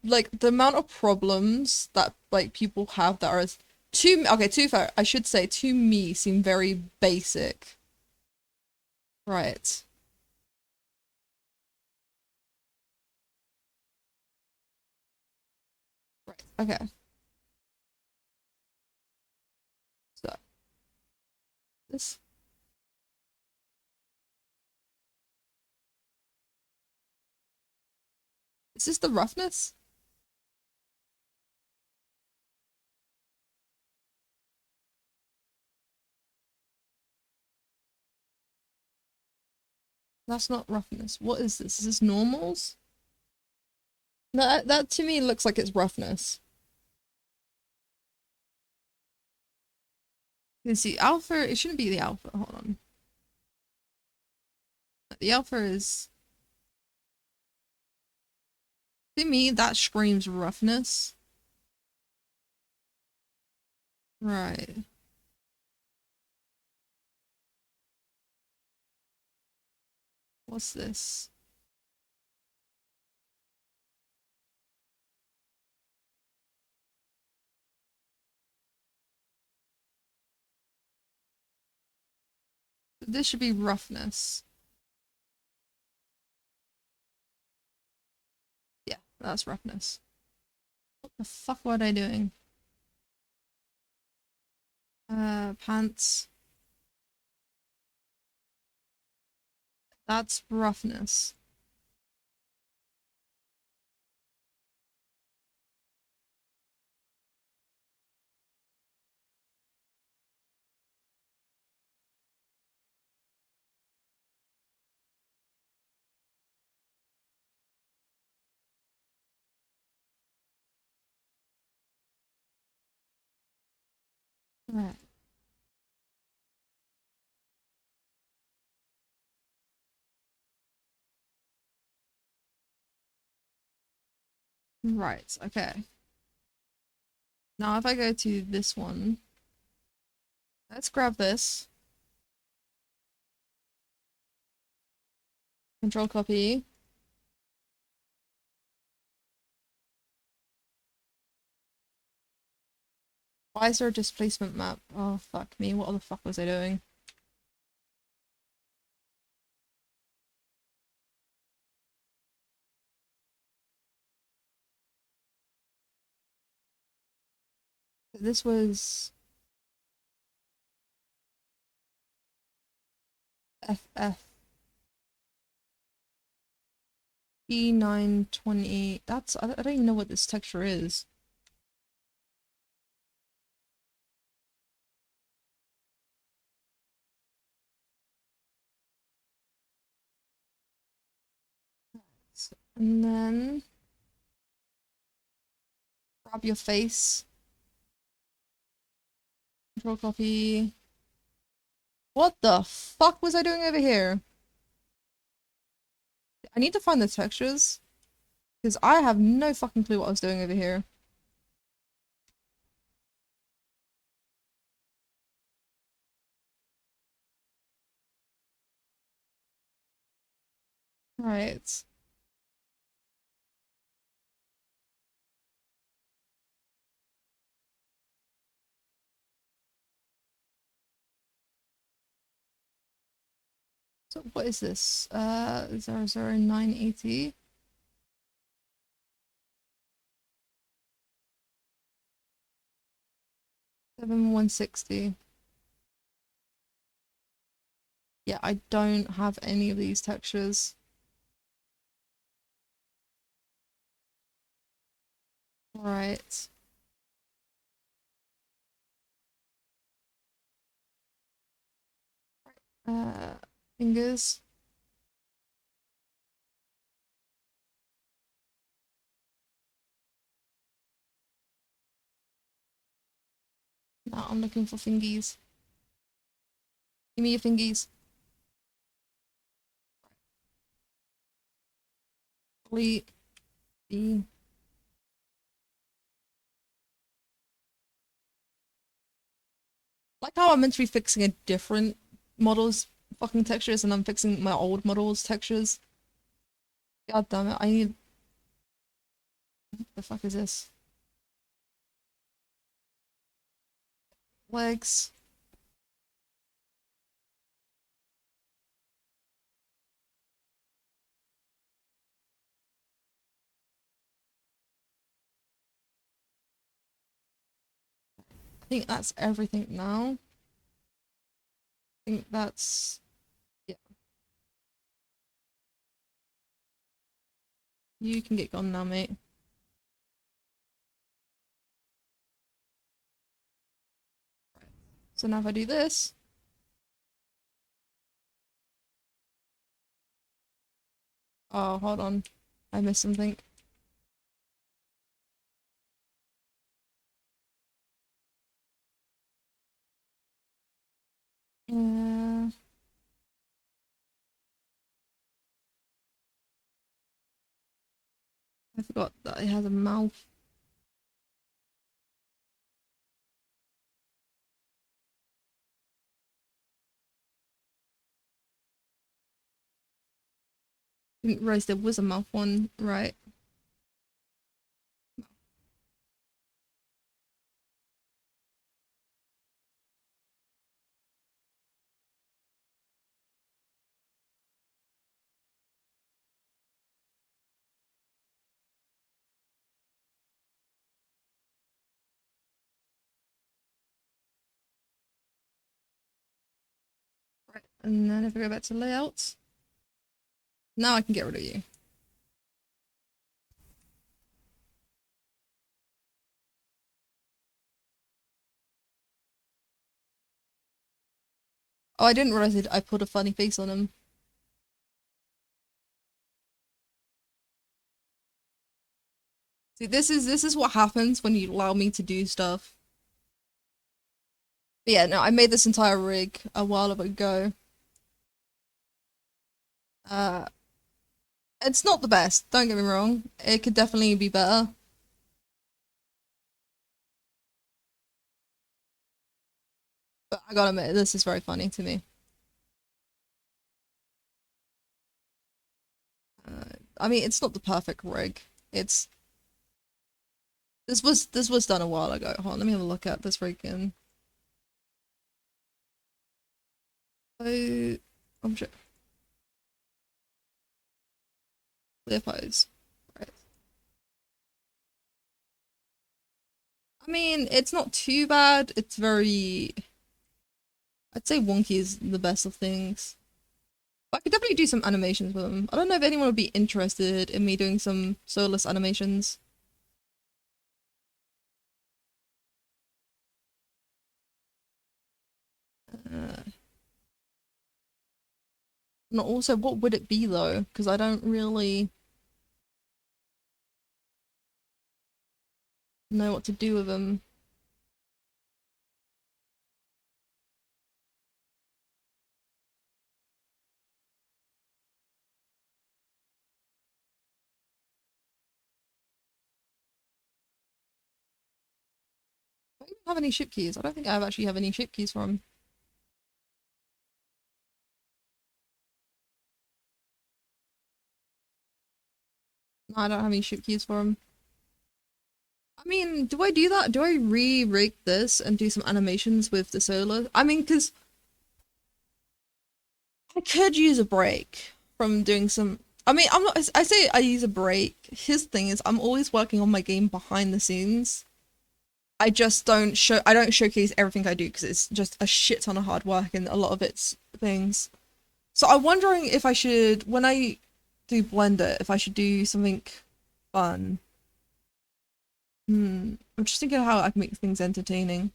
like the amount of problems that like people have that are too fair, I should say to me seem very basic. Right. Right. Okay. So this is this the roughness? That's not roughness. What is this? Is this normals? No, that to me looks like it's roughness. You see, alpha, it shouldn't be the alpha. Hold on. The alpha is, to me, that screams roughness. Right. What's this? This should be roughness. Yeah, that's roughness. What the fuck were they doing? Pants. That's roughness. Right. Right, okay. Now if I go to this one, let's grab this. Control copy. Why is there a displacement map? Oh, fuck me. What the fuck was I doing? This was FF B920. I don't even know what this texture is. And then grab your face. Control copy. What the fuck was I doing over here? I need to find the textures. Because I have no fucking clue what I was doing over here. Right. So what is this? 00980. 7160. Yeah, I don't have any of these textures. Right. Uh, fingers. No, I'm looking for fingies. Give me your fingies. Delete the. Like how I'm meant to be fixing a different model's fucking textures and I'm fixing my old model's textures. God damn it, I need. What the fuck is this? Legs. I think that's everything now. I think that's. Yeah. You can get gone now, mate. So now if I do this. Oh, hold on. I missed something. Uh, I forgot that it has a mouth. Didn't realize there was a mouth one, right? Right. And then if I go back to layouts, now I can get rid of you. Oh, I didn't realize I put a funny face on him. See, this is what happens when you allow me to do stuff. But yeah, no, I made this entire rig a while ago. Uh, it's not the best, don't get me wrong. It could definitely be better. But I gotta admit, this is very funny to me. I mean, it's not the perfect rig. It's this was done a while ago. Hold on, let me have a look at this rig again. So, object clear pose. Right. I mean, it's not too bad. It's very. I'd say wonky is the best of things. But I could definitely do some animations with them. I don't know if anyone would be interested in me doing some soulless animations. Uh, Not also, what would it be though? Because I don't really know what to do with them. I don't even have any ship keys. I don't think I actually have any ship keys for them. No, I don't have any ship keys for them. I mean, do I do that? Do I re-rig this and do some animations with the solar? I mean, because I could use a break from doing some. I mean, I'm not. I say I use a break. His thing is, I'm always working on my game behind the scenes. I just don't show. I don't showcase everything I do because it's just a shit ton of hard work and a lot of it's things. So I'm wondering if I should, when I do Blender, if I should do something fun. I'm just thinking how I can make things entertaining.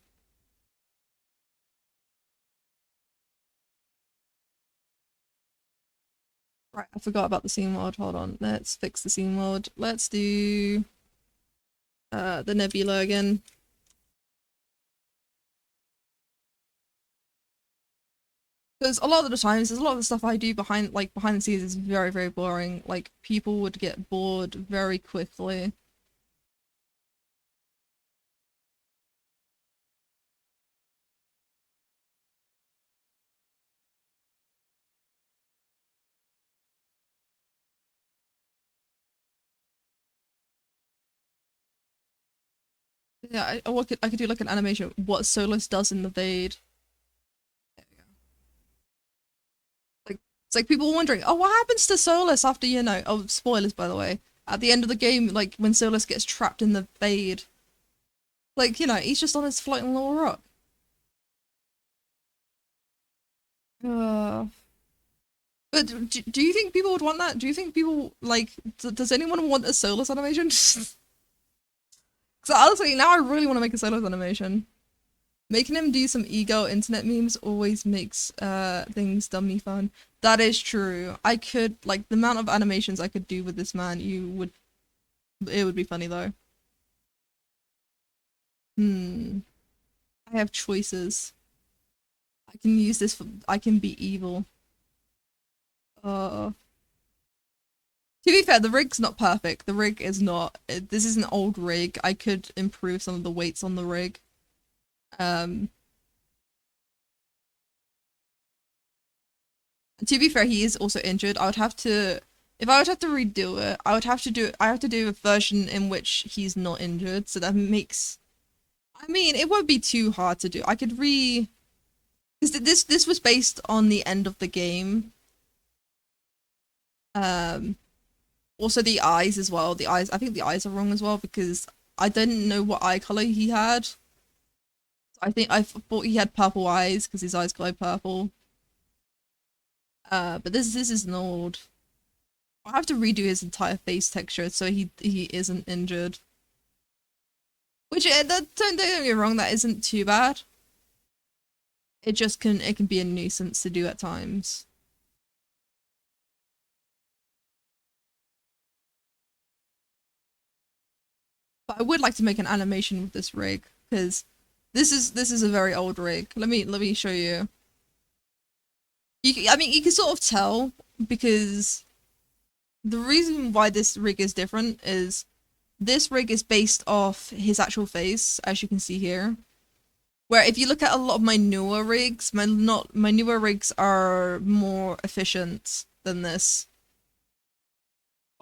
Right, I forgot about the scene mode. Hold on. Let's fix the scene mode. Let's do the nebula again. Because a lot of the times, there's a lot of the stuff I do behind the scenes is very, very boring. Like, people would get bored very quickly. Yeah, I could do like an animation, what Solus does in the Vade. There we go. Like, it's like people wondering, oh, what happens to Solus after, you know, oh, spoilers by the way. At the end of the game, like, when Solus gets trapped in the Vade. Like, you know, he's just on his floating little rock. Uh, but do you think people would want that? Do you think people, like, does anyone want a Solus animation? Because honestly, now I really want to make a Solus animation. Making him do some ego internet memes always makes things dummy fun. That is true. I could, like, the amount of animations I could do with this man, it would be funny though. I have choices. I can use this for, I can be evil. To be fair, the rig's not perfect. The rig is not, this is an old rig. I could improve some of the weights on the rig. To be fair, he is also injured. I would have to, if I would have to redo it, I have to do a version in which he's not injured. So that makes, I mean, it won't be too hard to do. I could because this was based on the end of the game. Also the eyes as well. The eyes, I think the eyes are wrong as well because I didn't know what eye color he had. I thought he had purple eyes because his eyes glow purple. But this is an old. I have to redo his entire face texture so he isn't injured. Which don't get me wrong, that isn't too bad. It can be a nuisance to do at times. But I would like to make an animation with this rig because this is a very old rig. Let me show you. I mean, you can sort of tell because the reason why this rig is different is this rig is based off his actual face, as you can see here. Where if you look at a lot of my newer rigs, my newer rigs are more efficient than this.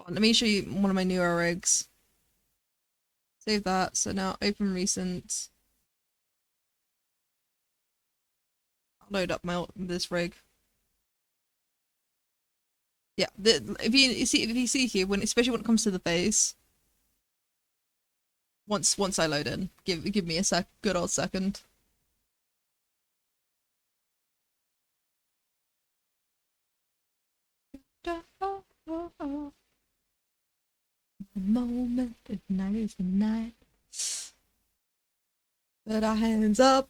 Let me show you one of my newer rigs. Save that. So now open recent. I'll load up this rig. Yeah, if you see here, especially when it comes to the face, once I load in, give me a good old second. The moment at night is the night. Put our hands up.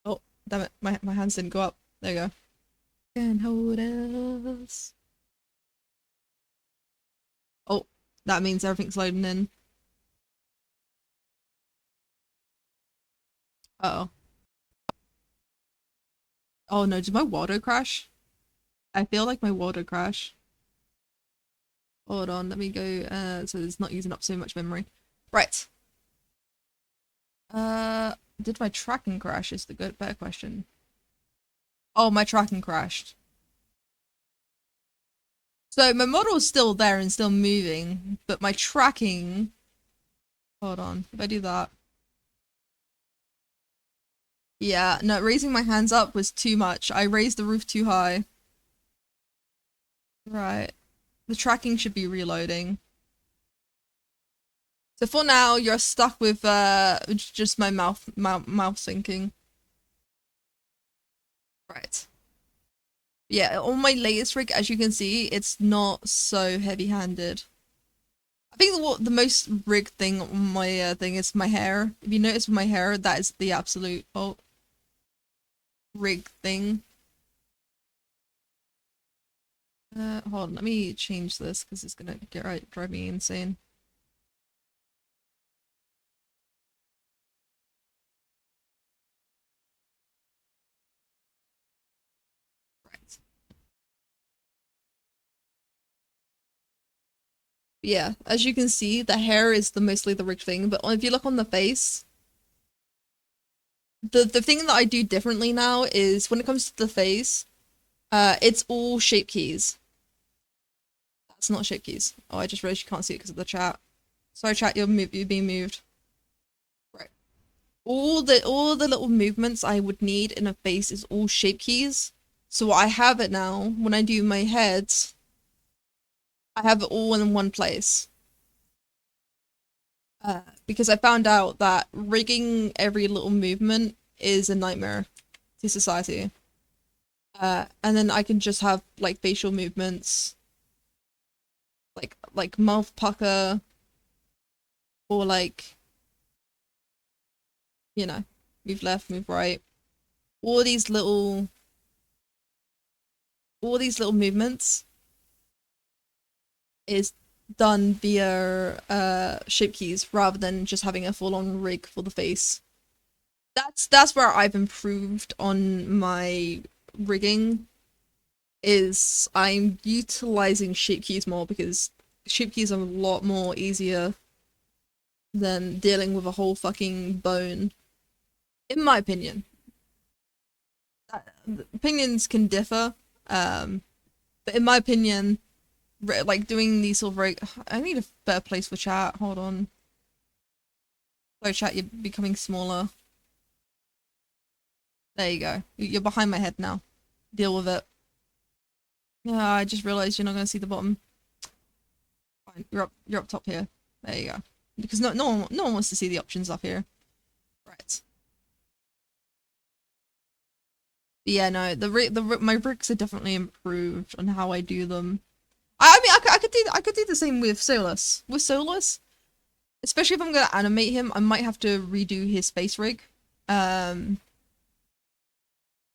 Oh, damn it, my hands didn't go up. There you go. Can hold us. Oh, that means everything's loading in. Uh oh. Oh no, did my water crash? I feel like my water crash. Hold on, let me go, so it's not using up so much memory. Right. Did my tracking crash is the better question. Oh, my tracking crashed. So my model is still there and still moving, but my tracking... Hold on, if I do that... Yeah, no, raising my hands up was too much. I raised the roof too high. Right. The tracking should be reloading. So for now, you're stuck with just my mouth syncing. Right. Yeah, on my latest rig, as you can see, it's not so heavy-handed. think what the most rigged thing on my thing is my hair. If you notice with my hair, that is the absolute rig thing. Hold on, let me change this because it's gonna drive me insane. Right. Yeah, as you can see, the hair is mostly the rigged thing, but if you look on the face, the thing that I do differently now is when it comes to the face, it's all shape keys. That's not shape keys. Oh, I just realized you can't see it because of the chat. Sorry, chat, you're being moved. Right. All the little movements I would need in a face is all shape keys. So I have it now. When I do my head, I have it all in one place. Because I found out that rigging every little movement is a nightmare to society. And then I can just have like facial movements, like mouth pucker, or like, you know, move left, move right. All these little movements is done via shape keys rather than just having a full-on rig for the face. That's where I've improved on my rigging, is I'm utilizing shape keys more because shape keys are a lot more easier than dealing with a whole fucking bone, in my opinion. Opinions can differ, but in my opinion, like doing these sort of I need a better place for chat. Hold on. Sorry, chat, you're becoming smaller. There you go. You're behind my head now. Deal with it. Yeah, I just realized you're not gonna see the bottom. Fine, you're up top here. There you go. Because no one wants to see the options up here. Right. But yeah, no, my rigs are definitely improved on how I do them. I mean, I could do the same with Solus. With Solus, especially if I'm gonna animate him, I might have to redo his face rig.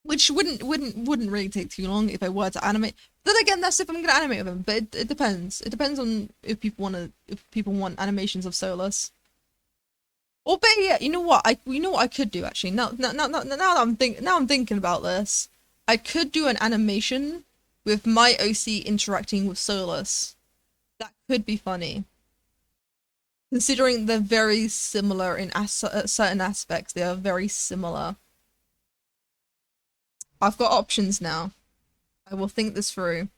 Which wouldn't really take too long if I were to animate. Then again, that's if I'm gonna animate with him. But it depends. It depends on if people want animations of Solus. Or better yet, you know what I could do actually. Now that I'm thinking about this, I could do an animation with my OC interacting with Solus. That could be funny. Considering they're very similar in certain aspects, they are very similar. I've got options now. I will think this through.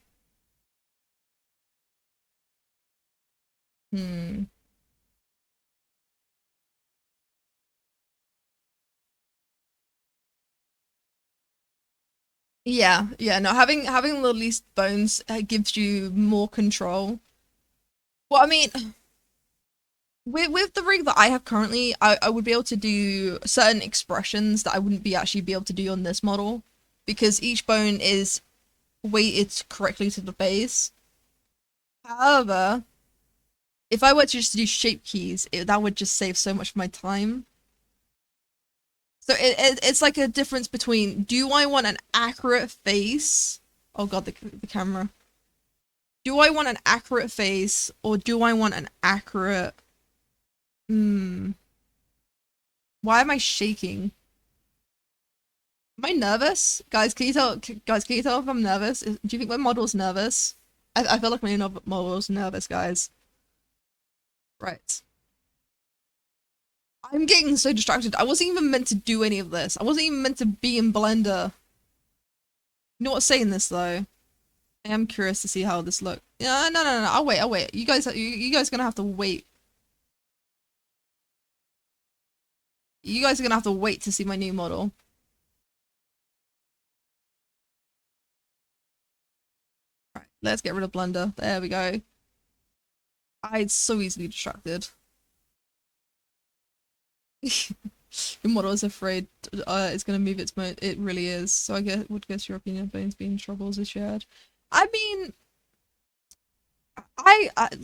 Hmm. Yeah, yeah. No, having the least bones gives you more control. Well, I mean, with the rig that I have currently, I would be able to do certain expressions that I wouldn't actually be able to do on this model, because each bone is weighted correctly to the base. However, if I were to just do shape keys, that would just save so much of my time. So it's like a difference between, do I want an accurate face? Oh god, the camera. Do I want an accurate face or do I want an accurate... Hmm. Why am I shaking? Am I nervous? Guys, can you tell if I'm nervous? Do you think my model's nervous? I feel like my model's nervous, guys. Right. I'm getting so distracted. I wasn't even meant to do any of this. I wasn't even meant to be in Blender. You know what's saying this though? I am curious to see how this looks. Yeah, no. I'll wait. You guys are gonna have to wait. You guys are gonna have to wait to see my new model. Right, let's get rid of Blender. There we go. I'm so easily distracted. Your model is afraid it's gonna move its mode. It really is. So I would guess your opinion of Bones being troubles is shared. I mean,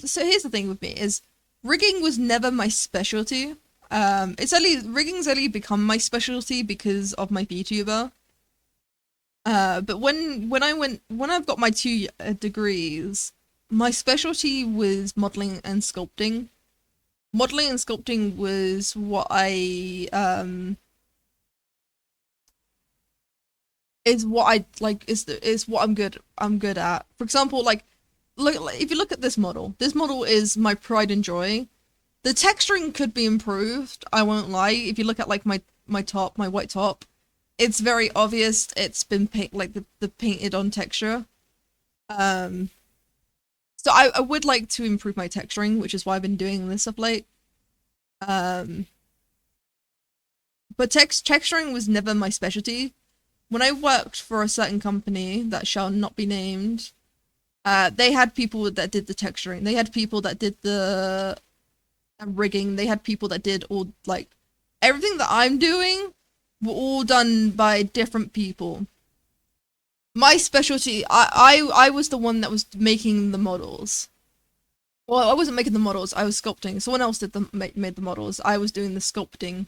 so here's the thing with me is rigging was never my specialty. Rigging's only become my specialty because of my VTuber. But when I've got my two degrees, my specialty was modeling and sculpting. Modeling and sculpting was what I is what I like is what I'm good at. For example, like if you look at this model is my pride and joy. The texturing could be improved, I won't lie. If you look at like my white top, it's very obvious it's been the painted on texture. So I would like to improve my texturing, which is why I've been doing this of late. But texturing was never my specialty. When I worked for a certain company that shall not be named, they had people that did the texturing. They had people that did the rigging. They had people that did all, like, everything that I'm doing were all done by different people. My specialty, I was the one that was making the models. Well, I wasn't making the models, I was sculpting. Someone else made the models. I was doing the sculpting.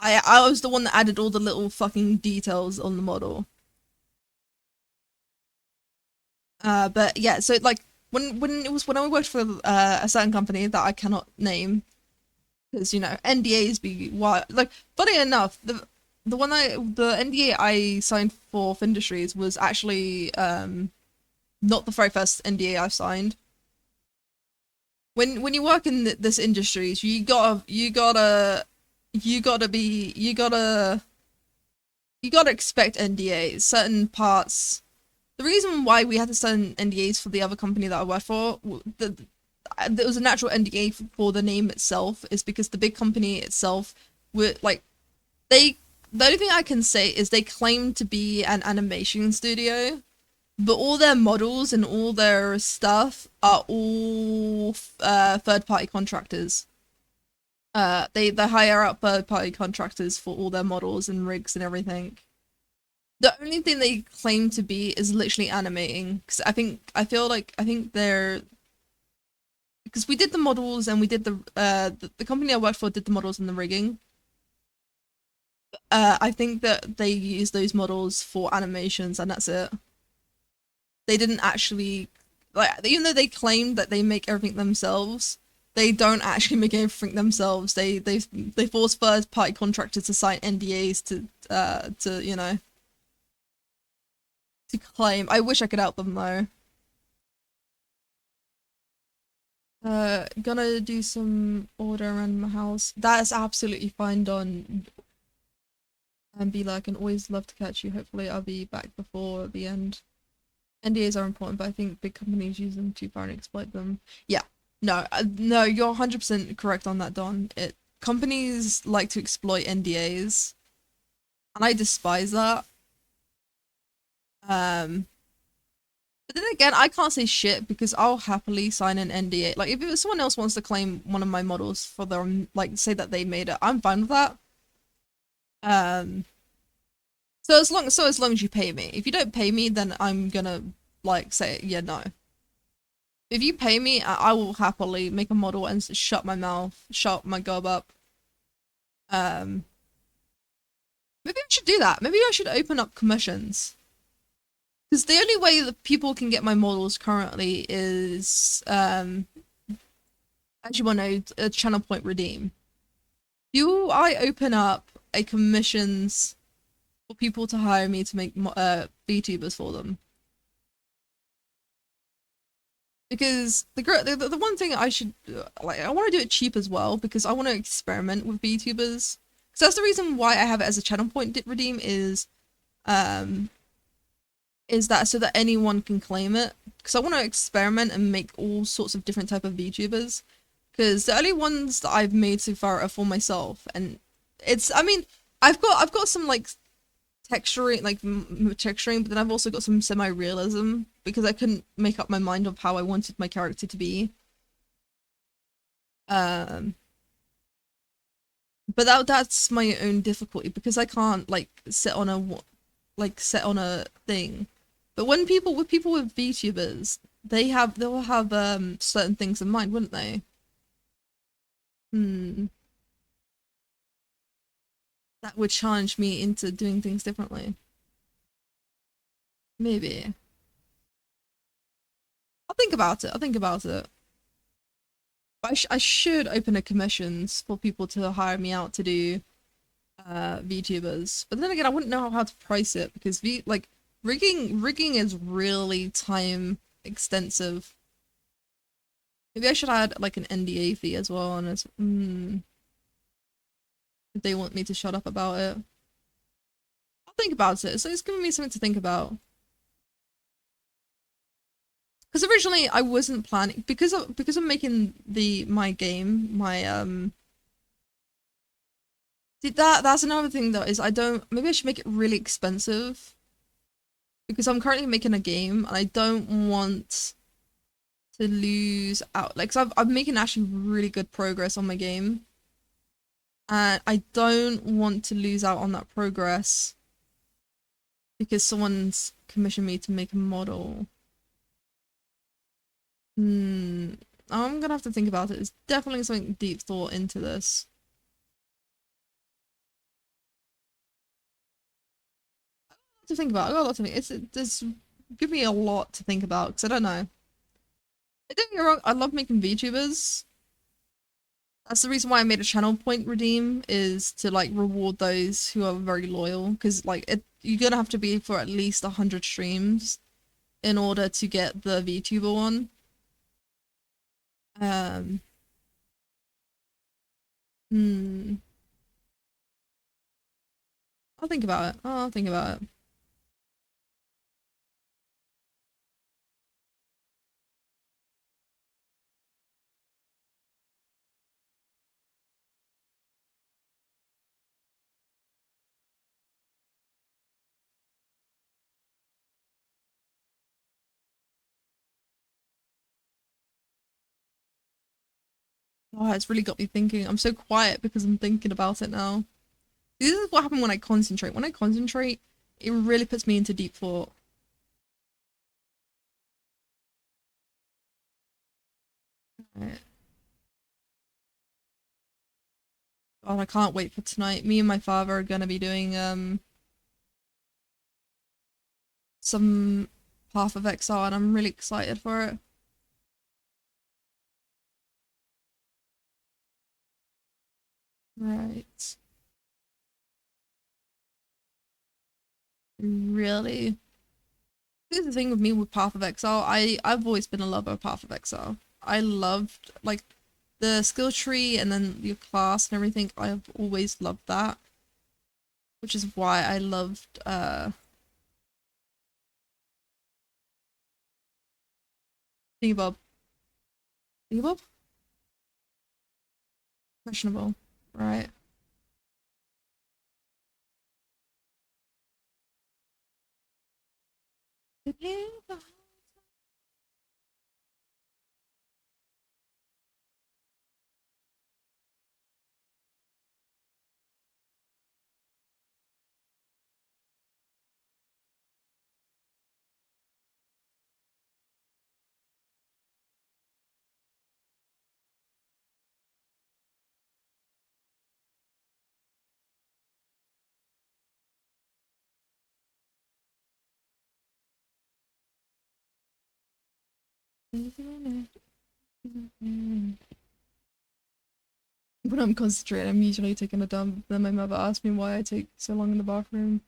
I was the one that added all the little fucking details on the model. But yeah, so like when I worked for a certain company that I cannot name, because you know NDAs be what, like, funny enough, the NDA I signed for Findustries was actually not the very first NDA I've signed. When you work in this industries, you gotta expect NDAs. Certain parts. The reason why we had to sign NDAs for the other company that I worked for, there was a natural NDA for the name itself, is because the big company itself were like, the only thing I can say is they claim to be an animation studio, but all their models and all their stuff are all third-party contractors. They hire out third-party contractors for all their models and rigs and everything. The only thing they claim to be is literally animating, because I think they're, because we did the models and we did the company I worked for did the models and the rigging. I think that they use those models for animations and that's it. They didn't actually, like, even though they claim that they make everything themselves, they don't actually make everything themselves. They force third party contractors to sign NDAs to you know, to claim. I wish I could help them though. Gonna do some order around my house. That is absolutely fine, Don. And be like, and always love to catch you. Hopefully I'll be back before the end. NDAs are important, but I think big companies use them too far and exploit them. Yeah, no, no, you're 100% correct on that, Don. Companies like to exploit NDAs, and I despise that. But then again, I can't say shit because I'll happily sign an NDA. Like, if someone else wants to claim one of my models for their, like, say that they made it, I'm fine with that. So as long as you pay me. If you don't pay me, then I'm gonna, like, say, yeah, no. If you pay me, I will happily make a model and shut my mouth, shut my gob up. Maybe I should do that. Maybe I should open up commissions. Because the only way that people can get my models currently is, as you want to know, a channel point redeem. Do I open up a commissions for people to hire me to make VTubers for them? Because the one thing I should, like, I want to do it cheap as well, because I want to experiment with VTubers. Because that's the reason why I have it as a channel point redeem is that so that anyone can claim it. Because I want to experiment and make all sorts of different type of VTubers. Because the only ones that I've made so far are for myself, and it's, I mean, I've got some like texturing, texturing, but then I've also got some semi-realism because I couldn't make up my mind of how I wanted my character to be. But that's my own difficulty because I can't like sit on a thing. But when people with VTubers, they'll have certain things in mind, wouldn't they? Hmm. That would challenge me into doing things differently. Maybe. I'll think about it. I'll think about it. But I should open a commissions for people to hire me out to do VTubers. But then again, I wouldn't know how to price it because rigging is really time extensive. Maybe I should add like an NDA fee as well, and it's if they want me to shut up about it. I'll think about it. So it's giving me something to think about. Because originally I wasn't planning because I'm making my game my see that's another thing though is I don't maybe I should make it really expensive because I'm currently making a game and I don't want to lose out like so I'm making actually really good progress on my game and I don't want to lose out on that progress because someone's commissioned me to make a model. I'm gonna have to think about it. It's definitely something deep thought into this. To think about. I got a lot to think. There's give me a lot to think about because I don't know. Don't get me wrong. I love making VTubers. That's the reason why I made a channel point redeem is to like reward those who are very loyal because like you're gonna have to be for at least 100 streams in order to get the VTuber one. Um. Hmm. I'll think about it. I'll think about it. Oh, it's really got me thinking. I'm so quiet because I'm thinking about it now. This is what happened when I concentrate. When I concentrate, it really puts me into deep thought. Right. God, I can't wait for tonight. Me and my father are gonna be doing some Path of Exile and I'm really excited for it. Right. Really. Here's the thing with me with Path of Exile. I've always been a lover of Path of Exile. I loved like the skill tree and then your class and everything. I've always loved that. Which is why I loved Bebop. Bebop? Questionable. Right. When I'm concentrating, I'm usually taking a dump. Then my mother asks me why I take so long in the bathroom.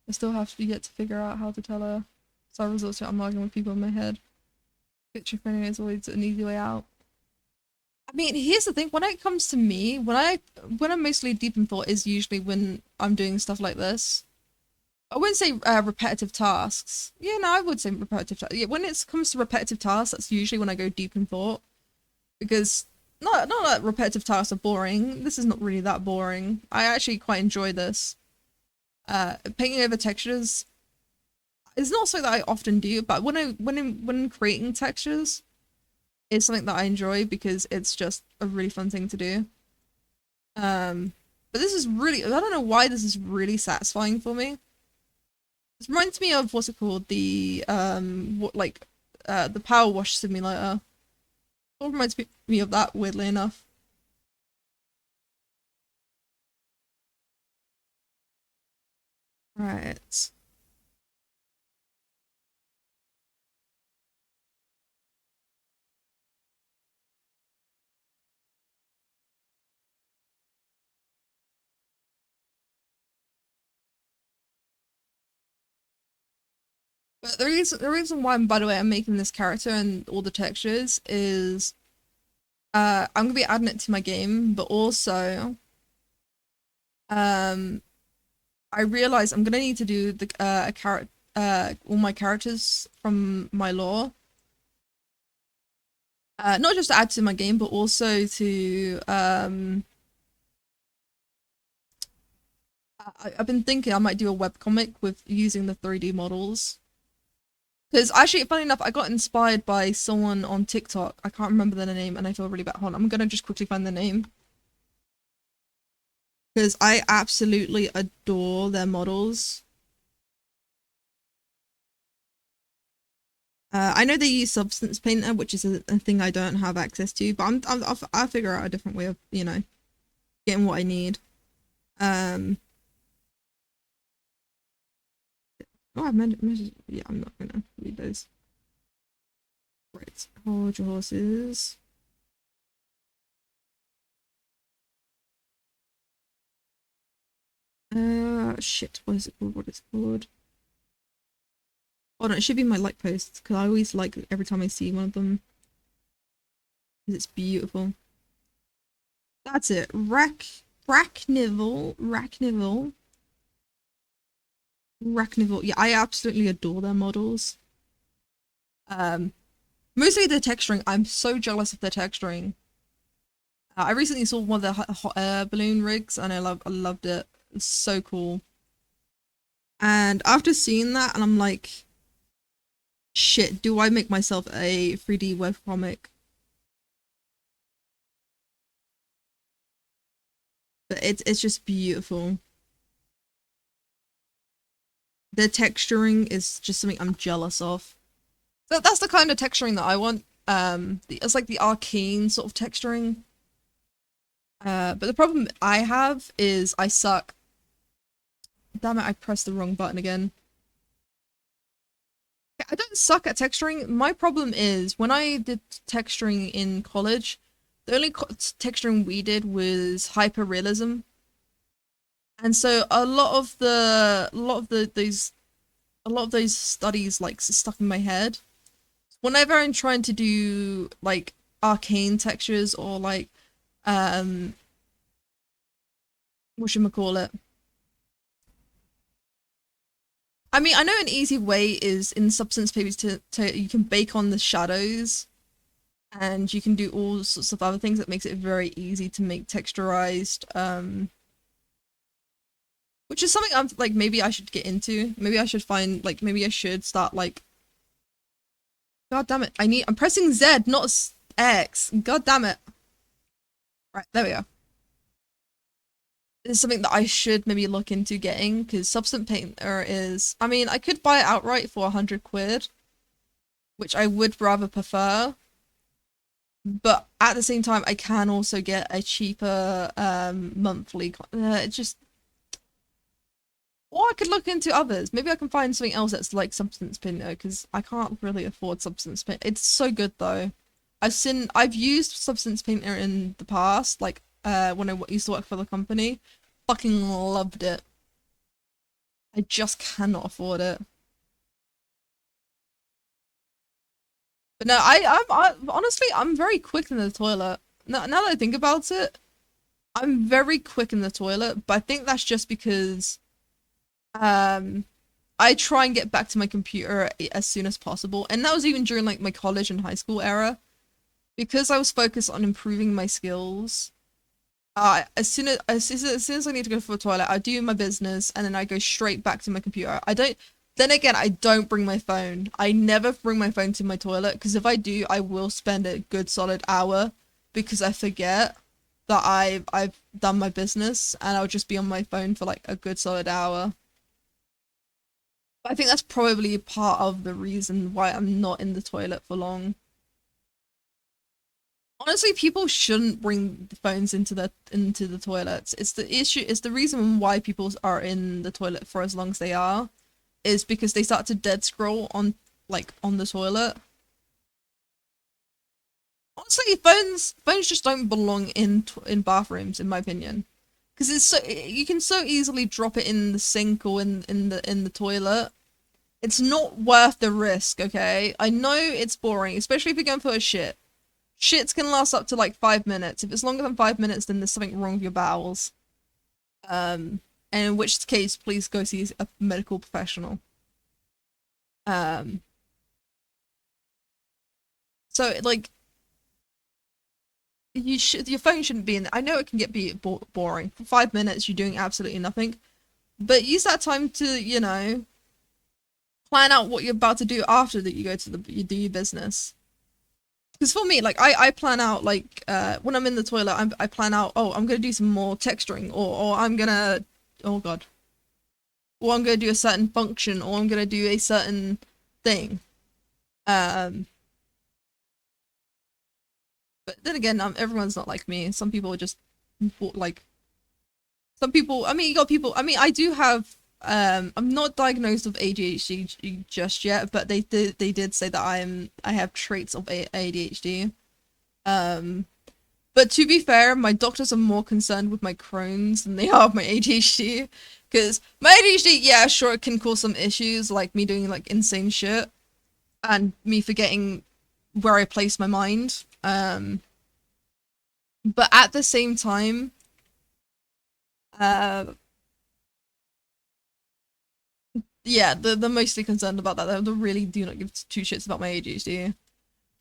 I still have to yet to figure out how to tell her. So I resort to I'm arguing with people in my head. Picture printing is always an easy way out. I mean, here's the thing. When it comes to me, when I'm mostly deep in thought is usually when I'm doing stuff like this. I wouldn't say repetitive tasks. Yeah, no, I would say repetitive tasks. Yeah, when it comes to repetitive tasks, that's usually when I go deep in thought. Because not that repetitive tasks are boring. This is not really that boring. I actually quite enjoy this. Painting over textures is not something that I often do, but when creating textures, it's something that I enjoy because it's just a really fun thing to do. But this is really I don't know why this is really satisfying for me. This reminds me of what's it called the Power Wash Simulator. It reminds me of that weirdly enough. Right. But the reason why, by the way, I'm making this character and all the textures is I'm gonna be adding it to my game, but also um I realize I'm gonna need to do the a character all my characters from my lore. Not just to add to my game, but also to I've been thinking I might do a webcomic with using the 3D models. Because actually, funny enough, I got inspired by someone on TikTok. I can't remember their name, and I feel really bad. Hold on, I'm gonna just quickly find their name. Because I absolutely adore their models. I know they use Substance Painter, which is a thing I don't have access to, but I'll figure out a different way of, getting what I need. Oh, I've mentioned, yeah, I'm not gonna read those. Right, hold your horses. Shit, what is it called? What is it called? Hold on, it should be my like posts, because I always like every time I see one of them. Because it's beautiful. That's it. Racknivel. Yeah, I absolutely adore their models. Um, Mostly the texturing. I'm so jealous of their texturing. I recently saw one of the hot air balloon rigs, and I loved it. It's so cool. And after seeing that, and I'm like, shit, do I make myself a 3D webcomic? But it's just beautiful. The texturing is just something I'm jealous of. That's the kind of texturing that I want. It's like the arcane sort of texturing. But the problem I have is I suck. Damn it, I pressed the wrong button again. I don't suck at texturing. My problem is when I did texturing in college, the only texturing we did was hyperrealism. And so a lot of those studies like stuck in my head. Whenever I'm trying to do like arcane textures or like whatchamacallit. I mean, I know an easy way is in Substance Pages to you can bake on the shadows and you can do all sorts of other things that makes it very easy to make texturized which is something I'm like maybe I should get into. Maybe I should find like maybe I should start like God damn it. I'm pressing Z, not X. God damn it. Right, there we go. This is something that I should maybe look into getting because Substance Painter is I mean, I could buy it outright for 100 quid, which I would rather prefer. But at the same time, I can also get a cheaper monthly. It just or I could look into others. Maybe I can find something else that's like Substance Painter because I can't really afford Substance Painter. It's so good though. I've used Substance Painter in the past, like when I used to work for the company. Fucking loved it. I just cannot afford it. But no, I honestly I'm very quick in the toilet. Now that I think about it, I'm very quick in the toilet, but I think that's just because um I try and get back to my computer as soon as possible. And that was even during like my college and high school era. Because I was focused on improving my skills, as soon as I need to go for a toilet, I do my business and then I go straight back to my computer. I don't then again I don't bring my phone. I never bring my phone to my toilet because if I do, I will spend a good solid hour because I forget that I've done my business and I'll just be on my phone for like a good solid hour. I think that's probably part of the reason why I'm not in the toilet for long. Honestly, people shouldn't bring phones into the toilets. It's the issue. It's the reason why people are in the toilet for as long as they are, is because they start to dead scroll on like on the toilet. Honestly, phones just don't belong in bathrooms, in my opinion, because it's so you can so easily drop it in the sink or in the toilet. It's not worth the risk. Okay, I know it's boring, especially if you're going for a shit. Shits can last up to like 5 minutes. If it's longer than 5 minutes, then there's something wrong with your bowels. And in which case, please go see a medical professional. Um, so like your phone shouldn't be in there. I know it can be boring. For 5 minutes, you're doing absolutely nothing, but use that time to plan out what you're about to do after that. You go to you do your business. Because for me, like I plan out like when I'm in the toilet, I plan out, oh, I'm gonna do some more texturing, or I'm gonna, oh god, or I'm gonna do a certain function, or I'm gonna do a certain thing. Um, but then again, everyone's not like me. Some people are just like some people. I mean, you got people. I mean, I do have. I'm not diagnosed with ADHD just yet, but they did say that I have traits of ADHD. Um, But to be fair, my doctors are more concerned with my Crohn's than they are with my ADHD. Because my ADHD, yeah, sure, it can cause some issues, like me doing like insane shit and me forgetting where I place my mind. But at the same time, uh, yeah, they're mostly concerned about that. They really do not give two shits about my ADHD.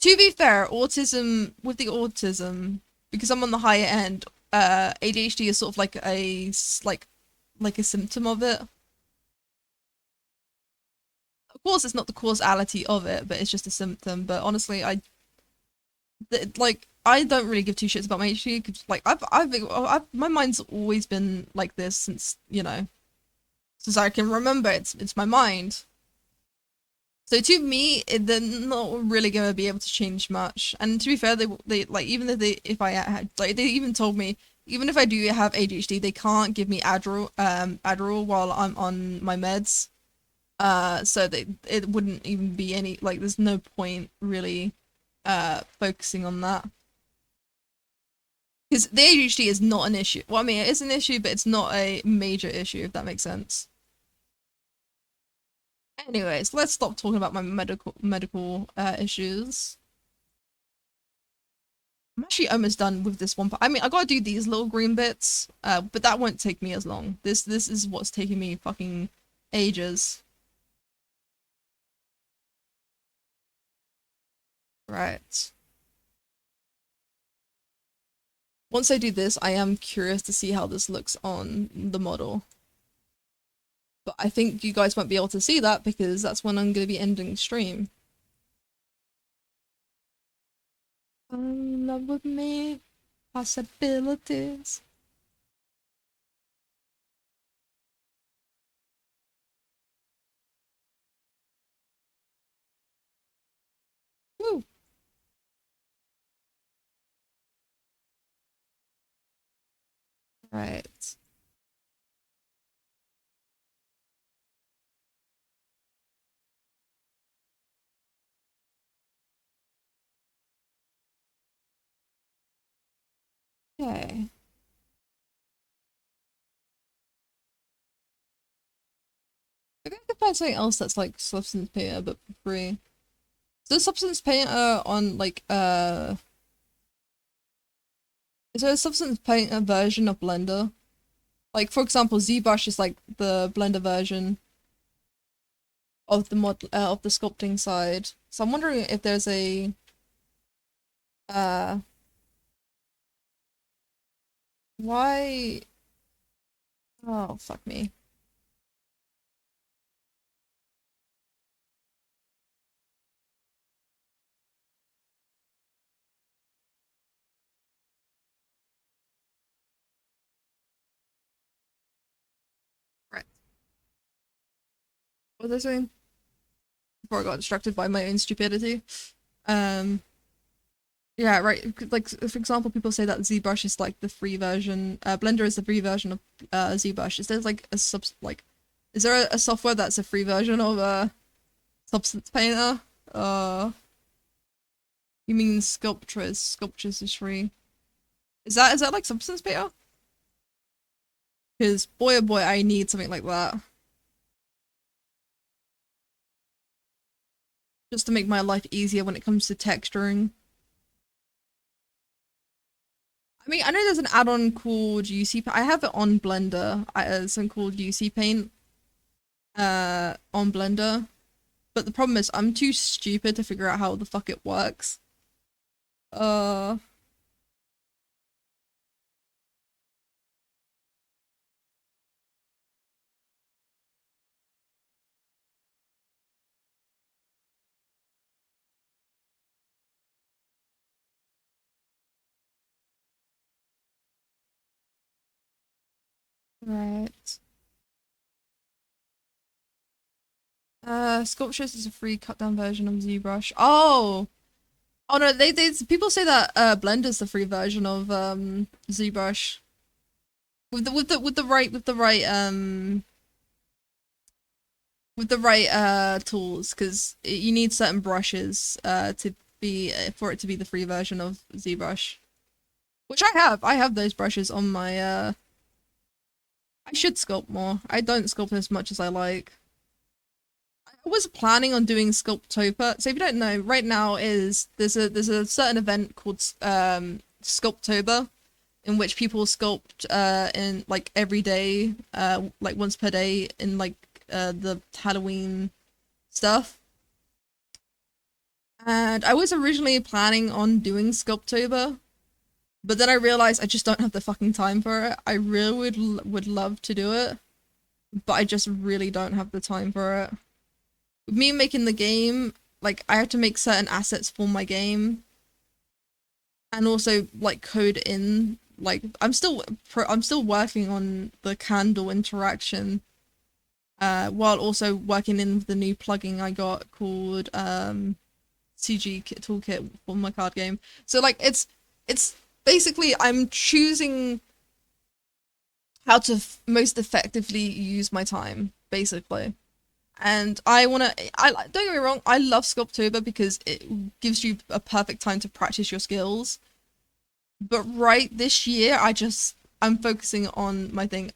To be fair, autism with the autism, because I'm on the higher end, ADHD is sort of like like a symptom of it. Of course, it's not the causality of it, but it's just a symptom. But honestly, I don't really give two shits about my ADHD because like my mind's always been like this since since I can remember. It's my mind. So to me, they're not really gonna be able to change much. And to be fair, they like even if I had like they even told me even if I do have ADHD, they can't give me Adderall while I'm on my meds. So that it wouldn't even be any like there's no point really focusing on that because the ADHD is not an issue. Well, I mean it is an issue, but it's not a major issue if that makes sense. Anyways, let's stop talking about my medical issues. I'm actually almost done with this one part. I mean, I gotta do these little green bits, but that won't take me as long. This is what's taking me fucking ages. Right. Once I do this, I am curious to see how this looks on the model. But I think you guys won't be able to see that because that's when I'm going to be ending the stream. In love with me, possibilities. Woo! Right. Okay. Maybe I could find something else that's like Substance Painter but for free. So Substance Painter on like is there a Substance Painter version of Blender? Like for example, ZBrush is like the Blender version of the of the sculpting side. So I'm wondering if there's a uh why oh fuck me. Right. What was I saying? Before I got distracted by my own stupidity. Um Yeah, right. Like for example, people say that ZBrush is like the free version. Blender is the free version of ZBrush. Is there like a is there a software that's a free version of Substance Painter? You mean Sculptris? Sculptris is free. Is that like Substance Painter? Because boy oh boy, I need something like that just to make my life easier when it comes to texturing. I mean, I know there's an add-on called UC. I have it on Blender. Something called UC Paint. On Blender. But the problem is, I'm too stupid to figure out how the fuck it works. Uh. Right. Sculptures is a free cut down version of ZBrush. Oh! Oh no, they people say that Blender's the free version of ZBrush. With the right tools, because you need certain brushes to be for it to be the free version of ZBrush. Which I have. I have those brushes on my I should sculpt more. I don't sculpt as much as I like. I was planning on doing Sculptober. So if you don't know, right now there's a certain event called Sculptober, in which people sculpt in like every day, like once per day in like the Halloween stuff. And I was originally planning on doing Sculptober, but then I realized I just don't have the fucking time for it. I really would love to do it, but I just really don't have the time for it. With me making the game, like I have to make certain assets for my game, and also like code in. Like I'm still working on the candle interaction, while also working in the new plugin I got called CG Toolkit for my card game. So like it's basically I'm choosing how to most effectively use my time, basically. And I don't get me wrong, I love Sculptober because it gives you a perfect time to practice your skills. But right this year, I'm focusing on my thing.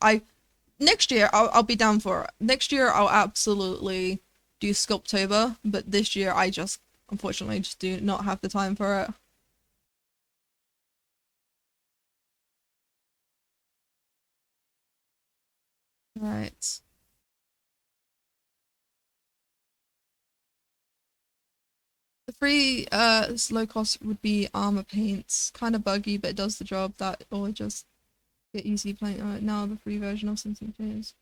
Next year I'll be down for it. Next year I'll absolutely do Sculptober, but this year I just unfortunately just do not have the time for it. Right. The free slow cost would be armor paints. Kind of buggy, but it does the job. That or just get easy playing now the free version of something is.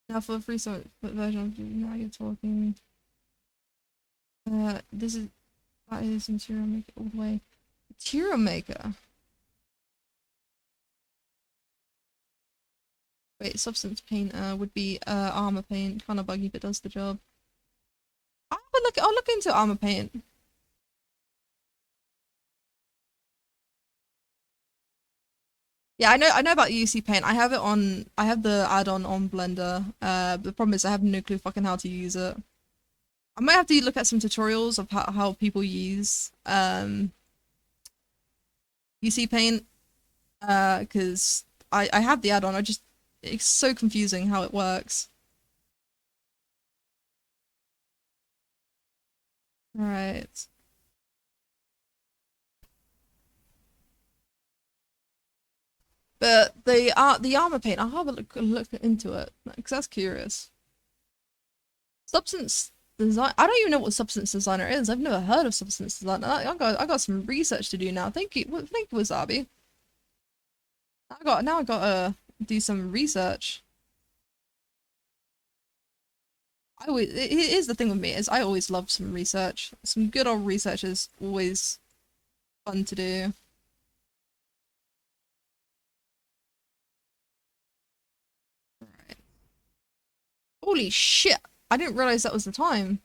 Now for the free version of now you're talking. This is that is Material Maker all the way. Material Maker. Wait, Substance Paint would be armor paint. Kind of buggy, but does the job. I'll look into armor paint. Yeah, I know about UC Paint. I have the add-on on Blender. The problem is I have no clue fucking how to use it. I might have to look at some tutorials of how people use UC Paint. Because I have the add-on. It's so confusing how it works. Right. But the armor paint, I'll have a look into it because that's curious. Substance design. I don't even know what substance designer is. I've never heard of substance designer. I got some research to do now. Thank you, Wasabi. I gotta do some research. Here's the thing with me is I always love some research. Some good old research is always fun to do. Right. Holy shit! I didn't realize that was the time.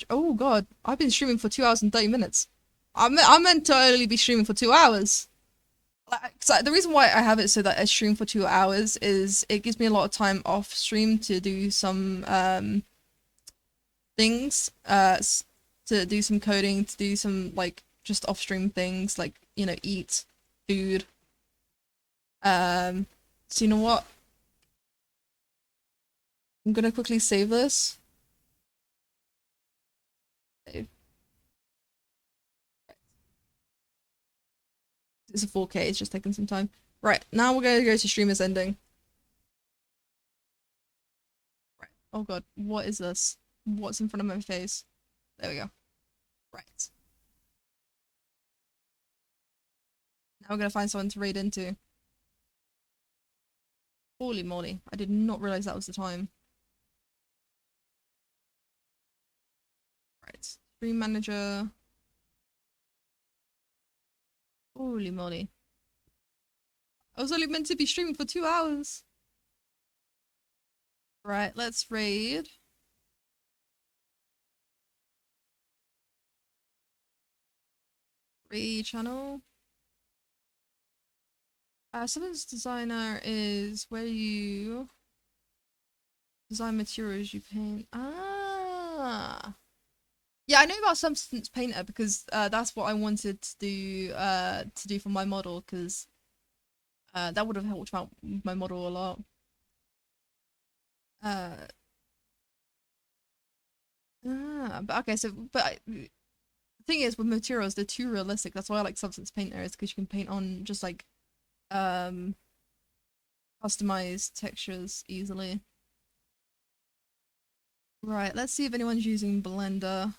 Oh god, I've been streaming for 2 hours and 30 minutes. I meant to only be streaming for 2 hours. The reason why I have it so that I stream for 2 hours is it gives me a lot of time off stream to do some things, to do some coding, to do some like just off stream things like, you know, eat food. So you know what? I'm gonna quickly save this. Save. It's a 4K, it's just taking some time. Right, now we're gonna go to streamers ending. Right. Oh god, what is this? What's in front of my face? There we go. Right. Now we're gonna find someone to raid into. Holy moly, I did not realize that was the time. Right. Stream manager. Holy moly. I was only meant to be streaming for 2 hours. Right, let's raid. Raid channel. Substance designer is where you design materials you paint. Ah. Yeah, I know about Substance Painter because that's what I wanted to do for my model because that would have helped out my model a lot. Uh, but okay, the thing is with materials, they're too realistic. That's why I like Substance Painter is because you can paint on just like um customized textures easily. Right, let's see if anyone's using Blender.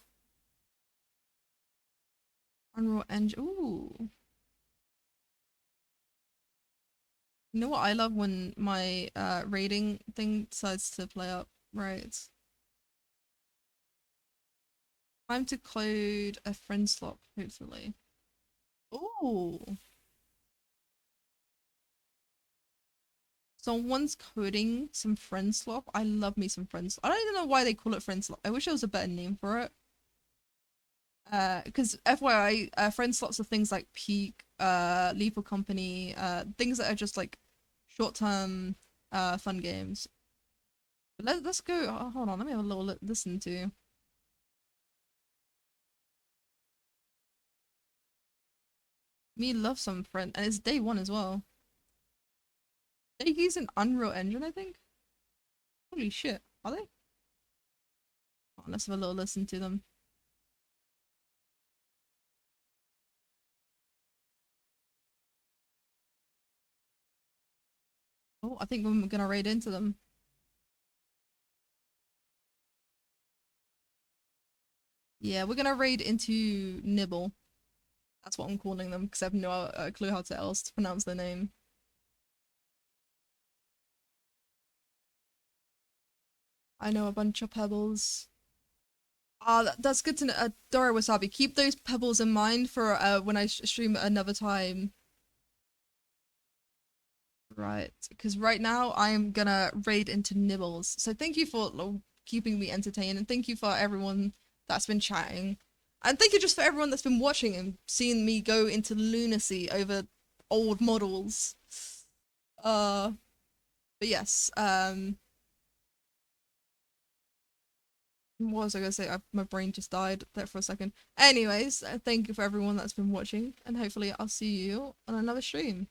Unreal Engine. Ooh. You know what I love when my rating thing decides to play up? Right. Time to code a friend slot, hopefully. Ooh. Someone's coding some friend swap. I love me some friend swap. I don't even know why they call it friend swap. I wish there was a better name for it. Because FYI, friend slots are things like Peak, Lethal Company, things that are just like short-term, fun games. But let's go. Oh, hold on, let me have a little listen to. Me love some friend, and it's day one as well. They use an Unreal Engine, I think. Holy shit, are they? Oh, let's have a little listen to them. Oh, I think we're gonna raid into them. Yeah, we're gonna raid into Nibble. That's what I'm calling them because I have no clue how else to pronounce their name. I know a bunch of pebbles. Ah, that's good to know. Dora Wasabi, keep those pebbles in mind for when I stream another time. Right, because right now I'm gonna raid into Nibbles. So thank you for keeping me entertained, and thank you for everyone that's been chatting, and thank you just for everyone that's been watching and seeing me go into lunacy over old models. Uh, but yes, what was I gonna say? My brain just died there for a second. Anyways, thank you for everyone that's been watching, and hopefully I'll see you on another stream.